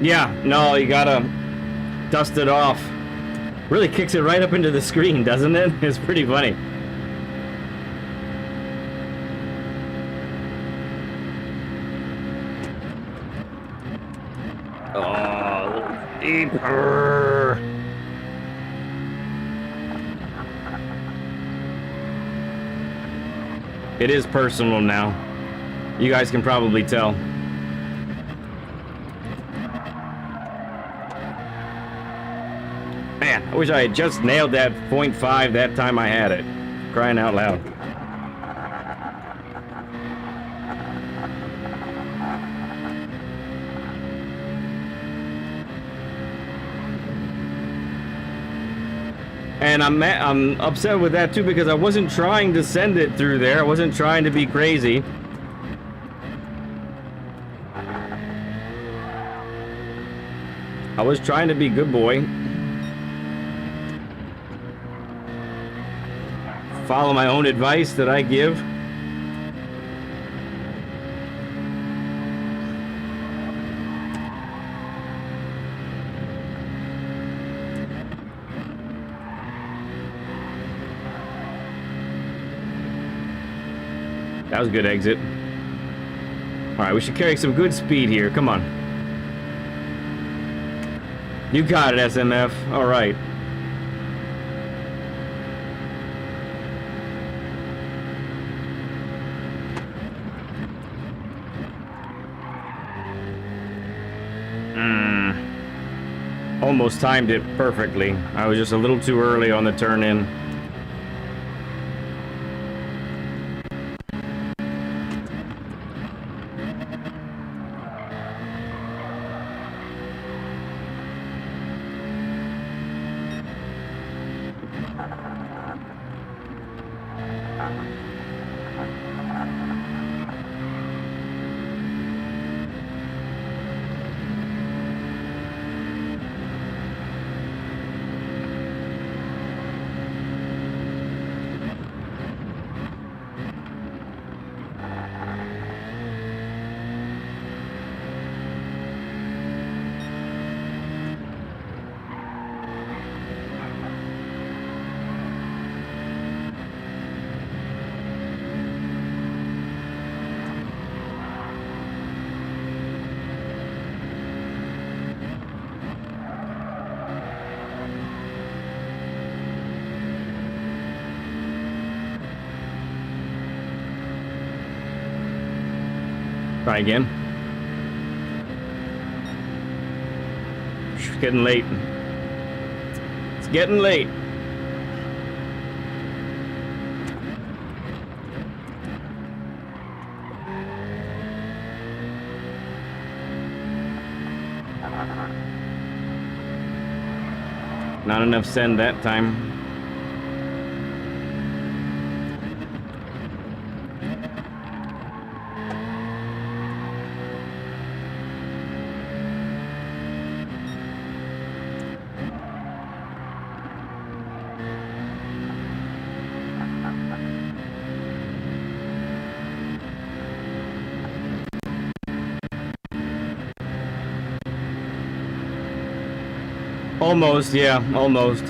Yeah, no, you gotta dust it off. Really kicks it right up into the screen, doesn't it? It's pretty funny. Oh, a little deeper. It is personal now. You guys can probably tell. Man, I wish I had just nailed that 0.5 that time I had it. Crying out loud. And I'm upset with that too because I wasn't trying to send it through there. I wasn't trying to be crazy. I was trying to be good boy. Follow my own advice that I give. That was a good exit. Alright, we should carry some good speed here. Come on. You got it, SMF. Alright. Almost timed it perfectly. I was just a little too early on the turn in. Try again. It's getting late. It's getting late. Not enough send that time. Almost, yeah, almost.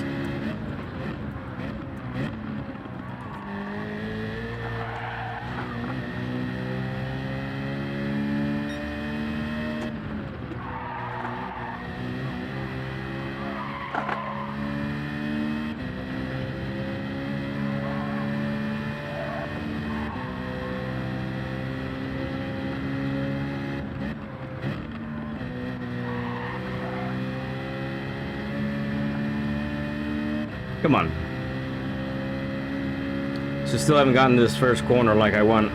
Come on. So still haven't gotten this first corner like I want.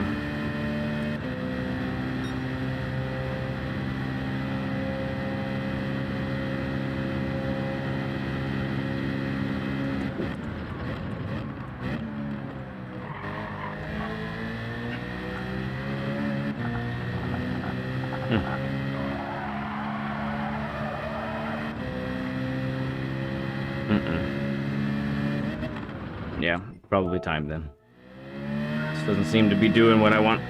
Yeah, probably time then. This doesn't seem to be doing what I want.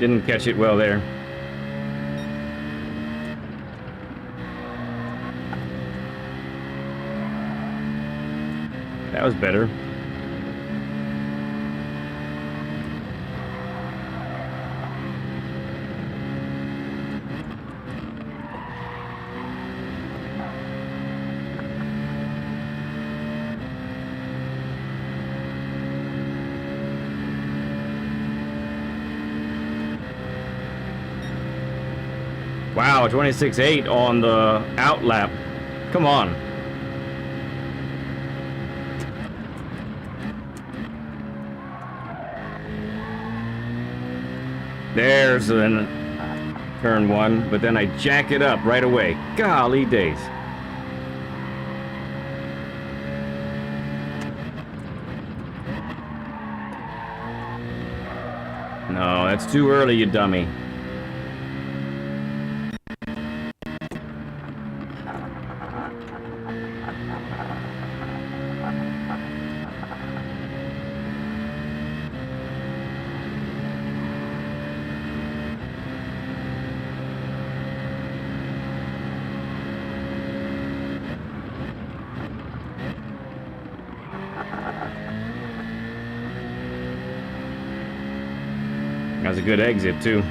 Didn't catch it well there. That was better. Wow, 26.8 on the out lap. Come on. There's an turn one, but then I jack it up right away. Golly days. No, that's too early, you dummy. That was a good exit, too.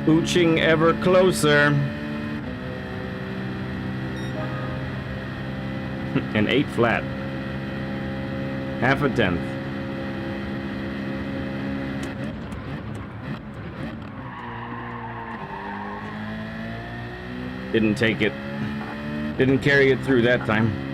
Ooching ever closer. An 8 flat. Half a tenth. Didn't take it. Didn't carry it through that time.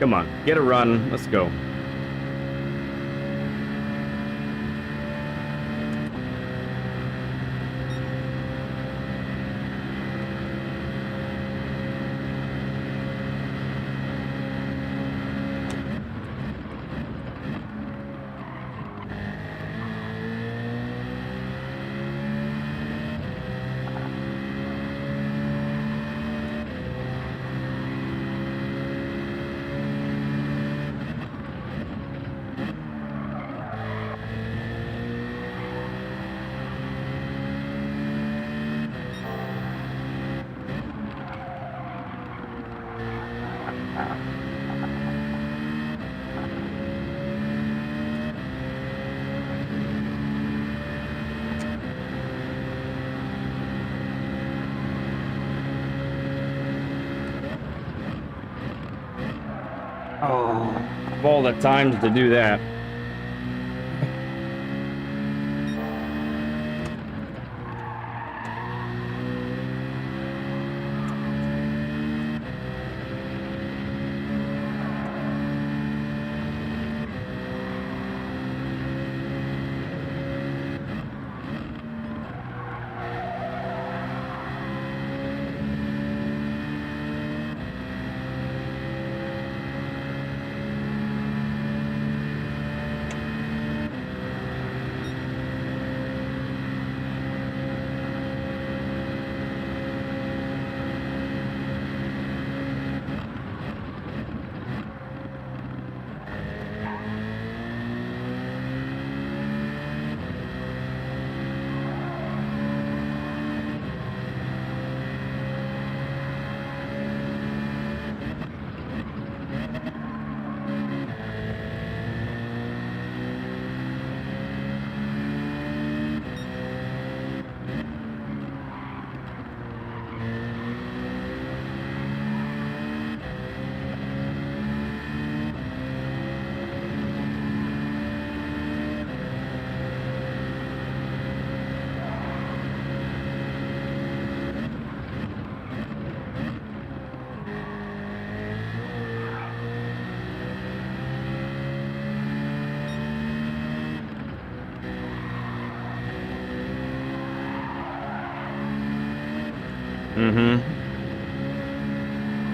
Come on, get a run. Let's go. Oh, of all the times to do that.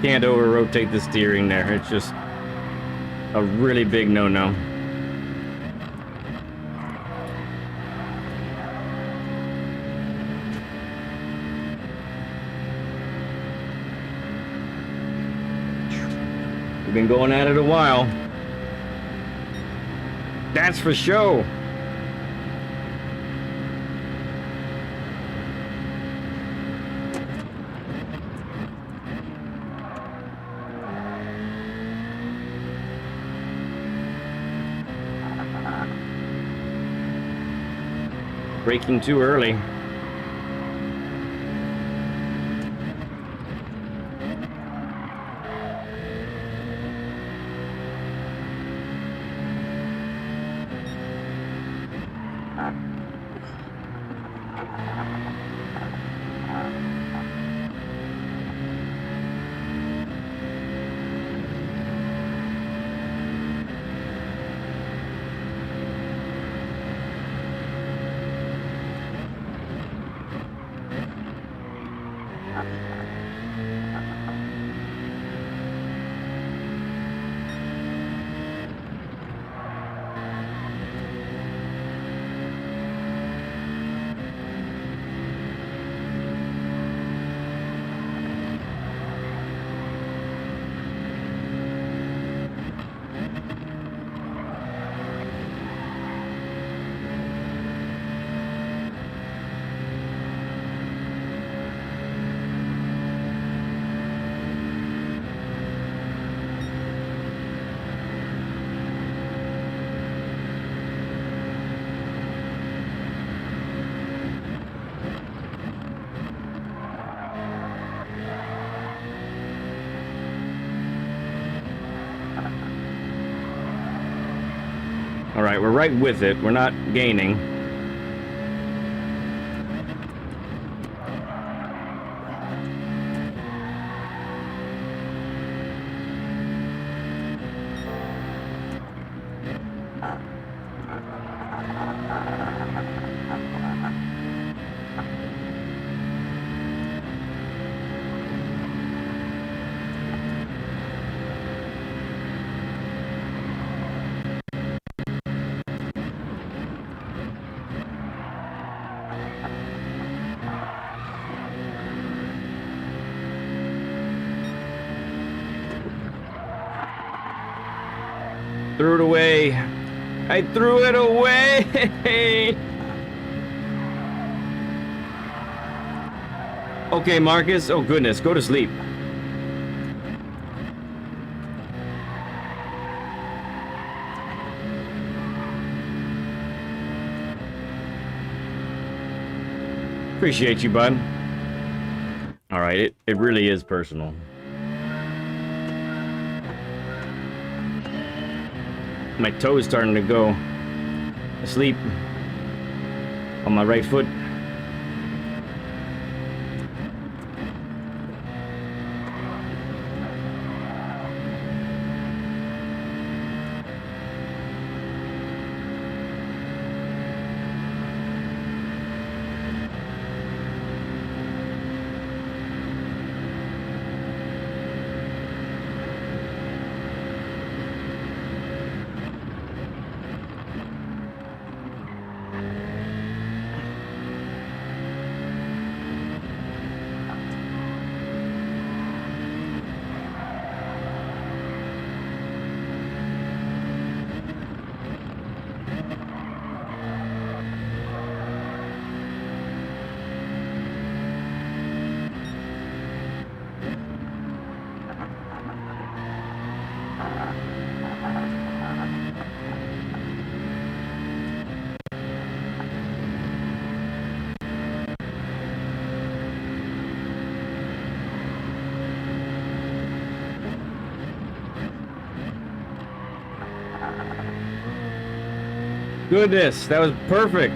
Can't over-rotate the steering there. It's just a really big no-no. We've been going at it a while. That's for show. Braking too early. All right, we're right with it. We're not gaining. Threw it away. I threw it away. Okay, Marcus. Oh, goodness. Go to sleep. Appreciate you, bud. All right, it really is personal. My toe is starting to go asleep on my right foot. Goodness, that was perfect.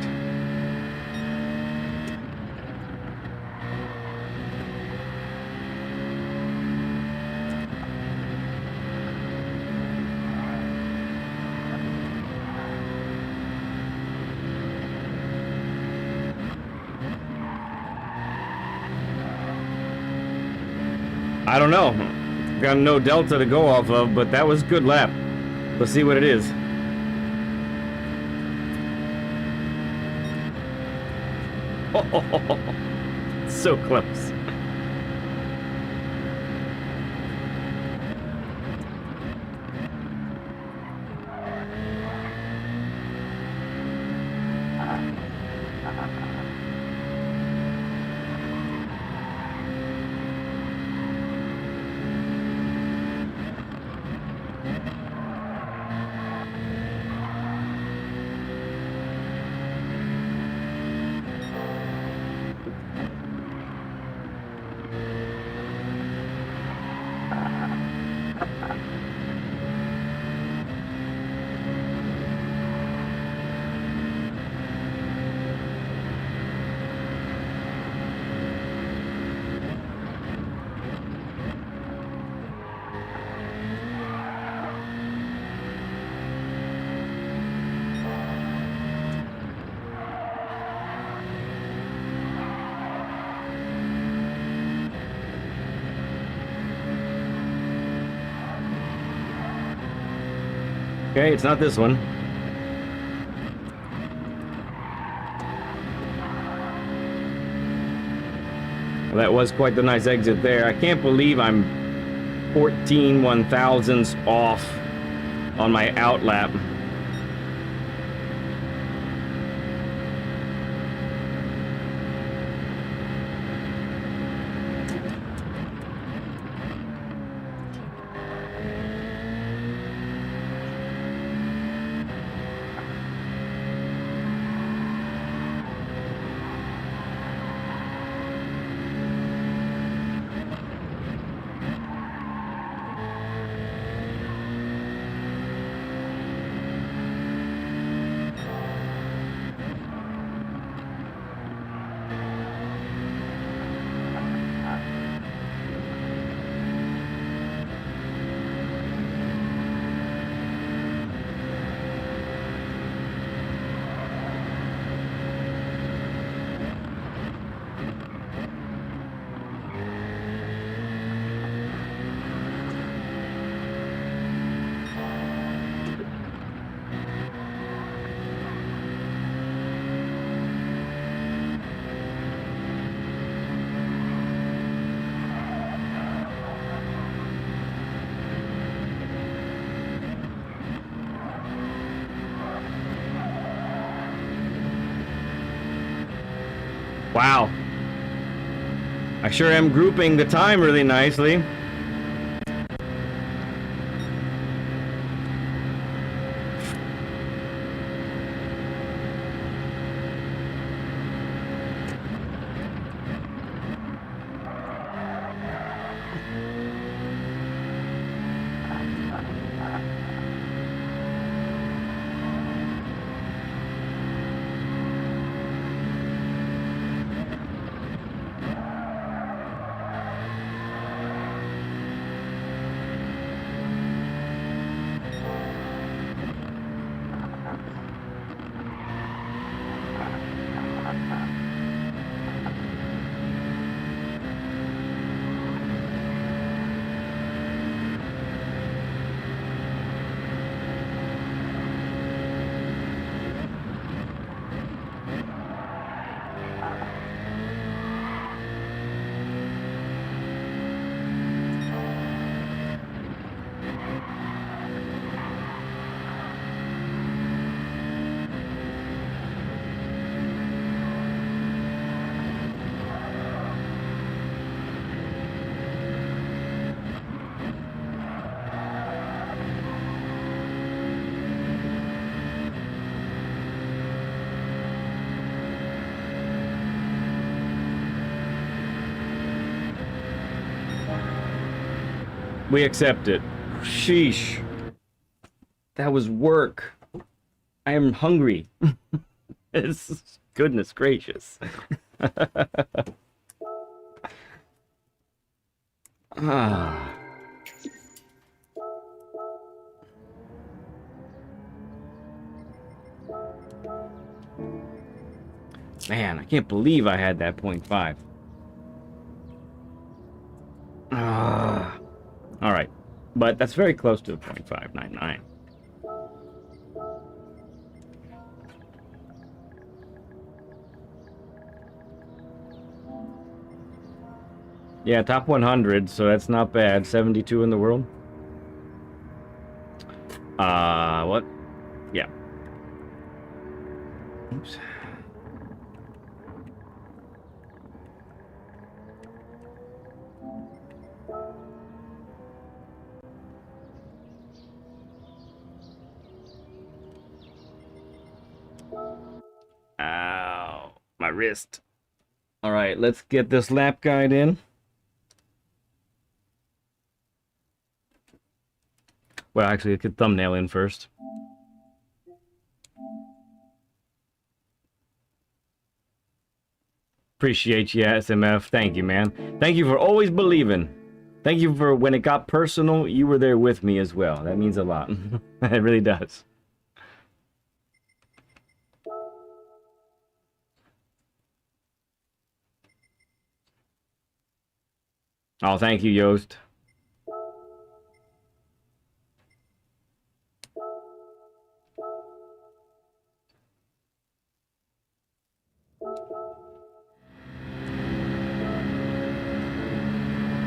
I don't know. Got no delta to go off of, but that was a good lap. Let's see what it is. Oh, so close. Okay, it's not this one. Well, that was quite the nice exit there. I can't believe I'm 14 1,000ths off on my out lap. Wow. I sure am grouping the time really nicely. We accept it. Sheesh. That was work. I am hungry. It's, goodness gracious. Ah. Man, I can't believe I had that 0.5. Ah. All right, but that's very close to 0.599. Yeah, top 100, so that's not bad. 72 in the world. What? Yeah. Oops. Ow, my wrist. All right, let's get this lap guide in. Well, actually, let's get thumbnail in first. Appreciate you, SMF. Thank you, man. Thank you for always believing. Thank you for when it got personal, you were there with me as well. That means a lot. It really does. Oh, thank you, Yost.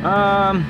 Um...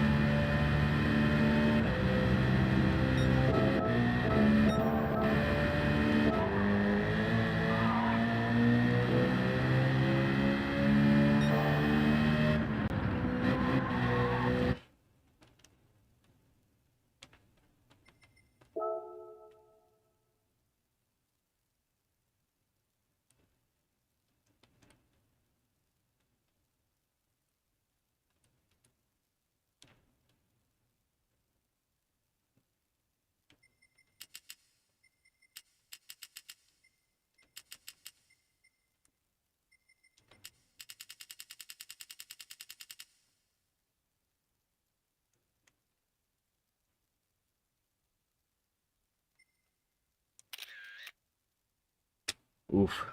Oof.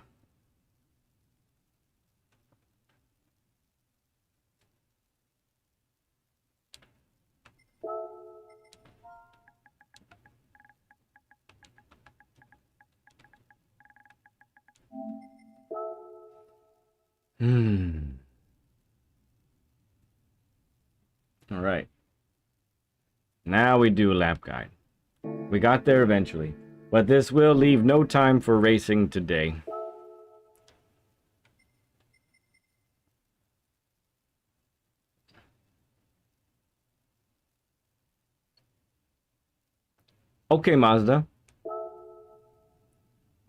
All right. Now we do a lap guide. We got there eventually, but this will leave no time for racing today. Okay, Mazda.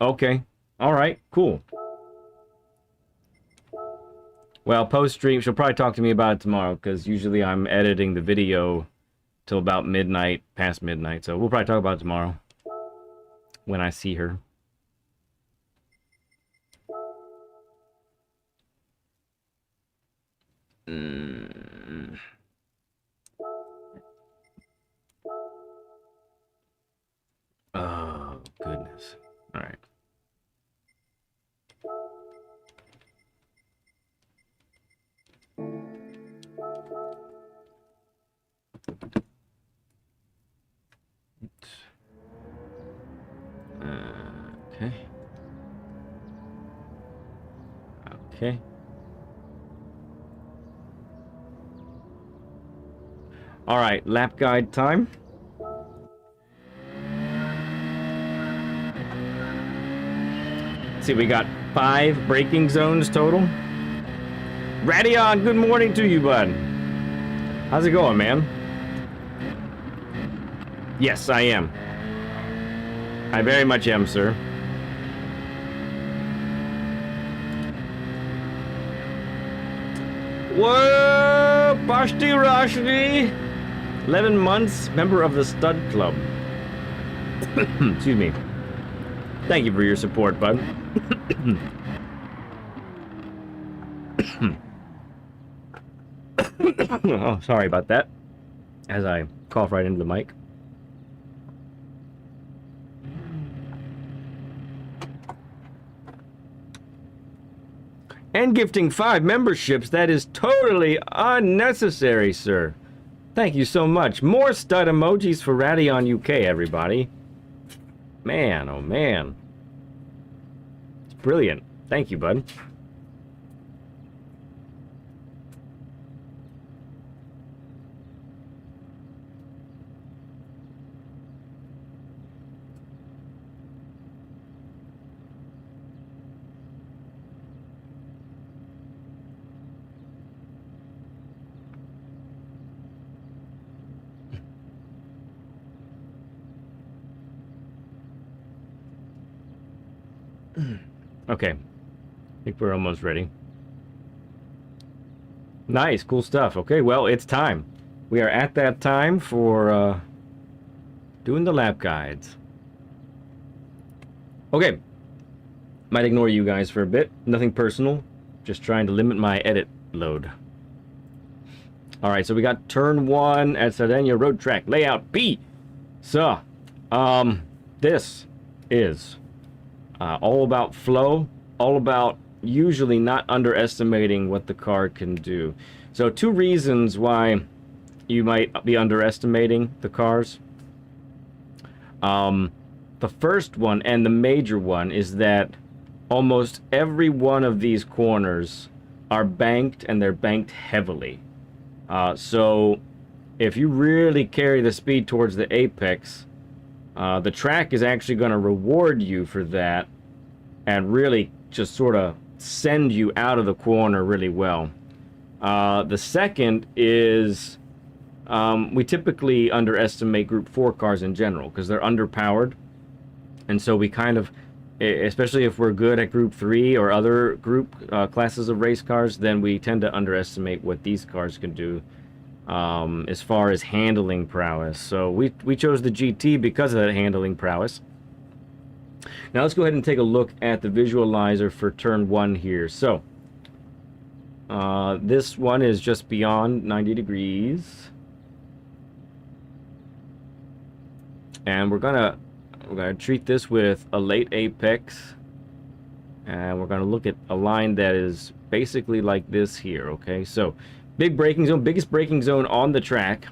Okay. All right, cool. Well, post-stream, she'll probably talk to me about it tomorrow, because usually I'm editing the video till about midnight, past midnight, so we'll probably talk about it tomorrow when I see her. Oh, goodness. All right. Okay. Okay. All right, lap guide time. See, we got 5 braking zones total. Radion, good morning to you, bud. How's it going, man? Yes, I am. I very much am, sir. Whoa! Bashti Rashdi! 11 months, member of the Stud Club. Excuse me. Thank you for your support, bud. Oh, sorry about that. As I cough right into the mic. And gifting 5 memberships, that is totally unnecessary, sir. Thank you so much. More stud emojis for Radion UK, everybody. Man, oh man. It's brilliant. Thank you, bud. Okay. I think we're almost ready. Nice, cool stuff. Okay, well, it's time. We are at that time for doing the lap guides. Okay. Might ignore you guys for a bit. Nothing personal. Just trying to limit my edit load. Alright, so we got turn 1 at Sardinia Road Track. Layout B. So, this is all about flow, all about usually not underestimating what the car can do. So 2 reasons why you might be underestimating the cars. The first one, and the major one, is that almost every one of these corners are banked, and they're banked heavily. So if you really carry the speed towards the apex, the track is actually going to reward you for that and really just sort of send you out of the corner really well. The second is we typically underestimate Group 4 cars in general because they're underpowered. And so we kind of, especially if we're good at Group 3 or other group classes of race cars, then we tend to underestimate what these cars can do as far as handling prowess. So we chose the GT because of that handling prowess. Now let's go ahead and take a look at the visualizer for turn 1 here. So this one is just beyond 90 degrees. And we're gonna treat this with a late apex. And we're gonna look at a line that is basically like this here, okay? So big braking zone, biggest braking zone on the track.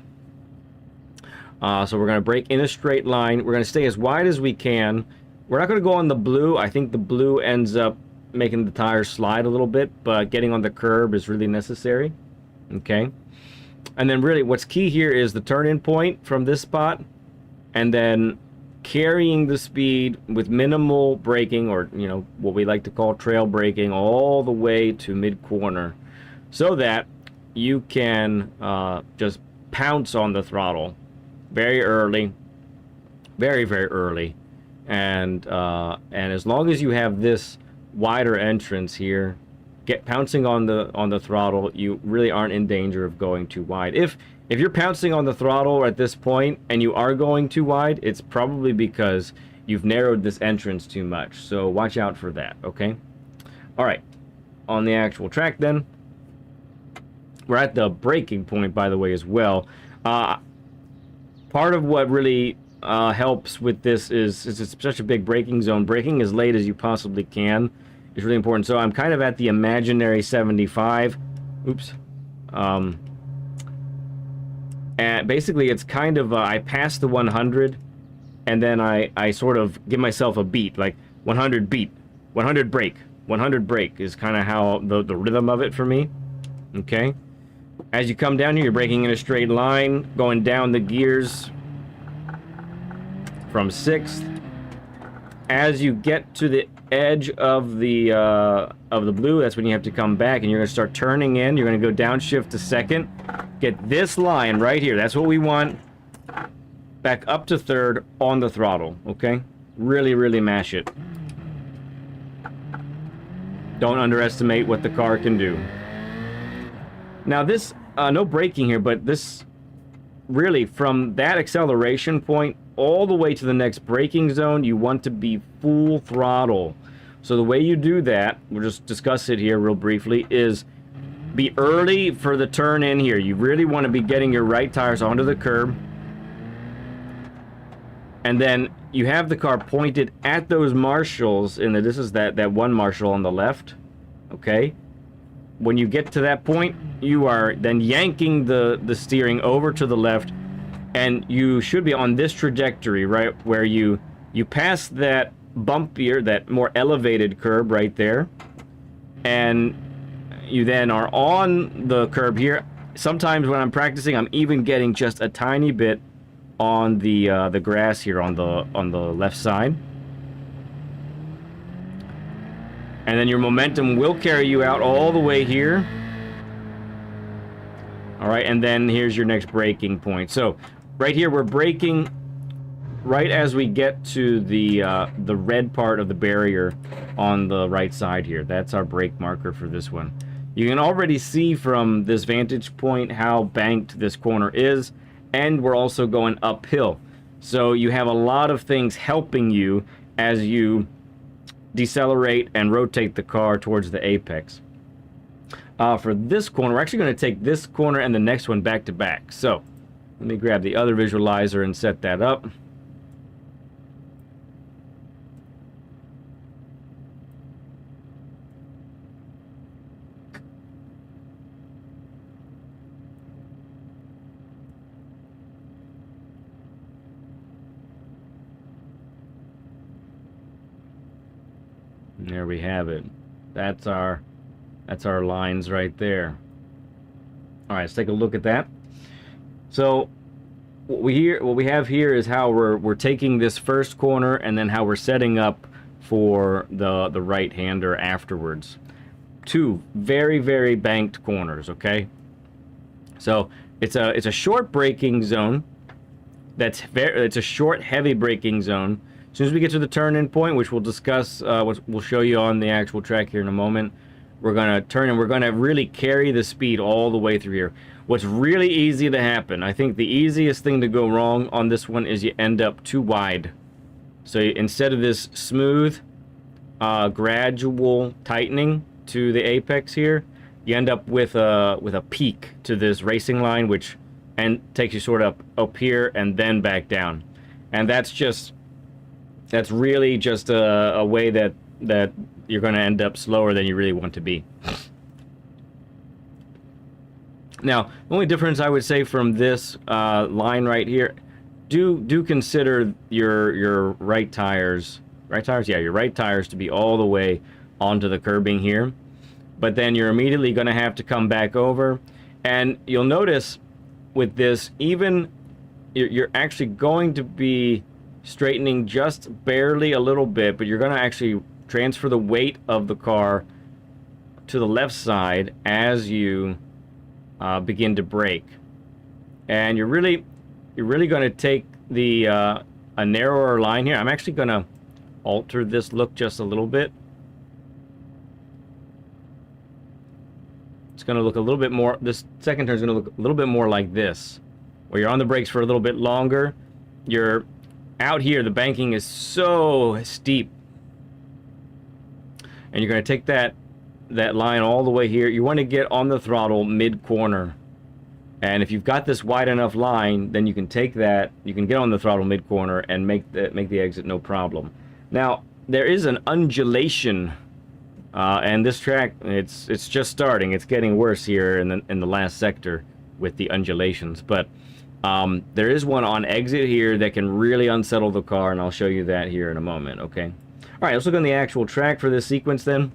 So we're gonna brake in a straight line. We're gonna stay as wide as we can. We're not gonna go on the blue. I think the blue ends up making the tires slide a little bit, but getting on the curb is really necessary, okay? And then really what's key here is the turn-in point from this spot, and then carrying the speed with minimal braking, or you know what we like to call trail braking, all the way to mid-corner, so that you can just pounce on the throttle very early very, very early. And as long as you have this wider entrance here, pouncing on the throttle, you really aren't in danger of going too wide. If you're pouncing on the throttle at this point and you are going too wide, it's probably because you've narrowed this entrance too much. So watch out for that, okay? All right, on the actual track then. We're at the braking point, by the way, as well. Part of what really helps with this is it's such a big braking zone. Braking as late as you possibly can is really important. So I'm kind of at the imaginary 75. Oops. And basically, it's kind of I pass the 100, and then I sort of give myself a beat, like 100 beat, 100 brake, 100 brake is kind of how the rhythm of it for me. Okay. As you come down here, you're braking in a straight line, going down the gears from 6th. As you get to the edge of the blue, that's when you have to come back, and you're going to start turning in. You're going to go downshift to 2nd. Get this line right here. That's what we want. Back up to 3rd on the throttle, okay? Really, really mash it. Don't underestimate what the car can do. Now this, no braking here, but this really, from that acceleration point all the way to the next braking zone, you want to be full throttle. So the way you do that, we'll just discuss it here real briefly, is be early for the turn in here. You really want to be getting your right tires onto the curb. And then you have the car pointed at those marshals, and this is that one marshal on the left, okay? When you get to that point, you are then yanking the steering over to the left, and you should be on this trajectory, right, where you pass that bumpier, that more elevated curb right there, and you then are on the curb here. Sometimes when I'm practicing, I'm even getting just a tiny bit on the grass here on the left side. And then your momentum will carry you out all the way here. All right, and then here's your next braking point. So right here, we're braking right as we get to the red part of the barrier on the right side here. That's our brake marker for this one. You can already see from this vantage point how banked this corner is, and we're also going uphill. So you have a lot of things helping you as you decelerate and rotate the car towards the apex. For this corner, we're actually going to take this corner and the next one back to back. So let me grab the other visualizer and set that up. And there we have it. That's our lines right there. All right, let's take a look at that. So what we have here is how we're taking this first corner, and then how we're setting up for the right-hander afterwards. Two very, very banked corners, okay? So it's a short braking zone. It's a short, heavy braking zone. As soon as we get to the turn-in point, which we'll discuss, we'll show you on the actual track here in a moment, we're going to turn and we're going to really carry the speed all the way through here. What's really easy to happen, I think the easiest thing to go wrong on this one is you end up too wide. So instead of this smooth, gradual tightening to the apex here, you end up with a peak to this racing line, which takes you sort of up here and then back down. And that's really just a way that you're going to end up slower than you really want to be. Now, the only difference I would say from this line right here, do consider your right tires, your right tires to be all the way onto the curbing here. But then you're immediately going to have to come back over, and you'll notice with this, even you're actually going to be straightening just barely a little bit, but you're going to actually transfer the weight of the car to the left side as you begin to brake. And you're really going to take the a narrower line here. I'm actually going to alter this look just a little bit. It's going to look a little bit more, this second turn is going to look a little bit more like this, where you're on the brakes for a little bit longer. You're out here, the banking is so steep. And you're going to take that line all the way here. You want to get on the throttle mid-corner. And if you've got this wide enough line, then you can take that, you can get on the throttle mid-corner and make the exit no problem. Now, there is an undulation, and this track, it's just starting. It's getting worse here in the last sector with the undulations. But there is one on exit here that can really unsettle the car, and I'll show you that here in a moment, okay? All right, let's look on the actual track for this sequence then.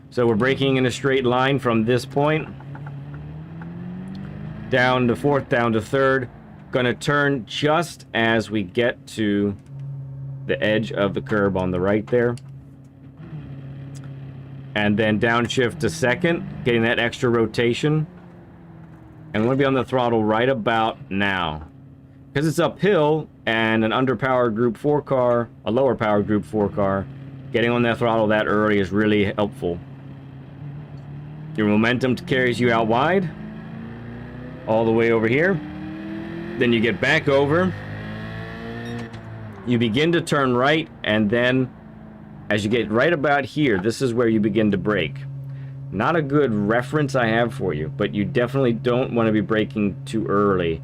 So we're braking in a straight line from this point down to fourth, down to third. Gonna turn just as we get to the edge of the curb on the right there. And then downshift to second, getting that extra rotation. And we're gonna be on the throttle right about now. Because it's uphill and an underpowered Group 4 car, a lower powered Group 4 car, getting on that throttle that early is really helpful. Your momentum carries you out wide, all the way over here. Then you get back over. You begin to turn right, and then as you get right about here, this is where you begin to brake. Not a good reference I have for you, but you definitely don't want to be braking too early.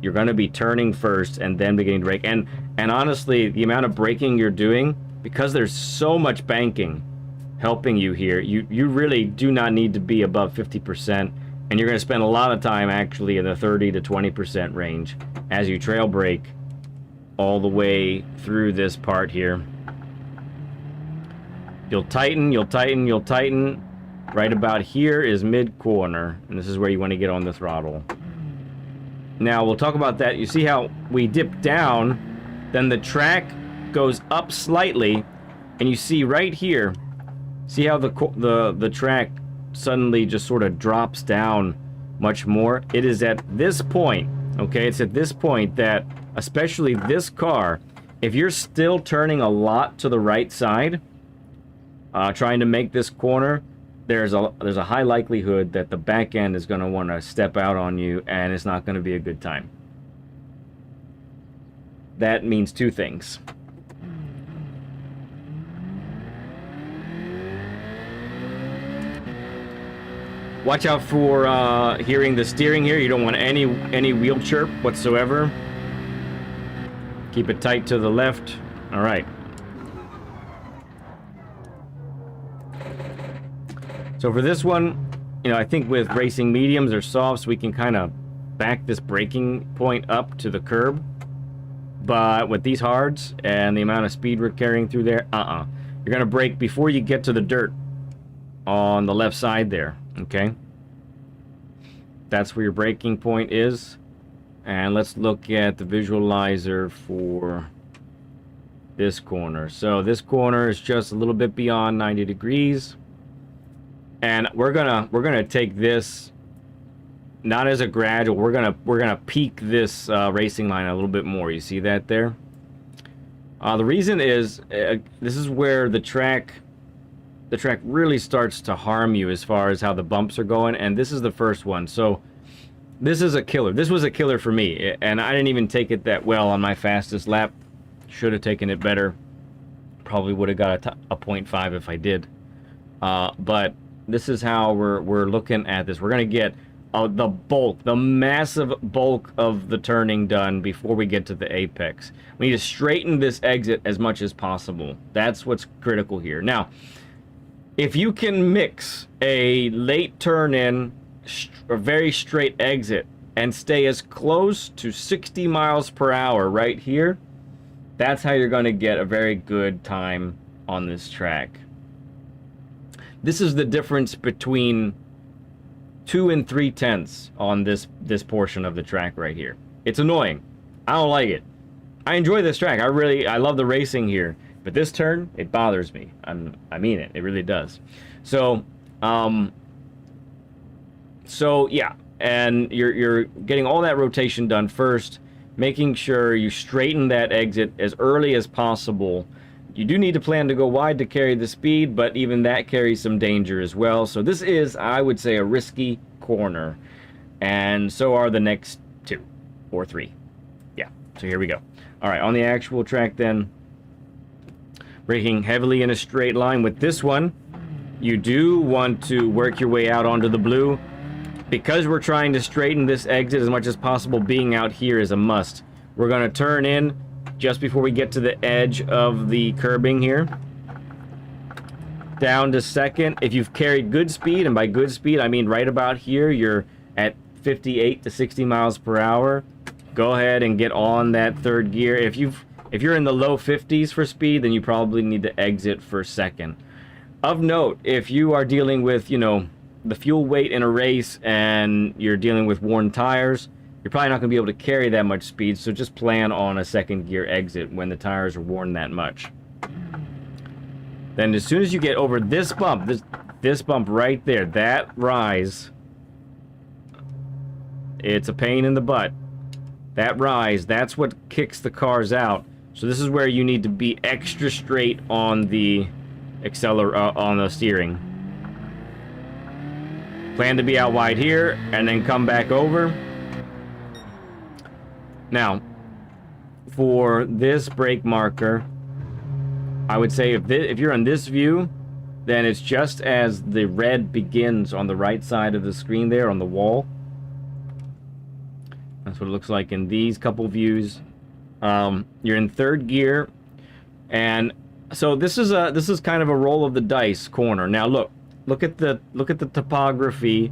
You're going to be turning first and then beginning to brake. And honestly, the amount of braking you're doing, because there's so much banking helping you here, you really do not need to be above 50%. And you're going to spend a lot of time actually in the 30 to 20% range as you trail brake all the way through this part here. You'll tighten, you'll tighten, you'll tighten. Right about here is mid-corner, and this is where you want to get on the throttle. Now, we'll talk about that. You see how we dip down, then the track goes up slightly, and you see right here, see how the track suddenly just sort of drops down much more. It is at this point, okay, it's at this point that, especially this car, if you're still turning a lot to the right side, trying to make this corner, there's a high likelihood that the back end is going to want to step out on you, and it's not going to be a good time. That means two things. Watch out for hearing the steering here. You don't want any wheel chirp whatsoever. Keep it tight to the left. All right. So for this one, you know, I think with racing mediums or softs, we can kind of back this braking point up to the curb. But with these hards and the amount of speed we're carrying through there, you're going to brake before you get to the dirt on the left side there, okay? That's where your braking point is. And let's look at the visualizer for this corner. So this corner is just a little bit beyond 90 degrees. And we're gonna take this not as a gradual. We're gonna peak this racing line a little bit more. You see that there? The reason is this is where the track really starts to harm you as far as how the bumps are going, and this is the first one. So this is a killer. This was a killer for me, and I didn't even take it that well on my fastest lap. Should have taken it better. Probably would have got a 0.5 if I did. But this is how we're looking at this. We're gonna get the massive bulk of the turning done before we get to the apex. We need to straighten this exit as much as possible. That's what's critical here. Now, if you can mix a late turn in, a very straight exit, and stay as close to 60 miles per hour right here, that's how you're gonna get a very good time on this track. This is the difference between 2 and 3/10 on this portion of the track right here. It's annoying. I don't like it. I enjoy this track. I love the racing here, but this turn, it bothers me. I mean it. It really does. So yeah, and you're getting all that rotation done first. making sure you straighten that exit as early as possible. You do need to plan to go wide to carry the speed, but even that carries some danger as well. So this is, I would say, a risky corner. And so are the next 2 or 3. Yeah, so here we go. All right, on the actual track then, braking heavily in a straight line. With this one, you do want to work your way out onto the blue. Because we're trying to straighten this exit as much as possible, being out here is a must. We're going to turn in just before we get to the edge of the curbing here. Down to second. If you've carried good speed, and by good speed I mean right about here, you're at 58 to 60 miles per hour, go ahead and get on that third gear. If you're in the low 50s for speed, then you probably need to exit for second. Of note, if you are dealing with, you know, the fuel weight in a race and you're dealing with worn tires, you're probably not going to be able to carry that much speed, so just plan on a second gear exit when the tires are worn that much. Then as soon as you get over this bump, this bump right there, that rise, it's a pain in the butt. That rise, that's what kicks the cars out. So this is where you need to be extra straight on the on the steering. Plan to be out wide here and then come back over. Now, for this brake marker, I would say if you're on this view, then it's just as the red begins on the right side of the screen there on the wall. That's what it looks like in these couple views. You're in third gear, and so this is kind of a roll of the dice corner. Now look at the topography.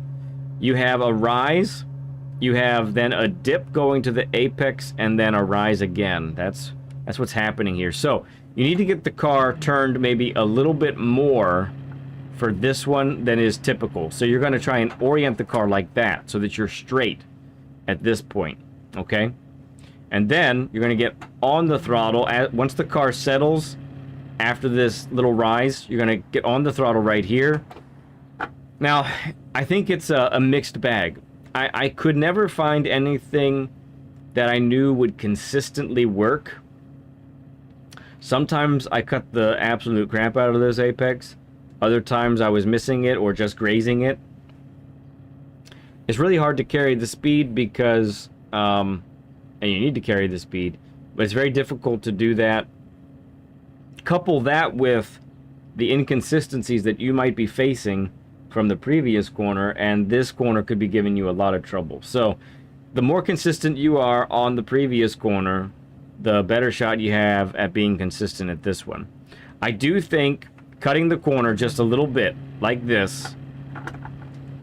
You have a rise. You have then a dip going to the apex and then a rise again. That's what's happening here. So you need to get the car turned maybe a little bit more for this one than is typical. So you're going to try and orient the car like that so that you're straight at this point, okay? And then you're going to get on the throttle. Once the car settles after this little rise, you're going to get on the throttle right here. Now, I think it's a mixed bag. I could never find anything that I knew would consistently work. Sometimes I cut the absolute crap out of this apex. Other times I was missing it or just grazing it. It's really hard to carry the speed because, and you need to carry the speed, but it's very difficult to do that. Couple that with the inconsistencies that you might be facing from the previous corner, and this corner could be giving you a lot of trouble. So the more consistent you are on the previous corner, the better shot you have at being consistent at this one. I do think cutting the corner just a little bit like this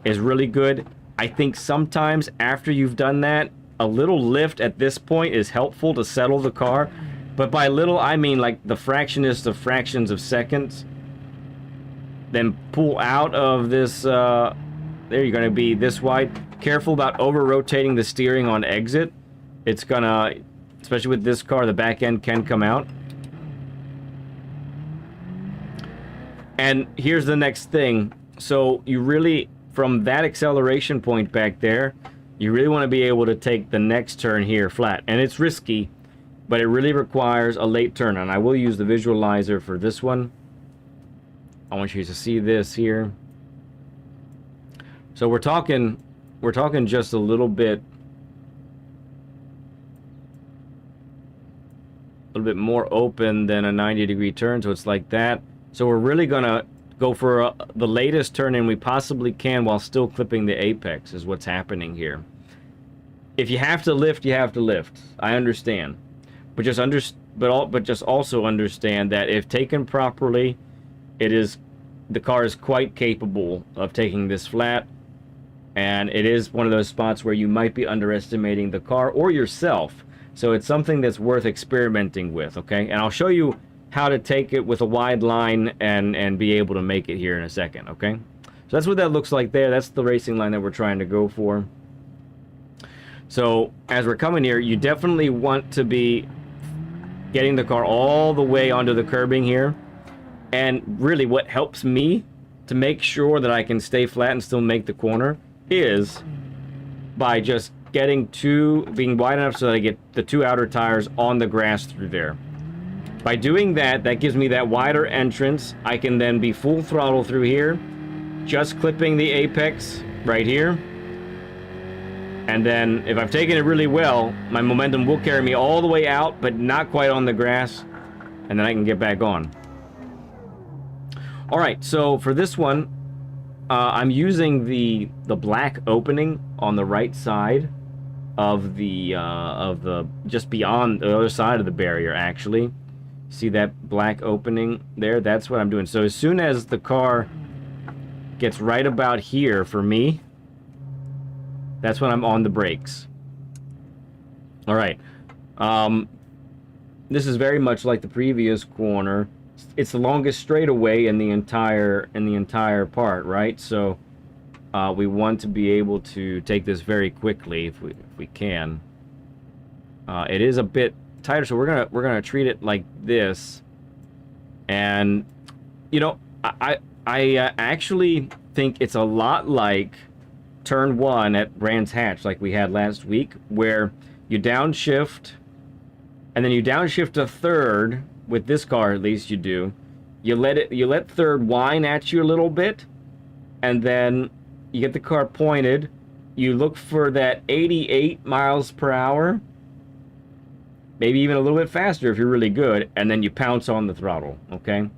is really good. I think sometimes after you've done that, a little lift at this point is helpful to settle the car. But by little, I mean like the fractionest of fractions of seconds. Then pull out of this, there you're going to be this wide. Careful about over-rotating the steering on exit. It's going to, especially with this car, the back end can come out. And here's the next thing. So you really, from that acceleration point back there, you really want to be able to take the next turn here flat. And it's risky, but it really requires a late turn. And I will use the visualizer for this one. I want you to see this here. So we're talking just a little bit more open than a 90-degree turn, so it's like that. So we're really gonna go for the latest turn in we possibly can while still clipping the apex is what's happening here. If you have to lift, you have to lift. I understand, but just also understand that if taken properly, the car is quite capable of taking this flat, and it is one of those spots where you might be underestimating the car or yourself. So it's something that's worth experimenting with, okay? And I'll show you how to take it with a wide line and be able to make it here in a second, okay? So that's what that looks like there. That's the racing line that we're trying to go for. So as we're coming here, you definitely want to be getting the car all the way onto the curbing here. And really what helps me to make sure that I can stay flat and still make the corner is by just being wide enough so that I get the 2 outer tires on the grass through there. By doing that, that gives me that wider entrance. I can then be full throttle through here, just clipping the apex right here. And then, if I've taken it really well, my momentum will carry me all the way out, but not quite on the grass. And then I can get back on. Alright, so for this one, I'm using the black opening on the right side of the just beyond the other side of the barrier, actually. See that black opening there? That's what I'm doing. So as soon as the car gets right about here for me, that's when I'm on the brakes. All right. This is very much like the previous corner. It's the longest straightaway in the entire part, right? So we want to be able to take this very quickly if we can. It is a bit tighter, so we're gonna treat it like this. And you know, I actually think it's a lot like turn 1 at Brands Hatch, like we had last week, where you downshift, and then you downshift a third. With this car, at least you do. You let third whine at you a little bit, and then you get the car pointed. You look for that 88 miles per hour, maybe even a little bit faster if you're really good, and then you pounce on the throttle, okay?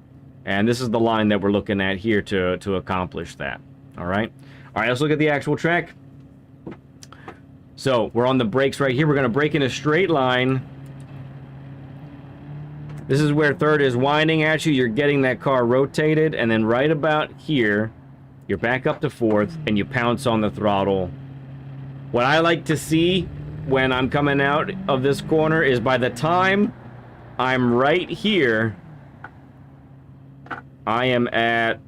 And this is the line that we're looking at here to accomplish that, all right? All right, let's look at the actual track. So we're on the brakes right here. We're going to brake in a straight line. This is where third is whining at you. You're getting that car rotated, and then right about here, you're back up to fourth, and you pounce on the throttle. What I like to see when I'm coming out of this corner is by the time I'm right here, I am at,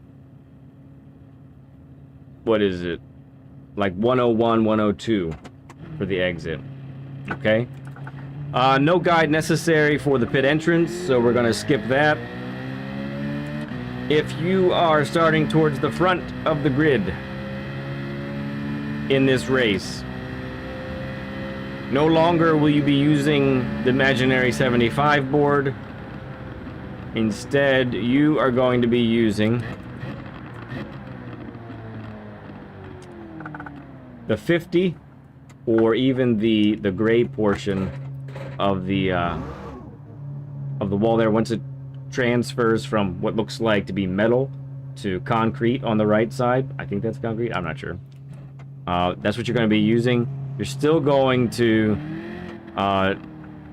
what is it? Like 101, 102 for the exit. Okay? No guide necessary for the pit entrance, so we're going to skip that. If you are starting towards the front of the grid in this race, no longer will you be using the imaginary 75 board. Instead, you are going to be using the 50 or even the gray portion of the wall there. Once it transfers from what looks like to be metal to concrete on the right side, I think that's concrete, I'm not sure. That's what you're going to be using. You're still going to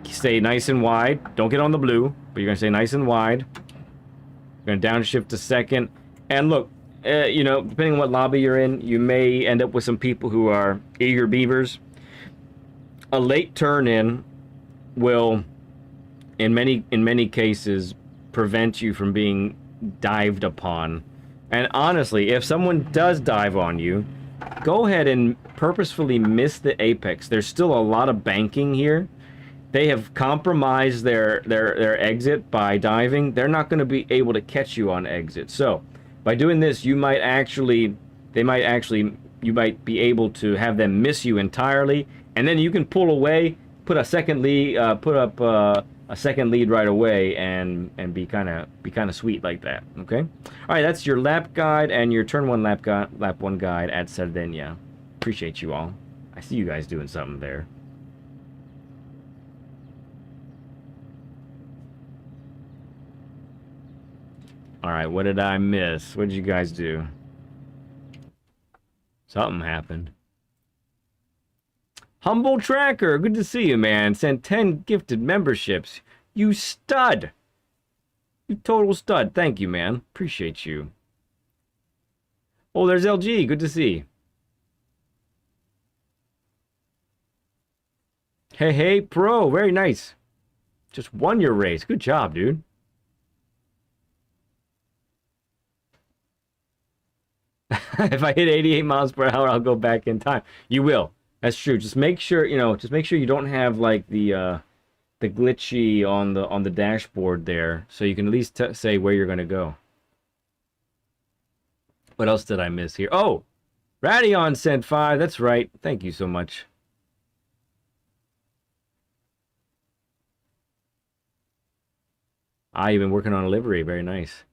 stay nice and wide. Don't get on the blue, but you're going to stay nice and wide. You're going to downshift to second. And look, you know, depending on what lobby you're in, you may end up with some people who are eager beavers. A late turn in will, in many cases, prevent you from being dived upon. And honestly, if someone does dive on you, go ahead and purposefully miss the apex. There's still a lot of banking here. They have compromised their exit by diving. They're not going to be able to catch you on exit. So by doing this, you might be able to have them miss you entirely, and then you can pull away, put a second lead, a second lead right away, and be kind of sweet like that. Okay. All right, that's your lap guide and your turn 1 lap 1 guide at Sardinia. Appreciate you all. I see you guys doing something there. All right, what did I miss? What did you guys do? Something happened. Humble Tracker, good to see you, man. Sent 10 gifted memberships. You stud. You total stud. Thank you, man. Appreciate you. Oh, there's LG. Good to see. Hey, pro. Very nice. Just won your race. Good job, dude. If I hit 88 miles per hour, I'll go back in time. You will. That's true. Just make sure, you don't have like the glitchy on the dashboard there, so you can at least say where you're going to go. What else did I miss here? Oh, Radion sent 5. That's right. Thank you so much. You've been working on a livery. Very nice.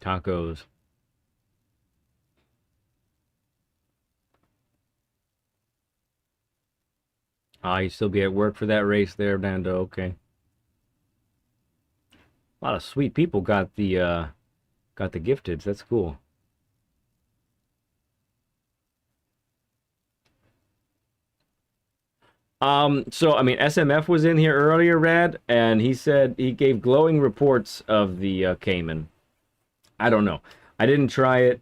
Tacos. You still be at work for that race there, Nando. Okay. A lot of sweet people got the gifteds. That's cool. So I mean, SMF was in here earlier, Rad, and he said he gave glowing reports of the Cayman. I don't know. I didn't try it.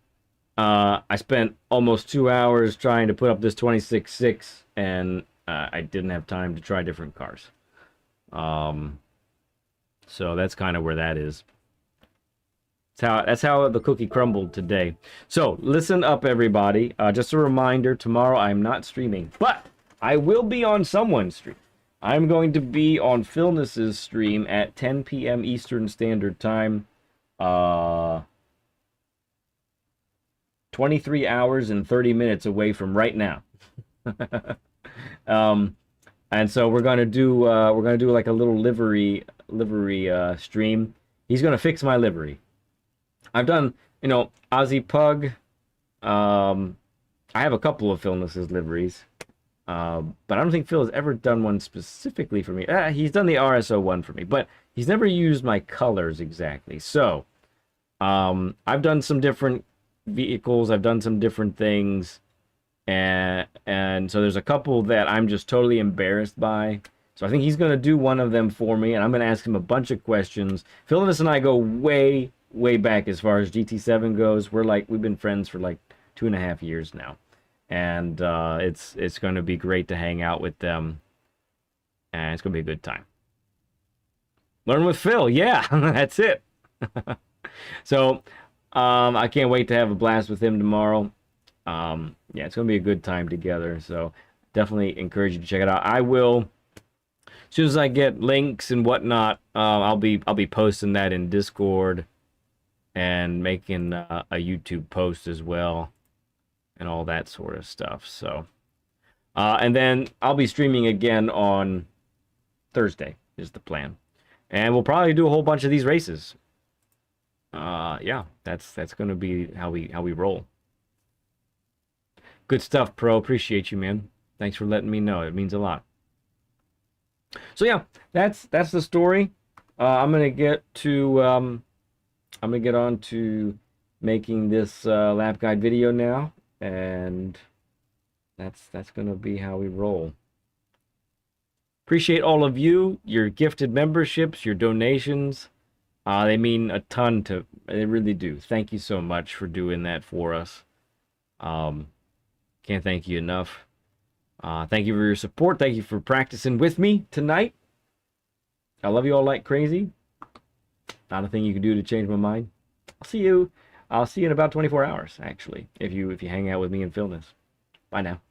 I spent almost 2 hours trying to put up this 26.6, and I didn't have time to try different cars. Um, so that's kind of where that is. That's how the cookie crumbled today. So listen up, everybody. Just a reminder: tomorrow I'm not streaming, but I will be on someone's stream. I'm going to be on Philness's stream at 10 p.m. Eastern Standard Time. 23 hours and 30 minutes away from right now. um, and so we're gonna do like a little livery stream. He's gonna fix my livery. I've done, Aussie Pug. Um, I have a couple of Philness's liveries, but I don't think Phil has ever done one specifically for me. He's done the RSO one for me, but he's never used my colors exactly. So, I've done some different vehicles. I've done some different things, and so there's a couple that I'm just totally embarrassed by. So I think he's gonna do one of them for me, and I'm gonna ask him a bunch of questions. Philness and I go way, way back as far as GT7 goes. We've been friends for like 2.5 years now, and it's going to be great to hang out with them, and it's going to be a good time. Learn with Phil, yeah, that's it. So I can't wait to have a blast with him tomorrow. Yeah, it's going to be a good time together. So definitely encourage you to check it out. I will, as soon as I get links and whatnot, I'll be posting that in Discord and making a YouTube post as well, and all that sort of stuff. So, and then I'll be streaming again on Thursday is the plan, and we'll probably do a whole bunch of these races. Yeah, that's going to be how we roll. Good stuff, Pro. Appreciate you, man. Thanks for letting me know. It means a lot. So yeah, that's the story. I'm gonna get on to making this lap guide video now, and that's gonna be how we roll. Appreciate all of you, your gifted memberships, your donations. They mean a ton they really do. Thank you so much for doing that for us. Can't thank you enough. Thank you for your support. Thank you for practicing with me tonight. I love you all like crazy. Not a thing you can do to change my mind. I'll see you in about 24 hours, actually, if you hang out with me and Philness. Bye now.